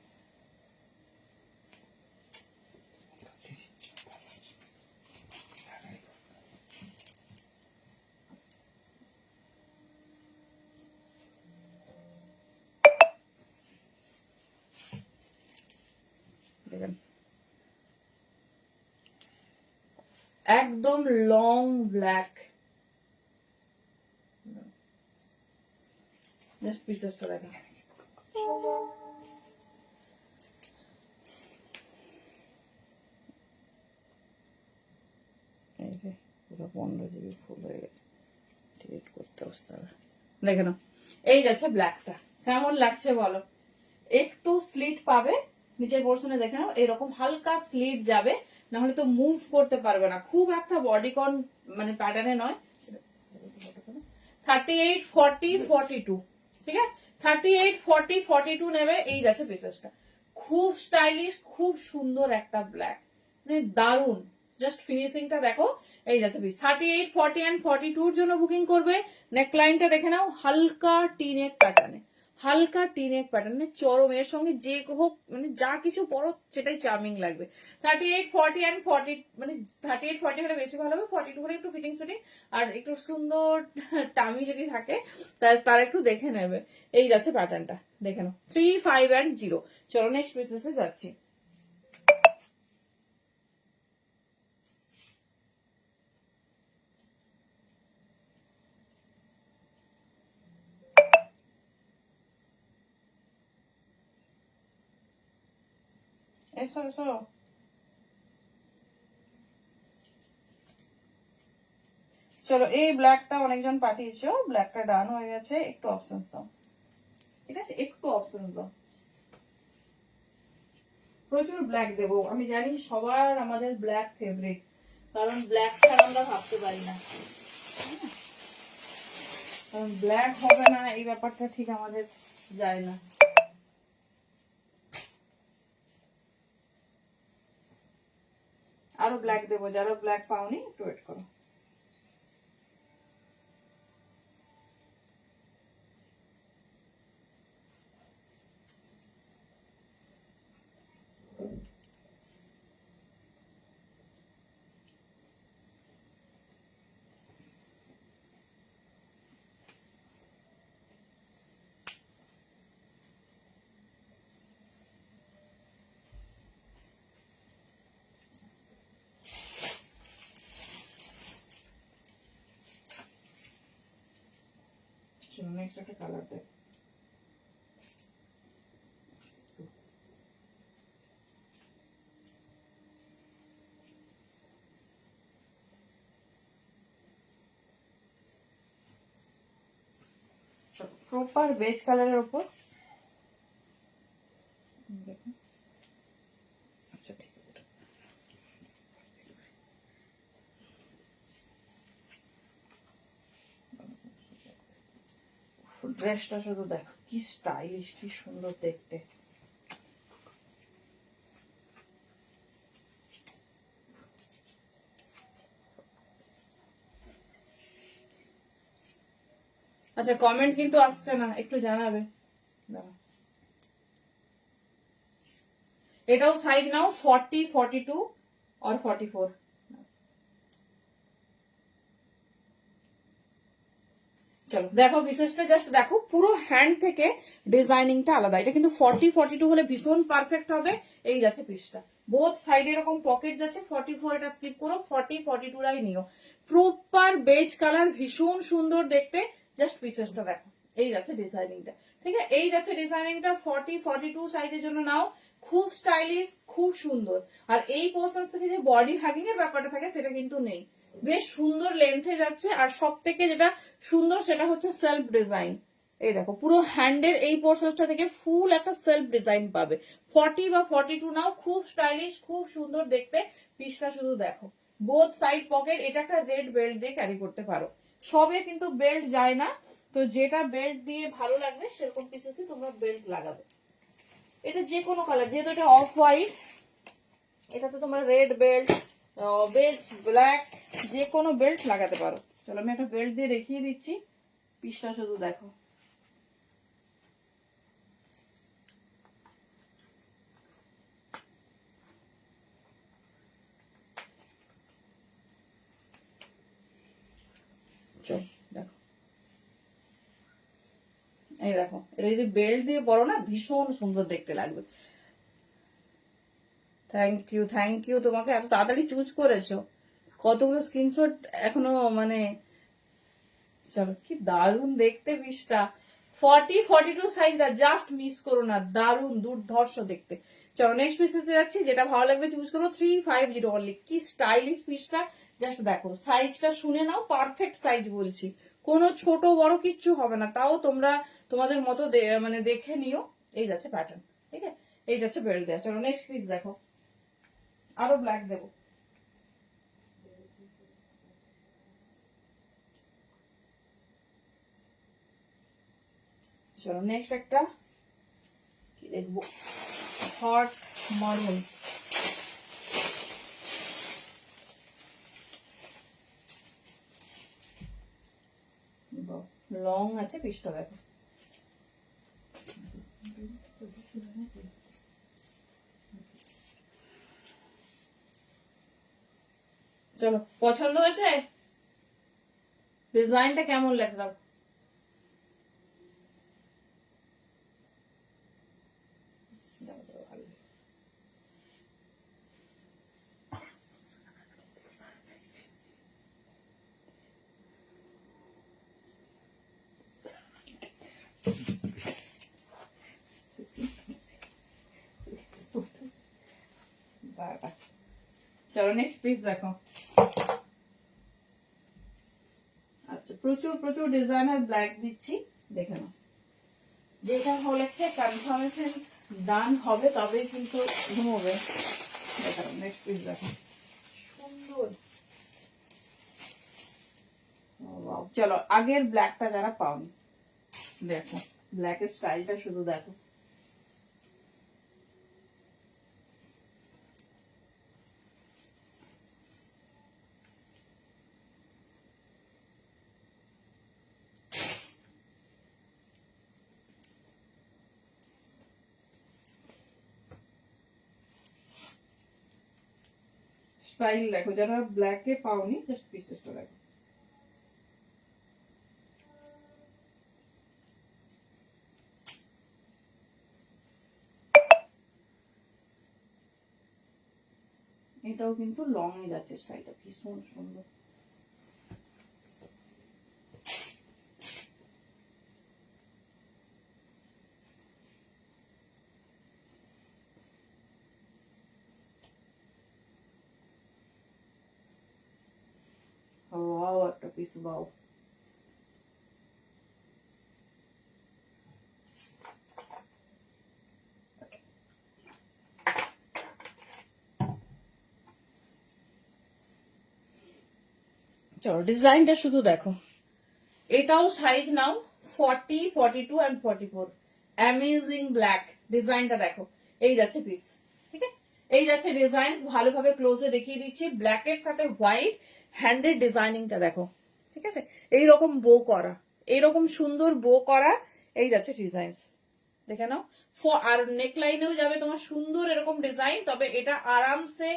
একদম লং ব্ল্যাক। জাস্ট পিসেসটা দেখো। এই যে পুরো 15 GB ফুল হয়ে গেছে, ডিলিট করতে বসতে হবে। দেখে নাও এই যাচ্ছে ব্ল্যাকটা, কেমন লাগছে বলো? একটু স্লিট পাবে নিচের পোর্শনে, দেখে নাও এরকম হালকা স্লিট যাবে, না হলে তো মুভ করতে পারবে না। খুব একটা বডিকন মানে প্যাটার্নে নয়। 38, 40, 42, ঠিক আছে? 38, 40, 42 নেবে। এই যাচ্ছে পিসেসটা, খুব স্টাইলিশ, খুব সুন্দর একটা ব্ল্যাক, মানে দারুন। জাস্ট ফিনিশিংটা দেখো। এই যাচ্ছে পিস 38, 40 এন্ড 42 জন্য বুকিং করবে। নেকলাইনটা দেখে নাও, হালকা টিনেক প্যাটার্নে, হালকা টিনেক প্যাটার্নে চরম। এর সঙ্গে যে হোক মানে যা কিছু পরো সেটাই চার্মিং লাগবে। 38, 40 এন্ড 40, মানে 38, 40 হলে বেশি ভালো হবে, 42 হলে একটু ফিটিং ফিটিং আর একটু সুন্দর টামি যদি থাকে তার একটু দেখে নেবে। এই যাচ্ছে প্যাটার্নটা, দেখে নাও 3, 5 এন্ড 0। চলো নেক্সট পিসেসে যাচ্ছি। এসো এসো। চলো এই ব্ল্যাকটা অনেকজন পাঠিয়েছো, ব্ল্যাকটা ডান হয়ে গেছে। একটু অপশন দাও, ঠিক আছে? একটু অপশন দাও। প্রচুর ব্ল্যাক দেবো, আমি জানি সবার আমাদের ব্ল্যাক ফেভারিট, কারণ ব্ল্যাক ছাড়া আমরা ভাবতে পারি না। কারণ ব্ল্যাক হবে না এই ব্যাপারটা ঠিক আমাদের যায় না। আরো ব্ল্যাক দেবো, যারা ব্ল্যাক পাওনি একটু ওয়েট করো। চলো নেক্সট একটা কালার দেখ। প্রপার বেজ কালারের উপর। আচ্ছা ঠিক আছে। ড্রেসটা শুধু দেখো কি স্টাইলিশ, কি সুন্দর দেখতে। আচ্ছা কমেন্ট কিন্তু আসছে না, একটু জানাবে। এটাও সাইজ নাও 40, 42 और 44। চলো দেখো বিশেষটা, জাস্ট দেখো পুরো হ্যান্ড থেকে ডিজাইনিংটা আলাদা। এটা কিন্তু 40, 42 হলে ভীষণ পারফেক্ট হবে। এই যাচ্ছে পিসটা, বোথ সাইডে এরকম পকেট যাচ্ছে। 44 এটা স্কিপ করো, 40, 42 রাই নিও। প্রপার বেজ কালার, ভীষণ সুন্দর দেখতে। জাস্ট পিসেসটা দেখো, এই যাচ্ছে ডিজাইনিংটা, ঠিক আছে? এই যাচ্ছে ডিজাইনিংটা। 40, 42 সাইজের জন্য নাও, খুব স্টাইলিশ, খুব সুন্দর। আর এই পোর্শন থেকে যে বডি হ্যাগিং এর ব্যাপারটা থাকে সেটা কিন্তু নেই, বেশ সুন্দর লেন্থে যাচ্ছে। আর সব থেকে যেটা সুন্দর সেটা হচ্ছে সেলফ ডিজাইন। এই দেখো পুরো হ্যান্ডের এই পোর্শনটা থেকে ফুল একটা সেলফ ডিজাইন পাবে। 40 বা 42 নাও, খুব স্টাইলিশ, খুব সুন্দর দেখতে। পিসটা শুধু দেখো, বোথ সাইড পকেট। এটা একটা রেড বেল্ট দিয়ে ক্যারি করতে পারো। সবে কিন্তু বেল্ট যায় না, তো যেটা বেল্ট দিয়ে ভালো লাগবে সেরকম পিসেসই তোমরা বেল্ট লাগাবে। এটা যে কোনো কালার, যেহেতু এটা অফ হোয়াইট, এটা তো তোমরা রেড বেল্ট, বেজ ব্ল্যাক, যে কোনো বেল্ট লাগাতে পারো। চলো আমি একটা বেল্ট দিয়ে দেখিয়ে দিচ্ছি, পিসটা শুধু দেখো। চল দেখো, এই দেখো, এটা যদি বেল্ট দিয়ে পরো না ভীষণ সুন্দর দেখতে লাগবে। থ্যাংক ইউ তোমাকে, এত তাড়াতাড়ি চুজ করেছো। কতগুলো স্ক্রিনশট এখনো মানে। চলো কি দারুণ দেখতে পিসটা। 40, 42 সাইজটা জাস্ট মিস করো না, দারুণ দুর্ধর্ষ দেখতে। চলো নেক্সট পিসে যাচ্ছি, যেটা ভালো লাগবে চুজ করো। 350 অনলি। কি স্টাইলিশ পিসটা, জাস্ট দেখো সাইজটা শুনে নাও, পারফেক্ট সাইজ বলছি। কোনো ছোট বড় কিচ্ছু হবে না, তাও তোমরা তোমাদের মতো মানে দেখে নিও। এই যাচ্ছে প্যাটার্ন, ঠিক আছে, এই যাচ্ছে বেল্ট দেওয়া। চলো নেক্সট পিস দেখো, আরো ব্ল্যাক দেবো। চলো নেক্সট একটা কি দেখবো, হট মারুন। লং আছে পিসটা দেখো। চলো পছন্দ হয়েছে? ডিজাইনটা কেমন লাগলো? চলো নেক্সট পিস দেখো। আচ্ছা প্রচুর প্রচুর ডিজাইনার ব্ল্যাক দিচ্ছি, দেখে নাও। যেটা হলেছে কনফার্মেশন ডান হবে তবেই কিন্তু ঘুমোবে। দেখো নেক্সট পিস দেখো, সুন্দর। চলো আগের ব্ল্যাকটা যারা পাওনি দেখো, ব্ল্যাকের স্টাইলটা শুধু দেখো। স্টাইল দেখো, যারা ব্ল্যাকে পাওনি জাস্ট পিসেসটা দেখো। এটাও কিন্তু লং এ যাচ্ছে, স্টাইলটা ভীষণ সুন্দর। ওয়াও একটা পিস, ওয়াও। চলো ডিজাইনটা শুধু দেখো। এটাও size now 40, 42 and 44। Amazing black, ডিজাইনটা দেখো। এই যাচ্ছে পিস, ঠিক আছে, এই যাচ্ছে ডিজাইন। ভালোভাবে ক্লোজে দেখিয়ে দিচ্ছি। ব্ল্যাকের সাথে হোয়াইট হ্যান্ডের ডিজাইনিংটা দেখো, ঠিক আছে, এইরকম বো করা, এইরকম সুন্দর বো করা। এই যাচ্ছে ডিজাইন, দেখে নাও। আর নেকলাইনেও যাবে তোমার সুন্দর এরকম ডিজাইন, তবে এটা আরামসে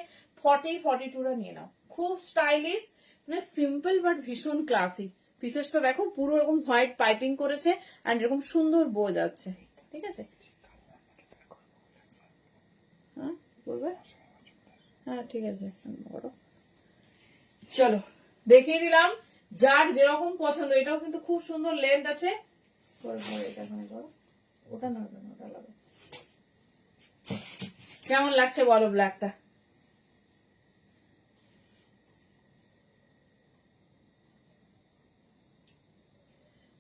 40, 42 নিয়ে নাও। খুব স্টাইলিশ, মানে সিম্পল বাট ভীষণ ক্লাসি। পিসেসটা দেখো, পুরো এরকম হোয়াইট পাইপিং করেছে এন্ড এরকম সুন্দর বো যাচ্ছে, ঠিক আছে। হ্যাঁ বলবে, হ্যাঁ ঠিক আছে। চলো দেখিয়ে দিলাম, যার যেরকম পছন্দ। এটাও কিন্তু খুব সুন্দর লেন্থ আছে। ওটা না, ওটা লাগে। কেমন লাগছে বলো ব্ল্যাকটা?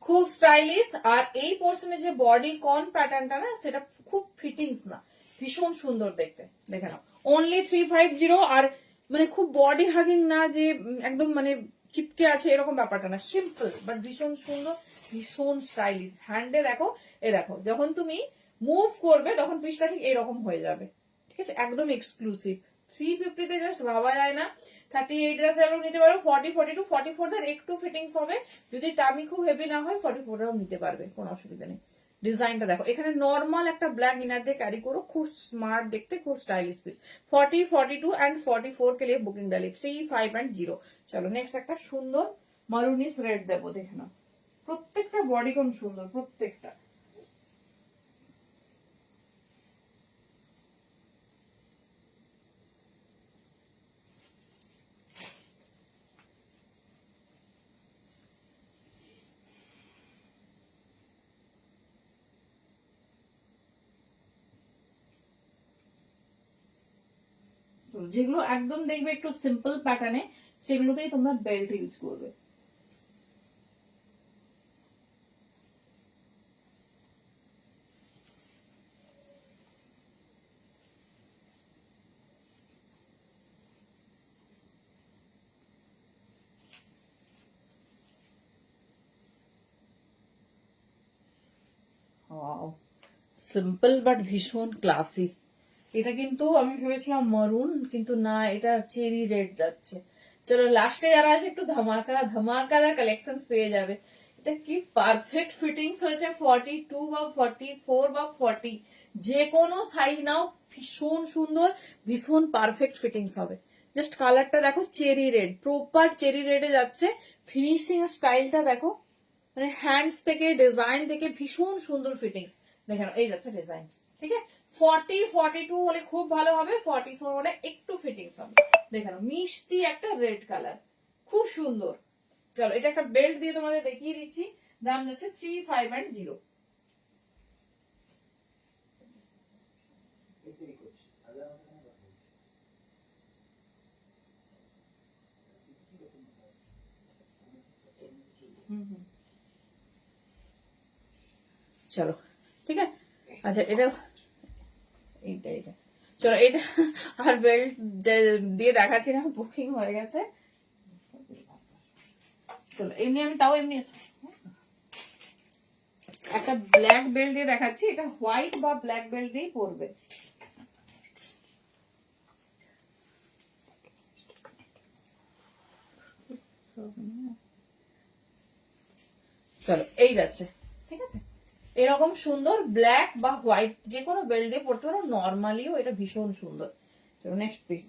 খুব স্টাইলিশ। আর এই পোর্শনে যে বডি কন প্যাটার্নটা না, সেটা খুব ফিটিংস না, ভীষণ সুন্দর দেখতে, দেখে নাও। অনলি 350। আর মানে খুব বডি হাগিং না, যে একদম মানে চিপকে আছে এরকম ব্যাপারটা না, সিম্পল বাট ভীষণ সুন্দর, ভীষণ স্টাইলিশ। হ্যান্ডে দেখো, এ দেখো, যখন তুমি মুভ করবে তখন পিসটা ঠিক এরকম হয়ে যাবে, ঠিক আছে, একদম এক্সক্লুসিভ। 350 জাস্ট ভাবা যায় না। 38 চাইলেও নিতে পারো, 40, 42, 44 একটু ফিটিংস হবে। যদি টামি খুব হেভি না হয় 44 নিতে পারবে, কোনো অসুবিধা নেই। ডিজাইনটা দেখো, এখানে নর্মাল একটা ব্ল্যাক ইনার দিয়ে ক্যারি করো, খুব স্মার্ট দেখতে, খুব স্টাইলিশ পিস। 40, 42 and 44 के लिए बुकिंग डाली 3, 5 and 0। চলো নেক্সট একটা সুন্দর মারুনিস রেড দেবো, দেখে নাও। প্রত্যেকটা বডি কোন সুন্দর, প্রত্যেকটা। যেগুলো একদম দেখবে একটু সিম্পল প্যাটার্নে, সেগুলোতেই তোমরা বেল্ট ইউজ করবে। সিম্পল বাট ভীষণ ক্লাসি। এটা কিন্তু আমি ভেবেছিলাম মারুন, কিন্তু না, এটা চেরি রেড যাচ্ছে। চলো লাস্টে যারা আছে একটু ধামাকাদার কালেকশন পেয়ে যাবে। এটা কি পারফেক্ট ফিটিংস হয়েছে, 42 বা 44 বা 40, যে কোনো সাইজ নাও, ভীষণ সুন্দর, ভীষণ পারফেক্ট ফিটিংস হবে। জাস্ট কালারটা দেখো, চেরি রেড, প্রপার চেরি রেডে যাচ্ছে। ফিনিশিং স্টাইলটা দেখো, মানে হ্যান্ডস থেকে ডিজাইন থেকে ভীষণ সুন্দর ফিটিংস। দেখেন এই যাচ্ছে ডিজাইন, ঠিক আছে। 42 হলে খুব ভালো হবে, 44 হলে একটু ফিটিংস হবে। দেখেন মিষ্টি একটা রেড কালার, খুব সুন্দর। চলো এটা একটা বেল্ট দিয়ে তোমাদের দেখিয়ে দিচ্ছি। দাম যাচ্ছে 3510। চলো ঠিক আছে। আচ্ছা এটা এইটা চলো এটা আর বেল্ট দিয়ে দেখাচ্ছি না, বুকিং হয়ে গেছে। চলো এমনি আমি তাও এমনি একটা ব্ল্যাক বেল্ট দিয়ে দেখাচ্ছি, এটা হোয়াইট বা ব্ল্যাক বেল্ট দিয়েই পরবে। চলো এই যাচ্ছে, ঠিক আছে। এরকম সুন্দর ব্ল্যাক বা হোয়াইট যে কোনো বেল্ট দিয়ে পরতে পারো, নর্মালিও এটা ভীষণ সুন্দর। চলো নেক্সট পিস।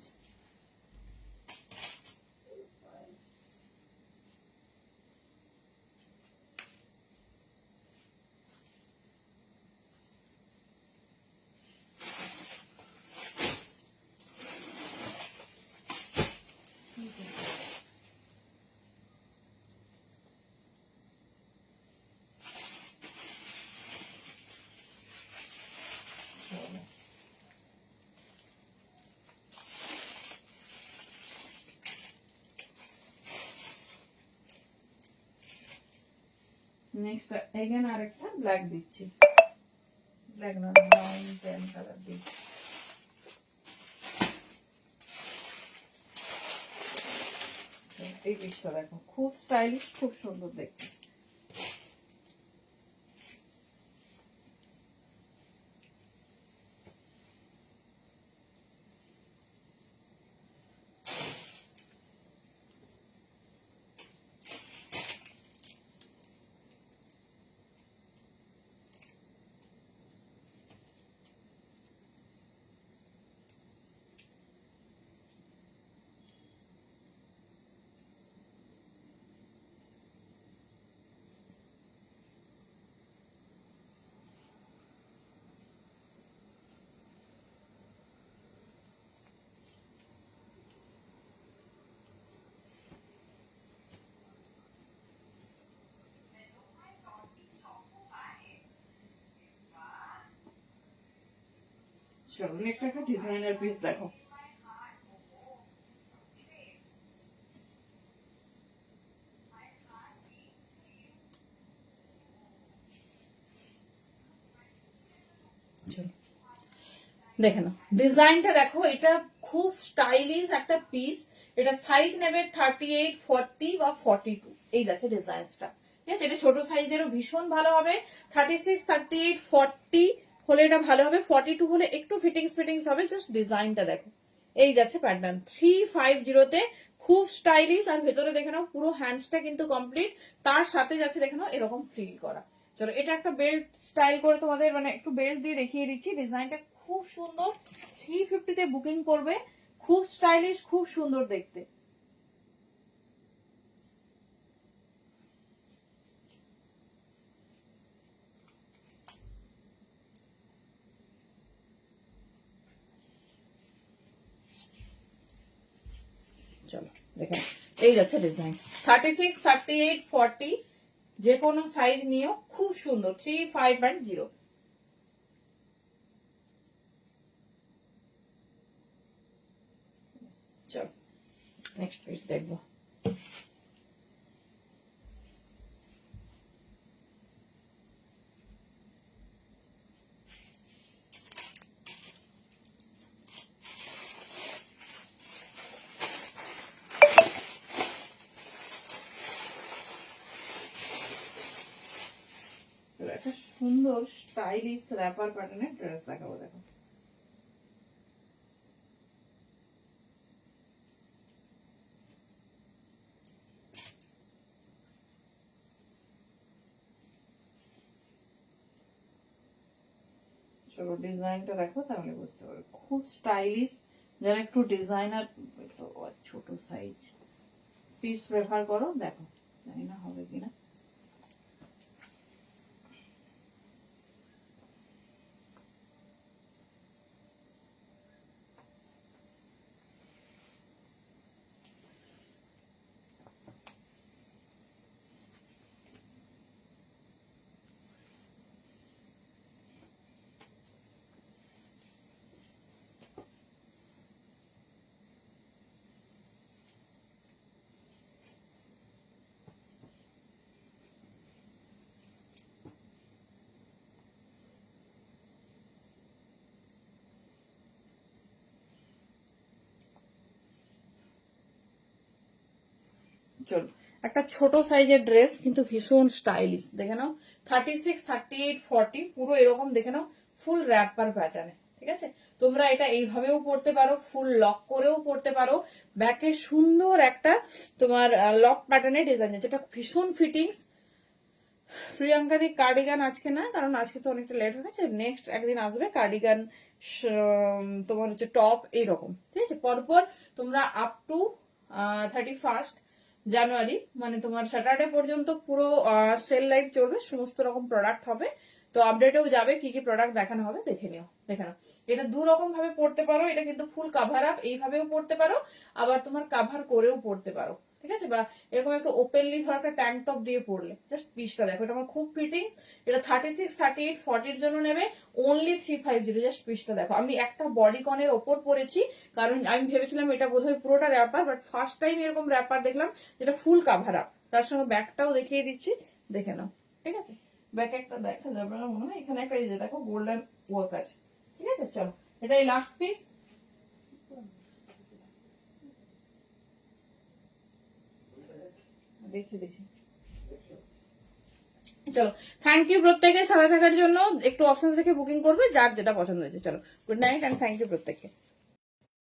নেক্সট এগেন আরেকটা ব্ল্যাক দিচ্ছি, ব্ল্যাক না ব্রাউন ট্যান কালার দিচ্ছি। এই পিসটা দেখো, খুব স্টাইলিশ, খুব সুন্দর দেখতে। চলো নেক্সট একটা ডিজাইনার পিস দেখো। চলো দেখে নাও ডিজাইনটা দেখো, এটা খুব স্টাইলিশ একটা পিস। এটা সাইজ নেবে 38, 40 বা 42, এই যাচ্ছে ডিজাইনটা, ঠিক আছে। এটা ছোট সাইজেরও ভীষণ ভালো হবে। 36, 38, 40 হলে এটা ভালো হবে, 42 হলে একটু ফিটিংস হবে। জাস্ট ডিজাইনটা দেখো, এই যাচ্ছে প্যাটার্ন 350-তে, খুব স্টাইলিশ। আর ভেতরে দেখে নাও পুরো হ্যান্ডসটা কিন্তু কমপ্লিট, তার সাথে যাচ্ছে দেখে নাও এরকম ফ্রিল করা। চলো এটা একটা বেল্ট স্টাইল করে তোমাদের মানে একটু বেল্ট দিয়ে দেখিয়ে দিচ্ছি। ডিজাইনটা খুব সুন্দর, 350-তে বুকিং করবে, খুব স্টাইলিশ, খুব সুন্দর দেখতে। চলো দেখেন এই যাচ্ছে ডিজাইন, 36, 38, 40 যে কোনো সাইজ নিয়েও খুব সুন্দর, 3510। চলো নেক্সট পিস দেখবো। একটা সুন্দর স্টাইলিশ র্যাপার প্যাটার্নের ড্রেস দেখাবো। দেখো চলো ডিজাইনটা দেখো তাহলে বুঝতে পারবে, খুব স্টাইলিশ। যারা একটু ডিজাইনার, একটু ছোট সাইজ পিস প্রেফার করো, দেখো জানি না হবে কিনা। চলো একটা ছোট সাইজের ড্রেস কিন্তু ভীষণ স্টাইলিশ, দেখে নাও 36, 38, 40 পুরো এরকম দেখে নাও, ফুল র্যাপার প্যাটার্নে। ঠিক আছে, তোমরা এটা এইভাবেও পরতে পারো, ফুল লক করেও পরতে পারো। ব্যাকে সুন্দর একটা তোমার লক প্যাটার্নের ডিজাইন আছে, যেটা ভীষণ ফিটিংস। প্রিয়াঙ্কা দি কার্ডিগান আজকে না, কারণ আজকে তো অনেকটা লেট হয়ে গেছে, নেক্সট একদিন আসবে কার্ডিগান, তোমার হচ্ছে টপ এইরকম। ঠিক আছে, পরপর তোমরা আপ টু 31 জানুয়ারি মানে তোমার স্যাটারডে পর্যন্ত পুরো সেল লাইভ চলবে, সমস্ত রকম প্রোডাক্ট হবে। তো আপডেটেও যাবে কি কি প্রোডাক্ট দেখানো হবে, দেখে নিও। দেখে নাও, এটা দু রকম ভাবে পড়তে পারো, এটা কিন্তু ফুল কাভার আপ এইভাবেও পড়তে পারো, আবার তোমার কাভার করেও পড়তে পারো। ঠিক আছে, বা এরকম একটু ওপেনলি ধর একটা ট্যাঙ্ক টপ দিয়ে পড়লে, জাস্ট পিসটা দেখো, এটা আমার খুব ফিটিংস। এটা 36, 38, 40 জন্য নেবে অনলি 350, জাস্ট পিসটা দেখো। আমি একটা বডিকনের ওপর পরেছি, কারণ আমি ভেবেছিলাম এটা বোধহয় পুরোটা র্যাপার, বাট ফার্স্ট টাইম এরকম র্যাপার দেখলাম যেটা ফুল কাভার আপ। তার সঙ্গে ব্যাকটাও দেখিয়ে দিচ্ছি, দেখে নাও। ঠিক আছে, ব্যাক একটা দেখা যাবে না মনে হয়, এখানে একটা এই যে দেখো গোল্ডেন ওয়ার্ক আছে। ঠিক আছে, চলো এটাই লাস্ট পিস। দেখিয়ে দিচ্ছি। চলো, থ্যাংক ইউ প্রত্যেকে সাথে থাকার জন্য। একটু অপশন থেকে বুকিং করবে যার যেটা পছন্দ হয়েছে। চলো, good night and thank you প্রত্যেকে।